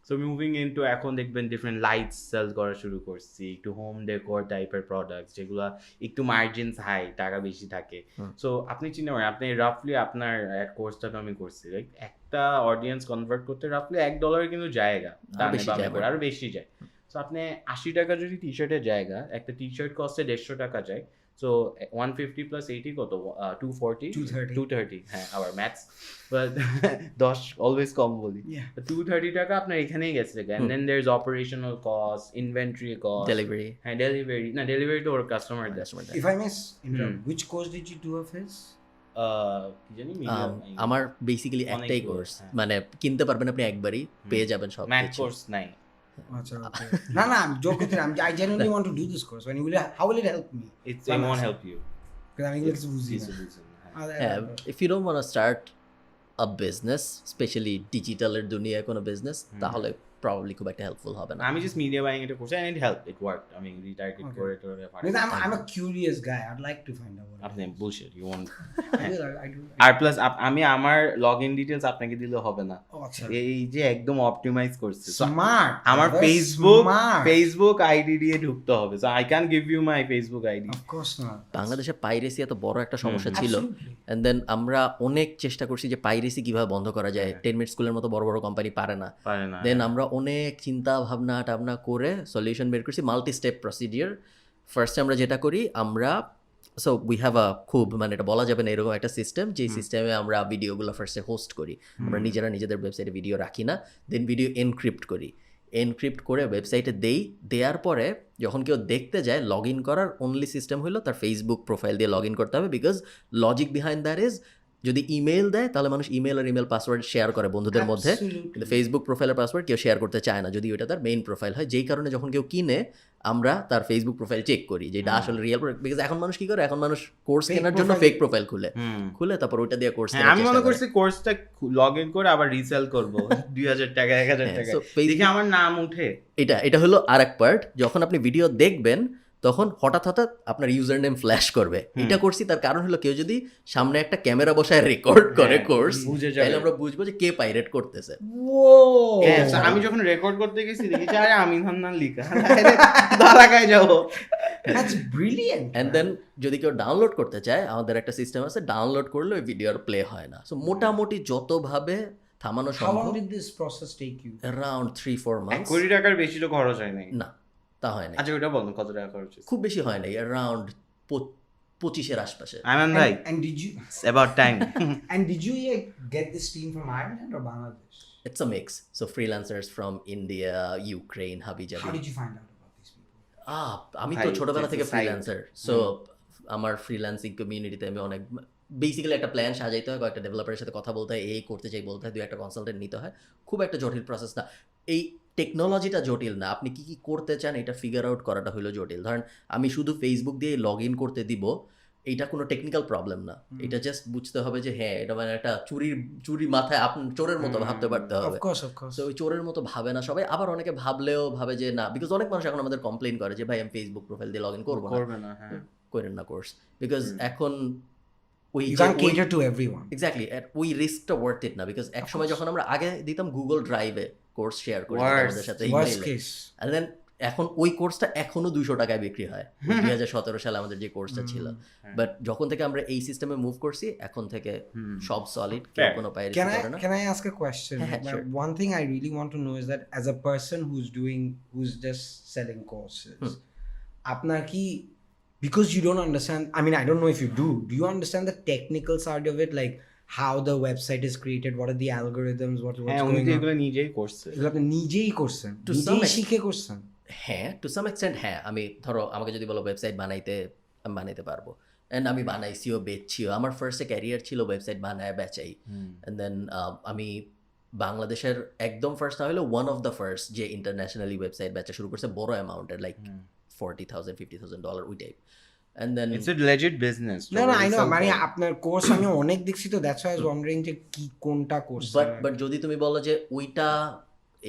সো মুভিং ইনটু এখন দেখবেন ডিফারেন্ট লাইটস সেল করা শুরু করছি, একটু হোম ডেকোর টাইপের প্রোডাক্টস যেগুলো একটু মার্জিনস হাই, টাকা বেশি থাকে। সো আপনি চিন্তা করেন, আপনি রাফলি আপনার কোর্সটা তো আমি করছি, লাইক একটা অডিয়েন্স কনভার্ট করতে রাফলি $1 কিন্তু জায়গা, আরো বেশি যায়। সো আপনি 80 টাকা যদি টি শার্টের জায়গা, একটা টি শার্ট কস্টে 150 টাকা যায়, সো 150 প্লাস 80 কত, 230, হ্যাঁ আবার ম্যাথস, বাট 10 অলওয়েজ কম বলি, 230 টাকা আপনার এখানেই গেছে। And then there is operational cost, inventory cost, delivery, হ্যাঁ ডেলিভারি তো ওর কাস্টমার দেয়। If I may interrupt, which course did you do of his? কি জানি আমার বেসিক্যালি একটাই কোর্স, মানে কিনতে পারবেন আপনি একবারই, পেয়ে যাবেন সব ম্যাথ কিছু। কোর্স নাই। Acha, okay. No, I'm joking. I genuinely want to do this course. How will it help me? It won't help you. Because I'm English busy. If you don't want to start a business, especially digital এর দুনিয়ায় কোনো বিজনেস, তাহলে probably খুব একটা হেল্পফুল হবে না। আমি জাস্ট মিডিয়া বাইং এটা করছি and it helped, it worked. I mean retarget করে তো Because I'm a curious guy. I'd like to find out what আপনি bullshit you want I do. আর প্লাস আমি আমার লগইন ডিটেইলস আপনাকে দিলে হবে না। আচ্ছা, এই যে একদম অপটিমাইজ করছে। স্মার্ট। আমার ফেসবুক আইডি দিয়ে ঢুকতে হবে। So I can give you my Facebook ID. Of course not. বাংলাদেশে পাইরেসি এত বড় একটা সমস্যা ছিল, এন্ড দেন আমরা অনেক চেষ্টা করছি যে পাইরেসি কিভাবে বন্ধ করা যায়। 10 মিনিট স্কুলের মতো বড় বড় কোম্পানি পারে না। দেন আমরা অনেক চিন্তা ভাবনা টাবনা করে সলিউশন বের করছি, মাল্টি স্টেপ প্রসিডিওর। ফার্স্টে আমরা যেটা করি, আমরা সো উই হ্যাভ আ খুব, মানে এটা বলা যাবে না, এরকম একটা সিস্টেম, যে সিস্টেমে আমরা ভিডিওগুলো ফার্স্টে হোস্ট করি। আমরা নিজেদের ওয়েবসাইটে ভিডিও রাখি না, দেন ভিডিও এনক্রিপ্ট করি, এনক্রিপ্ট করে ওয়েবসাইটে দেওয়ার পরে যখন কেউ দেখতে যায়, লগ ইন করার অনলি সিস্টেম হলো তার ফেসবুক প্রোফাইল দিয়ে লগ ইন করতে হবে। Because logic behind that is, যদি ইমেল দেয় তাহলে মানুষ ইমেল আর ইমেল পাসওয়ার্ড শেয়ার করে বন্ধুদের মধ্যে, কিন্তু ফেসবুক প্রোফাইলের পাসওয়ার্ড কেউ শেয়ার করতে চায় না, যদি ওটা তার মেইন প্রোফাইল হয়। যেই কারণে যখন কেউ কিনে, আমরা তার ফেসবুক প্রোফাইল চেক করি যে এটা আসলে রিয়েল, বিকজ এখন মানুষ কি করে, এখন মানুষ কোর্স কেনার জন্য ফেক প্রোফাইল খুলে তারপর ওইটা দিয়ে কোর্স কেনার। আমি মনে করছি কোর্সটা লগ ইন করে আবার রিসেল করব 2000 টাকা 1000 টাকা, দেখে আমার নাম উঠে। এটা হলো আরেক পার্ট। যখন আপনি ভিডিও দেখবেন তখন হঠাৎ আপনার ইউজার নেম ফ্ল্যাশ করবে। এটা করছি তার কারণ হলো, কেউ যদি সামনে একটা ক্যামেরা বসায় রেকর্ড করে কোর্স, তাহলে আমরা বুঝবো যে কে পাইরেট করতেছে। আমি যখন রেকর্ড করতে গেছি দেখি আরে আমিন হান্নান লিখা, দাঁড়ায় যাবো। That's brilliant. And then যদি কেউ ডাউনলোড করতে চায়, আমাদের একটা সিস্টেম আছে, ডাউনলোড করলে ওই ভিডিও আর প্লে হয় না। সো মোটামুটি যতভাবে থামানো সম্ভব। How long did this process take you? Around 3-4 months. 1 কোটি টাকার বেশি তো খরচ হয় নাই। না, তা হয় না। আচ্ছা ওটা বলুন কত টাকা খরচ হয়েছে? খুব বেশি হয় নাই, অ্যারাউন্ড 25-এর আশপাশে। আমান ভাই, and did you it's about time. and did you get this team from Ireland or Bangladesh? It's a mix. So freelancers from India, Ukraine, Habijabi. How did you find out about these people? আমি তো ছোটবেলা থেকে ফ্রিল্যান্সার। সো আমার ফ্রিল্যান্সিং কমিউনিটিতে আমি অনেক, বেসিক্যালি একটা প্ল্যান সাজাইতে হয়, কয়েকটা ডেভেলপারের সাথে কথা বলতে হয়, এই করতে চাই বলতে হয়, 2-1 কনসালটেন্ট নিতে হয়। খুব একটা জটিল প্রসেস না। এই টেকনোলজিটা জটিল না, আপনি কি করতে চান এটা ফিগার আউট করাটা হলো জটিল। ধরেন আমি শুধু ফেসবুক দিয়ে লগ ইন করতে দিব, এইটা কোনো টেকনিক্যাল প্রবলেম না। এটা জাস্ট বুঝতে হবে যে হ্যাঁ, এটা মানে একটা চুরি মাথায় আপনার চোরের মতো ভাবতে পারতে হবে। তো ওই চোরের মতো ভাবে না সবাই। আবার অনেকে ভাবলেও ভাবে যে না, বিকজ অনেক মানুষ এখন আমাদের কমপ্লেইন করে যে ভাই আমি ফেসবুক প্রোফাইল দিয়ে লগ ইন করবো না। করেন না কোর্স, বিকজ এখন you can't cater to everyone. Exactly, ওই রিস্কটা ওয়ার্থ ইট না। বিকজ এক সময় যখন আমরা আগে দিতাম গুগল ড্রাইভে কোর্স শেয়ার করে আমাদের সাথে, and then এখন ওই কোর্সটা এখনো 200 টাকায় বিক্রি হয়। 2017 সালে আমাদের যে কোর্সটা ছিল, বাট যখন থেকে আমরা এই সিস্টেমে মুভ করছি, এখন থেকে সব সলিড, কোনো পাইরেসি করে না। Can I ask a question? Sure. One thing I really want to know is that as a person who's just selling courses, আপনার কি, because you don't understand, I mean I don't know if you do you understand the technical side of it, like how the website is created, what are the algorithms, what's going on? এগুলো নিজেই করছে, এগুলো আপনি নিজেই করছেন, নিজেই শিখে করছেন? হ্যাঁ, টু সাম এক্সটেন্ট হ্যাঁ। আমি ধরো আমাকে যদি বলো ওয়েবসাইট বানাইতে, আমি বানাইতে পারবো, অ্যান্ড আমি বানাইছিও, বেচছিও। আমার ফার্স্টে ক্যারিয়ার ছিল ওয়েবসাইট বানায় বেচাই। অ্যান্ড দেন আমি বাংলাদেশের একদম ফার্স্ট না হলেও ওয়ান অফ দ্য ফার্স্ট যে ইন্টারন্যাশনালি ওয়েবসাইট বেচা শুরু করছে বড় অ্যামাউন্টের, লাইক $40,000-$50,000 ওই type. And then it's a legit business. No, I know, মানে আপনার কোর্স আমি অনেক দেখছি, তো that's why I was wandering যে কি কোনটা কোর্স। বাট যদি তুমি বলো যে ওইটা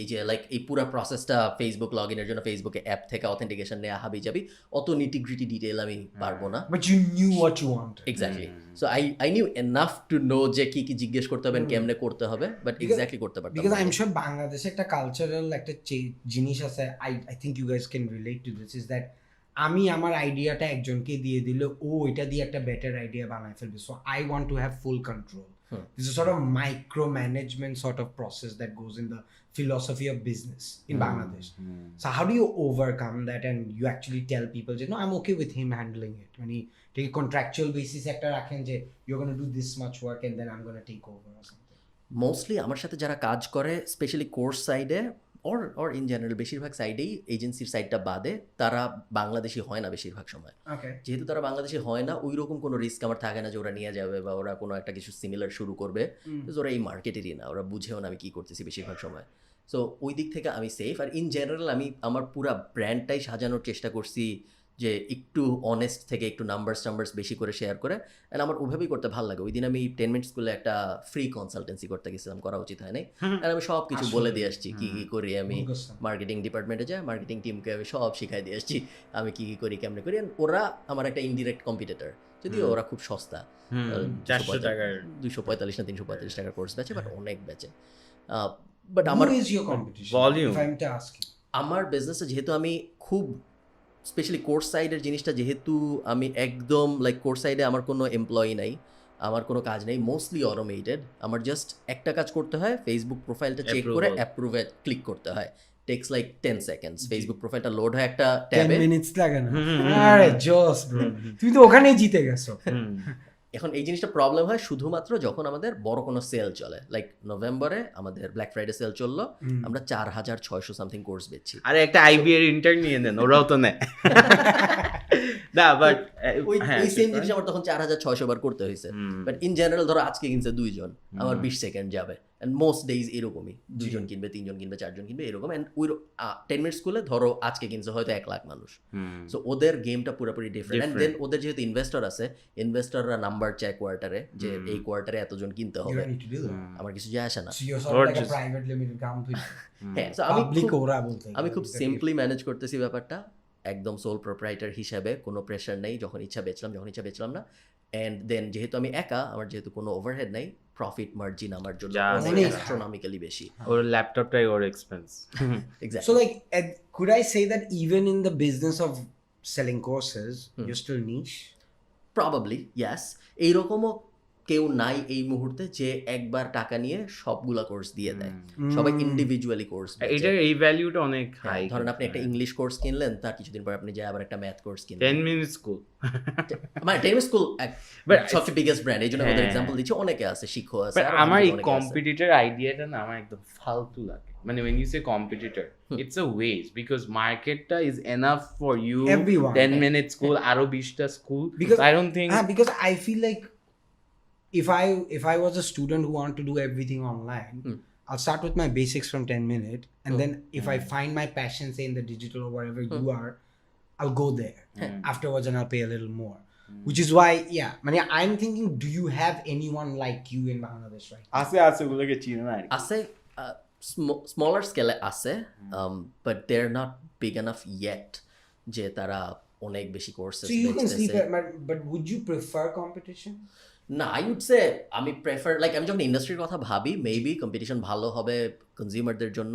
এই যে লাইক এই পুরো প্রসেসটা ফেসবুক লগ ইনের জন্য ফেসবুকে অ্যাপ থেকে অথেন্টিকেশন নেওয়া হাবি যাবি অত নিটিগ্রিটি ডিটেইল আমি পারবো না, but you knew what you want. Exactly, so I knew enough to know যে কি কি জিজ্ঞেস করতে হবে কেমনে করতে হবে, বাট এক্স্যাক্টলি করতে পারতাম। বিকজ আই এম শিওর বাংলাদেশে একটা কালচারাল একটা জিনিস আছে, I think you guys can relate to this, is that আমি আমার আইডিয়াটা একজনকে দিয়ে দিলে ও এটা দিয়ে একটা বেটার আইডিয়া বানায় ফেলবে, so I want to have full control. This is sort of micromanagement sort of process that goes in the philosophy of business in Bangladesh. So how do you overcome that and you actually tell people, no, I'm okay with him handling it? When he take a contractual basis একটা রাখেন যে you're going to do this much work and then I'm going to take over or something. Mostly আমার সাথে যারা কাজ করে স্পেশালি কোর্স সাইডে অর ইন জেনারেল বেশিরভাগ সাইডেই এজেন্সির সাইডটা বাদে তারা বাংলাদেশি হয় না বেশিরভাগ সময়। যেহেতু তারা বাংলাদেশি হয় না ওই রকম কোনো রিস্ক আমার থাকে না যে ওরা নিয়ে যাবে বা ওরা কোনো একটা কিছু সিমিলার শুরু করবে, ওরা এই মার্কেটেরই না, ওরা বুঝেও না আমি কী করতেছি বেশিরভাগ সময়। সো ওই দিক থেকে আমি সেফ। আর ইন জেনারেল আমি আমার পুরো ব্র্যান্ডটাই সাজানোর চেষ্টা করছি যে একটু অনেস্ট থেকে একটু নাম্বারস বেশি করে শেয়ার করে, অ্যান্ড আমার ওইভাবেই করতে ভালো লাগে। ওই দিন আমি 10 মিনিট স্কুলে একটা ফ্রি কনসালটেন্সি করতে গেছিলাম, করা উচিত হয় নাই, আর আমি সব কিছু বলে দিয়ে আসছি কী কী করি। আমি মার্কেটিং ডিপার্টমেন্টে যাই, মার্কেটিং টিমকে আমি সব শিখাই দিয়ে আসছি আমি কী কী করি কেমনে করি। ওরা আমার একটা ইনডিরেক্ট কম্পিটিটর, যদিও ওরা খুব সস্তা, 245 না 335 টাকার কোর্স বেচে, বাট অনেক বেচে। বাট আমার বিজনেসে যেহেতু আমি খুব স্পেশালি কোর্স সাইডের জিনিসটা, যেহেতু আমি একদম লাইক কোর্স সাইডে আমার কোনো এমপ্লয়ি নাই, আমার কোনো কাজ নেই, মোস্টলি অটোমেটেড। আমার জাস্ট একটা কাজ করতে হয়, ফেসবুক প্রোফাইলটা চেক করে অ্যাপ্রুভে ক্লিক করতে হয়, টেক্স লাইক 10 সেকেন্ডস। ফেসবুক প্রোফাইলটা লোড হয় একটা ট্যাবে, 10 মিনিটস লাগে না। আরে জোস ব্রো, তুমি তো ওখানেই জিতে গেছো। এখন এই জিনিসটা প্রবলেম হয় শুধুমাত্র যখন আমাদের বড় কোনো সেল চলে, লাইক নভেম্বরে আমাদের ব্ল্যাক ফ্রাইডে সেল চললো, আমরা 4600 সামথিং কোর্স বেচছি। আরে একটা আইবিএর ইন্টার্ন নিয়ে নেন, ওরাও তো নেয় না, বাট ওই সেম জিনিস আমার তখন 4600 বার করতে হয়েছে। বাট ইন জেনারেল ধরো আজকে কিনছে 2 জন, আমার 20 সেকেন্ড যাবে, এন্ড মোস্ট ডেইজ এরকমই 2 জন কিনবে, 3 জন কিনবে, 4 জন কিনবে, এরকম। এন্ড ওই 10 মিনিট স্কুলে ধরো আজকে কিনছে হয়তো 1 লাখ মানুষ, সো ওদের গেমটা পুরোপুরি ডিফারেন্ট। এন্ড দেন ওদের যেহেতু ইনভেস্টর আছে, ইনভেস্টররা নাম্বার চেক কোয়ার্টারে যে এই কোয়ার্টারে এতজন কিনতে হবে, আমার কিছু যায় আসে না। হ্যাঁ, সো আমি খুব সিম্পলি ম্যানেজ করতেছি ব্যাপারটা, একদম সোল প্রোপ্রাইটার হিসেবে, কোনো প্রেশার নেই, যখন ইচ্ছা বেচলাম, যখন ইচ্ছা বেচলাম না। অ্যান্ড দেন যেহেতু আমি একা, আমার যেহেতু কোনো ওভারহেড নাই, প্রফিট মার্জিন আমার জন্য অ্যাস্ট্রোনমিক্যালি বেশি। ওর ল্যাপটপটাই ওর expense. Exactly. So like could I say that even in the business of selling courses you're still niche? Probably yes. এইরকমও কেউ নাই এই মুহূর্তে যে একবার টাকা নিয়ে সবগুলা কোর্স দিয়ে দেয়, সবাই ইন্ডিভিজুয়ালি কোর্স। এটার এই ভ্যালুটা অনেক হাই। ধরেন আপনি একটা ইংলিশ কোর্স কিনলেন, তার কিছুদিন পর আপনি যায় আবার একটা ম্যাথ কোর্স কিনলেন। 10 মিনিট স্কুল, মানে 10 মিনিট স্কুল সবচেয়ে বিগেস্ট ব্র্যান্ড, এই জন্য আমাদের এক্সাম্পল দিচ্ছি, অনেকে আছে, শিক্ষক আছে। আমার এই কম্পিটিটর আইডিয়াটা না আমার একদম ফালতু লাগে। মানে when you say competitor, it's a waste because marketটা is enough for you. Everyone. 10 minute school, aro 20টা school. Because I don't think. Because I feel like if I was a student who wanted to do everything online, I'll start with my basics from 10 minute, and then if I find my passion, say in the digital or wherever you are, I'll go there afterwards and I'll pay a little more. Which is why, yeah, I'm thinking, do you have anyone like you in Bangladesh right now? আছে ওগুলোকে চিনো না? আছে, smaller scale আছে, but they're not big enough yet যে তারা অনেক বেশি courses বেচতেছে। So you can sleep at, but would you prefer competition? না, আই উড সে আমি প্রেফার, লাইক আমি যখন ইন্ডাস্ট্রির কথা ভাবি, মেবি কম্পিটিশন ভালো হবে কনজিউমারদের জন্য,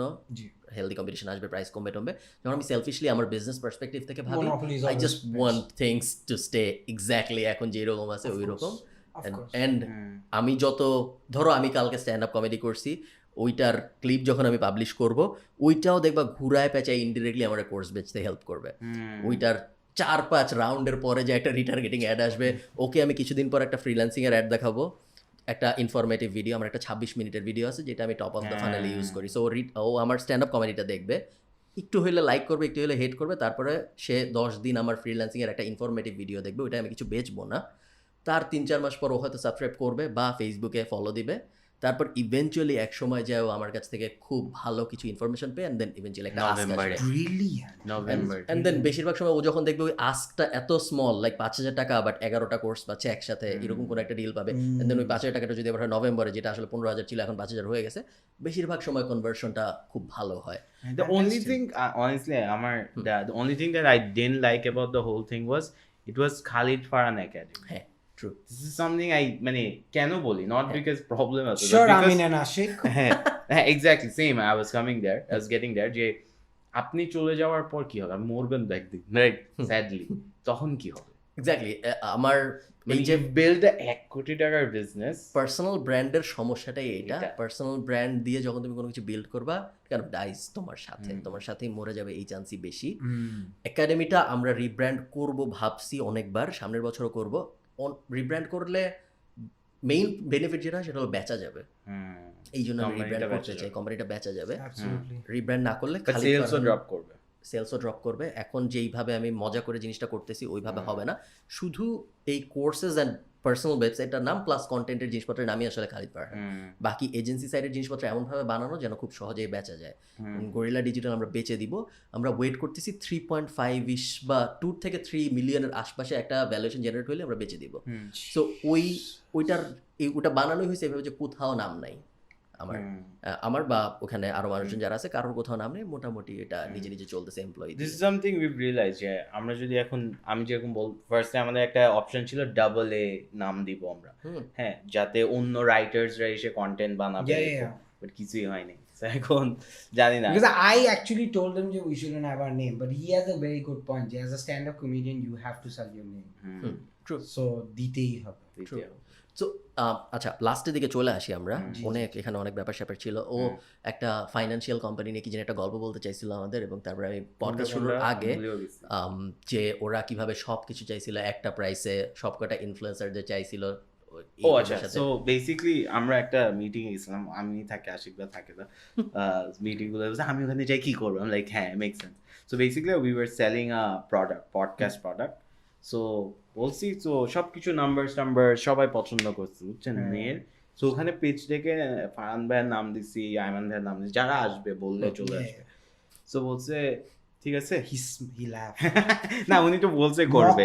হেলদি কম্পিটিশন আসবে, প্রাইস কমবে টমবে। যখন আমি সেলফিশলি আমার বিজনেস পার্সপেক্টিভ থেকে ভাবি, I just want things to stay exactly এখন যেরকম আছে ওই রকম। অ্যান্ড আমি যত ধরো আমি কালকে স্ট্যান্ড আপ কমেডি করছি, ওইটার ক্লিপ যখন আমি পাবলিশ করব, ওইটাও দেখবা ঘুরায় পেঁচায় ইনডিরেক্টলি আমার কোর্স বেচতে হেল্প করবে। ওইটার 4-5 রাউন্ডের পরে যে একটা রিটার্গেটিং অ্যাড আসবে, ওকে আমি কিছুদিন পর একটা ফ্রিল্যান্সিংয়ের অ্যাড দেখাবো, একটা ইনফরমেটিভ ভিডিও, আমার একটা 26 মিনিটের ভিডিও আছে যেটা আমি টপ অফ দ্য ফানেলে ইউজ করি। সো ও আমার স্ট্যান্ড আপ কমেডিটা দেখবে, একটু হইলে লাইক করবে, একটু হইলে হেট করবে, তারপরে সে 10 দিন আমার ফ্রিল্যান্সিংয়ের একটা ইনফরমেটিভ ভিডিও দেখবে, ওইটা আমি কিছু বেচবো না, তার 3-4 মাস পর ও হয়তো সাবস্ক্রাইব করবে বা ফেসবুকে ফলো দিবে, তারপর ইভেনচুয়ালি এক সময় যায় আমার কাছ থেকে খুব ভালো কিছু ইনফরমেশন পেয়ে এন্ড দেন ইভেনচুয়ালি একটা আস্ক আসবে নভেম্বর এন্ড দেন বেশিরভাগ সময় ও যখন দেখবে ওই আস্কটা এত স্মল লাইক 5,000 টাকা বাট 11টা কোর্স পাচ্ছে একসাথে এরকম কোনো একটা ডিল পাবে এন্ড দেন ওই 5,000 টাকাটা যদি আবার নভেম্বরে যেটা আসলে 15,000 ছিল এখন 5,000 হয়ে গেছে বেশিরভাগ সময় কনভার্সনটা খুব ভালো হয় The only thing, honestly, the only thing that I didn't like about the whole thing was it was Khalid Farhan Academy. হ্যাঁ true This is something I কেন বলি, not because problem আছে, Sure, but because Amin and Ashik. হ্যাঁ, exactly same. I was coming there. I was getting there. যে আপনি চলে যাওয়ার পর কি হবে? আপনি মরবেন তো একদিন, right? Sadly. তখন কি হবে? এক্স্যাক্টলি আমার এই যে build a 1 কোটি টাকার বিজনেস, পার্সোনাল ব্র্যান্ডের সমস্যাটাই এটা পার্সোনাল ব্র্যান্ড দিয়ে যখন তুমি কোনো কিছু বিল্ড করবা কারণ ডাইস তোমার সাথেই মরে যাবে এই চান্সই বেশি একাডেমিটা আমরা রিব্র্যান্ড করব ভাবছি অনেকবার সামনের বছরও করব রিব্র্যান্ড করলে মেইন বেনিফিট যেটা সেটা হলো বেচা যাবে এই জন্য আমি রিব্র্যান্ড করতে চাই কোম্পানিটা বেচা যাবে রিব্র্যান্ড না করলে সেলসও ড্রপ করবে এখন যেইভাবে আমি মজা করে জিনিসটা করতেছি ওইভাবে হবে না শুধু এই কোর্সেস অ্যান্ড পার্সোনাল ওয়েবসাইটটার নাম প্লাস কন্টেন্টের জিনিসপত্রের নামই আসলে খালিদ ফারহান বাকি এজেন্সি সাইডের জিনিসপত্র এমনভাবে বানানো যেন খুব সহজেই বেচা যায় গরিলা ডিজিটাল আমরা বেচে দিব আমরা ওয়েট করতেছি 3.5-ish বা 2 থেকে 3 মিলিয়নের আশপাশে একটা ভ্যালুয়েশন জেনারেট হলে আমরা বেচে দিব সো ওইটা বানানোই হয়েছে এভাবে যে কোথাও নাম নাই আমার বা ওখানে আরো মানুষজন যারা আছে কারোর কোথাও নাম নেই মোটামুটি এটা নিজে নিজে চলতেছে employee this is something we've realize যে আমরা যদি এখন আমি যেরকম ফার্স্টে আমাদের একটা অপশন ছিল ডাবল এ নাম দিব আমরা হ্যাঁ যাতে অন্য রাইটার্সরা এসে কন্টেন্ট বানাবে বাট কিছুই হয়নি এখন জানি না because I actually told him we shouldn't have our name but he has a very good point as a stand up comedian you have to sell your name true so দিতেই হবে সো আচ্ছা লাস্টের দিকে চলে আসি আমরা এখানে অনেক ব্যাপার স্যাপার ছিল ও একটা ফাইন্যান্সিয়াল কোম্পানি নিয়ে কি যেন একটা গল্প বলতে চাইছিল আমাদের এবং তারপরে আমি পডকাস্ট শুরুর আগে যে ওরা কিভাবে সব কিছু চাইছিল একটা প্রাইসে সবকটা ইনফ্লুয়েন্সারদের চাইছিল আচ্ছা সো বেসিক্যালি আমরা একটা মিটিং এ গেছিলাম আমি থাকে আশিক দা থাকে না মিটিং গুলো আমি ওখানে যাই কি করব লাইক হ্যাঁ make sense so basically we were selling a product podcast product so বলছি তো সব কিছু নাম্বার সবাই পছন্দ করছে বুঝছেন মেয়ের সো ওখানে পেজ থেকে ফারহান ভাইয়ের নাম দিছি আইমান ভাইয়ের নাম দিছি যারা আসবে বললে চলে আসবে সো বলছে ঠিক আছে না উনি তো বলছে করবে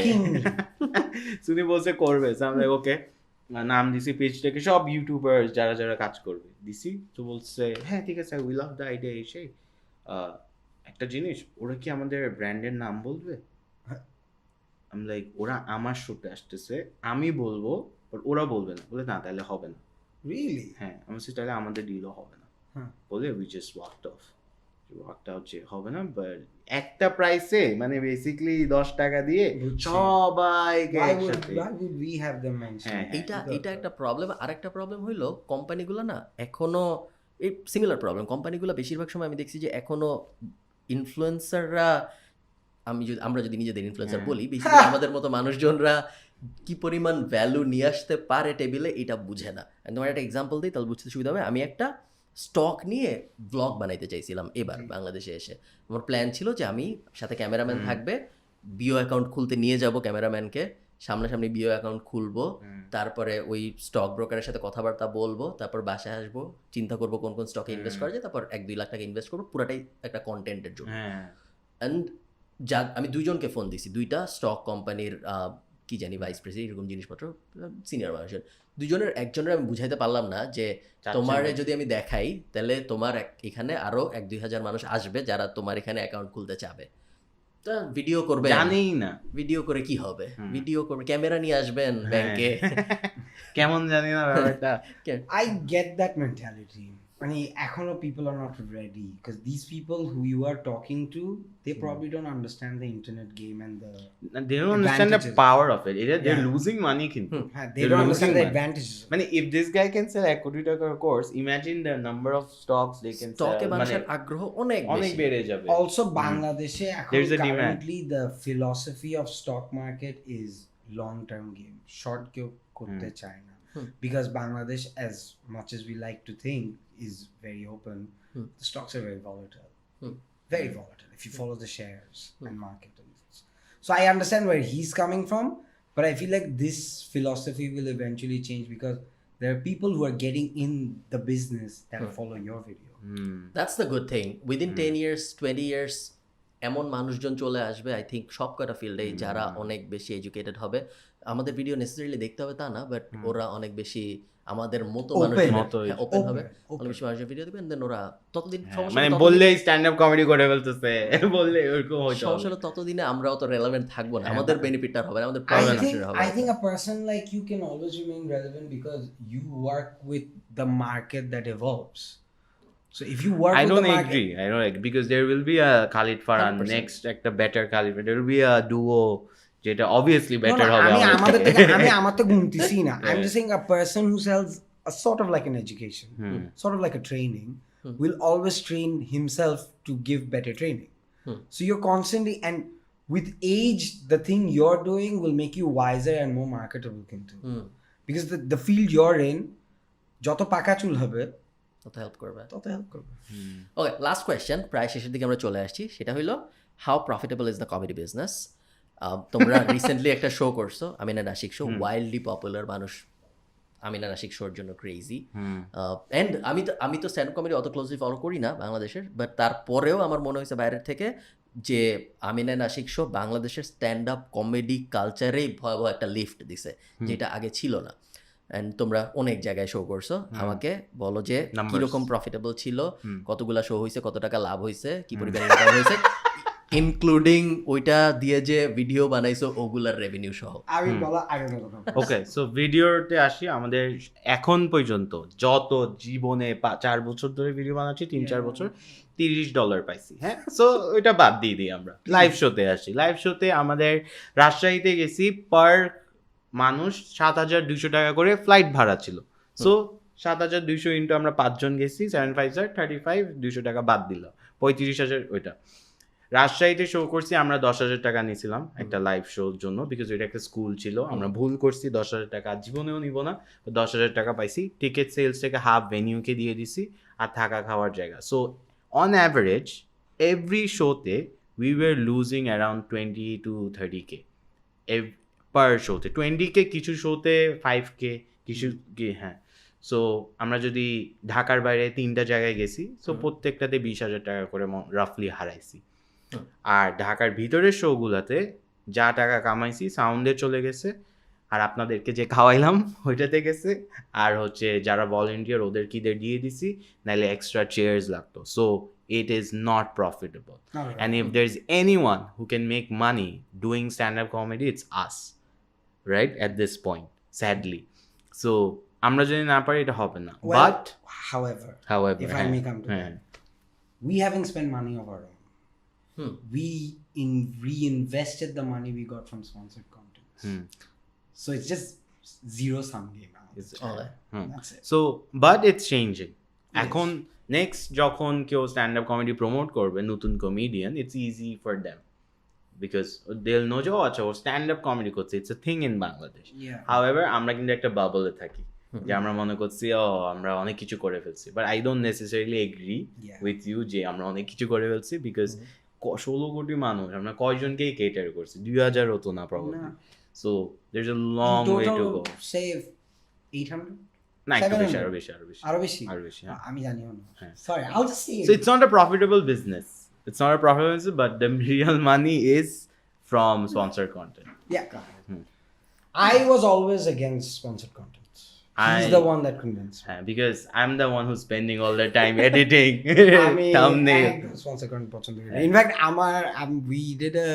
উনি বলছে করবে আমি ওকে নাম দিছি পেজ থেকে সব ইউটিউবার যারা যারা কাজ করবে দিছি তো বলছে হ্যাঁ ঠিক আছে উই লাভ দ্য আইডিয়া এসে একটা জিনিস ওরা কি আমাদের ব্র্যান্ডের নাম বলবে আমি লাইক ওরা আমার শোতে আসতেছে আমি বলবো বাট ওরা বলবে না বলে না তাহলে হবে না রিয়েলি হ্যাঁ আমি বলছি তাহলে আমাদের ডিলও হবে না বলে উই জাস্ট ওয়াকড অফ হচ্ছে হবে না বাট একটা প্রাইসে মানে বেসিক্যালি 10 টাকা দিয়ে সবাইকে একসাথে এটা একটা প্রবলেম আরেকটা প্রবলেম হইলো কোম্পানিগুলো না এখনো এই সিমিলার প্রবলেম কোম্পানিগুলো বেশিরভাগ সময় আমি দেখছি যে এখনো ইনফ্লুয়েন্সাররা আমরা যদি নিজেদের ইনফ্লুয়েন্সার বলি বেশিরভাগ আমাদের মতো মানুষজনরা কি পরিমাণ ভ্যালু নিয়ে আসতে পারে টেবিলে এটা বুঝে না তোমার একটা এক্সাম্পল দিই তাহলে বুঝতে সুবিধা হবে আমি একটা স্টক নিয়ে ব্লগ বানাইতে চাইছিলাম এবার বাংলাদেশে এসে আমার প্ল্যান ছিল যে আমি সাথে ক্যামেরাম্যান থাকবে বিও অ্যাকাউন্ট খুলতে নিয়ে যাব ক্যামেরাম্যানকে সামনাসামনি বিও অ্যাকাউন্ট খুলবো তারপরে ওই স্টক ব্রোকারের সাথে কথাবার্তা বলবো তারপর বাসায় আসবো চিন্তা করবো কোন কোন স্টকে ইনভেস্ট করা যায় তারপর 1-2 লাখ টাকা ইনভেস্ট করবো পুরাটাই একটা কন্টেন্টের জন্য অ্যান্ড আমি 2জনকে ফোন দিছি 2টা স্টক কোম্পানির কি জানি ভাইস প্রেসিডেন্ট এরকম জিনিসপত্র সিনিয়র মানুষের 2জনের একজনের আমি বুঝাইতে পারলাম না যে তোমারে যদি আমি দেখাই তাহলে তোমার এখানে আরো 1-2 হাজার মানুষ আসবে যারা তোমার এখানে অ্যাকাউন্ট খুলতে চাবে তা ভিডিও করবে জানেই না ভিডিও করে কি হবে ভিডিও করবে ক্যামেরা নিয়ে আসবেন ব্যাংকে কেমন জানি না ব্যাপারটা I get that mentality মানে এখনো people are not ready because these people who you are talking to they probably don't understand the internet game and they don't understand the power of it they're losing money kintu they don't understand the advantages মানে if this guy can sell 1 কোটি টাকার course imagine the number of stocks they can sell স্টকে মানুষের আগ্রহ অনেক বেড়ে যাবে also বাংলাদেশে এখন currently the philosophy of stock market is long term game short কেউ করতে চায় না because Bangladesh as much as we like to think is very open the stocks are very volatile very volatile if you follow the shares and market and this. So I understand where he's coming from but I feel like this philosophy will eventually change because There are people who are getting in the business that follow your video. That's the good thing. Within 10 years, 20 years, এমন মানুষজন চলে আসবে আই থিঙ্ক সব কটা ফিল্ডে যারা অনেক বেশি এডুকেটেড হবে। আমাদের ভিডিও নেসেসারিলি দেখতে হবে তা না, বাট ওরা অনেক বেশি আমাদের মতো মানুষের ওপেন হবে, অনেক বেশি মানুষের ভিডিও দিবেন, দেন ওরা ততদিন মানে বললেই স্ট্যান্ড আপ কমেডি করে ফেলতেছে, বললে এরকম হইতো। সমস্যা হলো ততদিনে আমরা অত রেলেভেন্ট থাকবো না, আমাদের বেনিফিটটা হবে, আমাদের প্রবলেমটা হবে। I think a person like you can always remain relevant because you work with the market that evolves. So if you work I with don't the market, agree. I don't agree because there will be a Khalid Farhan 100%. next একটা better Khalid Farhan. There will be a duo যেটা obviously better হবে। আমি আমাদের থেকে আমি আমার তো গুনতেছি না। I'm just saying a person who sells a sort of like an education, sort of like a training, will always train himself to give better training. So you're constantly, and with age, the thing you're doing will make you wiser and more marketable কিন্তু। Because the field you're in, যত পাকা চুল হবে তত হেল্প করবে। ওকে, লাস্ট কোয়েশ্চেন, প্রায় শেষের দিকে আমরা চলে আসছি, সেটা হলো how profitable is the comedy business? তোমরা রিসেন্টলি একটা শো করছো, Amin and Ashiq show, wildly popular, মানুষ আমিন অ্যান্ড আশিক শোর জন্য ক্রেজি। অ্যান্ড আমি তো স্ট্যান্ড কমেডি অত ক্লোজলি ফলো করি না বাংলাদেশের, বাট তারপরেও আমার মনে হয়েছে বাইরের থেকে যে আমিন অ্যান্ড আশিক শো বাংলাদেশের স্ট্যান্ড আপ কমেডি কালচারেই ভয়াবহ একটা লিফট দিছে, যেটা আগে ছিল না। অ্যান্ড তোমরা অনেক জায়গায় শো করছো, আমাকে বলো যে কিরকম প্রফিটেবল ছিল, কতগুলা শো হয়েছে, কত টাকা লাভ হয়েছে, কি পরিমাণ ইনকাম হয়েছে, ইনক্লুডিং ওইটা দিয়ে যে ভিডিও বানাইছো ওগুলার রেভিনিউ সহ। আমি বলা আগে ওকে, সো ভিডিওতে আসি। আমাদের এখন পর্যন্ত যত জীবনে 4 বছর ধরে ভিডিও বানাচ্ছি, 3-4 বছর, $30 পাইছি। হ্যাঁ, সো ওইটা বাদ দিয়ে দিই, আমরা লাইভ শোতে আসি। লাইভ শোতে আমাদের রাজশাহীতে গেছি, পার মানুষ 7,200 টাকা করে ফ্লাইট ভাড়া ছিল। সো 7,200 ইন্টু আমরা 5 জন গেছি, 7,500, 35, 200 টাকা বাদ দিল, 35,000 ওইটা। রাজশাহীতে শো করছি, আমরা 10,000 টাকা নিয়েছিলাম একটা লাইভ শোর জন্য, বিকজ ওইটা একটা স্কুল ছিল। আমরা ভুল করছি, 10,000 টাকা জীবনেও নিব না, 10,000 টাকা পাইছি। টিকিট সেলস থেকে হাফ ভেনিউকে দিয়ে দিছি, আর থাকা খাওয়ার জায়গা। সো অন অ্যাভারেজ এভরি শোতে we were losing around 20 to 30K পার শোতে। 20K কিছু শোতে, 5K কিছু কি। হ্যাঁ, সো আমরা যদি ঢাকার বাইরে 3টা জায়গায় গেছি, সো প্রত্যেকটাতে 20,000 টাকা করে রাফলি হারাইছি। আর ঢাকার ভিতরের শোগুলোতে যা টাকা কামাইছি সাউন্ডে চলে গেছে, আর আপনাদেরকে যে খাওয়াইলাম ওইটাতে গেছে, আর হচ্ছে যারা ভলেন্টিয়ার ওদেরকে দিয়ে দিছি, নাহলে এক্সট্রা চেয়ার্স লাগতো। So it is not profitable. Right. And if there's anyone who can make money doing stand-up comedy, it's us, right? At this point, sadly. So আমরা যদি না পারি এটা হবে না। But however, if I may come to that, we haven't spent money of our own. We reinvested the money we got from sponsored content. So it's just zero sum game now. That's it. So but it's changing. এখন নেক্সট যখন কেউ স্ট্যান্ড আপ কমেডি প্রমোট করবে, নতুন comedian, it's easy for them because they'll know যে আচ্ছা ও স্ট্যান্ড আপ কমেডি করছে, it's a thing in Bangladesh. However আমরা কিন্তু একটা বাবলে থাকি যে আমরা মনে করছি আমরা অনেক কিছু করে ফেলছি, but I don't necessarily agree with you যে আমরা অনেক কিছু করে ফেলছি, বিকজ 16 কোটি মানুষ আমরা কয়জনকেই কেটার করছি, 2,000 হতো না probably. So there is a long way to go. Say 800? না, একটু বেশি, আরো বেশি। আমি জানিও না। Sorry, I'll just say So it's not a profitable business. It's not a profitable business, but the real money is from sponsored content. Yeah. I was always against sponsored content. He's the one that convinced me. Because I'm the one who's spending all the time editing thumbnail. Sponsored content. In fact, we did a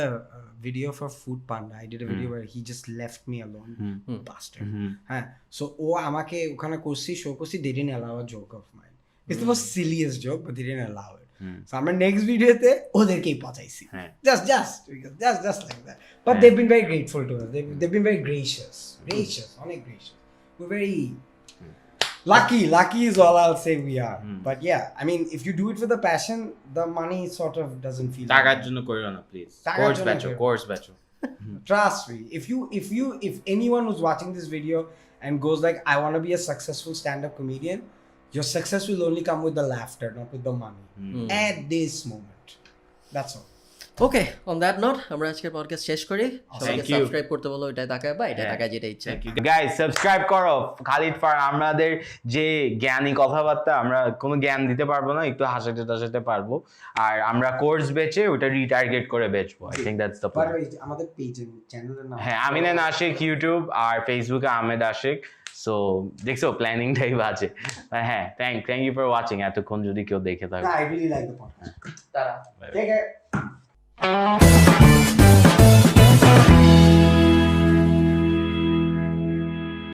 video for Food Panda. I did a video where he just left me alone. Bastard. So amake okhane korchi show korchi, they didn't allow a joke of mine. It's the most silliest joke, but they didn't allow it. So our next video te oderke pachaisi. Just like that. But they've been very grateful to us. They've been very gracious. Honest gracious. We're very lucky is all I'll say we are. But yeah, I mean, if you do it with a passion, the money sort of doesn't feel টাকার জন্য কইরো না প্লিজ, কোর্স ব্যাচো। Trust me, if anyone who's watching this video and goes like, I want to be a successful stand-up comedian, your success will only come with the laughter, not with the money at this moment. That's all. Okay on that note আমরা আজকের পডকাস্ট শেষ করি সবাইকে সাবস্ক্রাইব করতে বলো এটাই তাকায় বা এটা তাকায় যেটা ইচ্ছা গাইস সাবস্ক্রাইব করো খালিদ ফার আমাদের যে জ্ঞানী কথাবার্তা আমরা কোনো জ্ঞান দিতে পারবো না একটু হাসাতে পারবো আর আমরা কোর্স বেচে ওটা রিটার্গেট করে বেচবো I think that's the plan আমাদের পেজ চ্যানেলের নাম হ্যাঁ আমিন এন্ড আশিক ইউটিউব আর ফেসবুকে আহমেদ আশিক সো দেখছো প্ল্যানিংটাই বাজে হ্যাঁ থ্যাংক ইউ ফর ওয়াচিং এতক্ষণ যদি কেউ দেখে থাকে I really like the podcast তারা টেক কেয়ার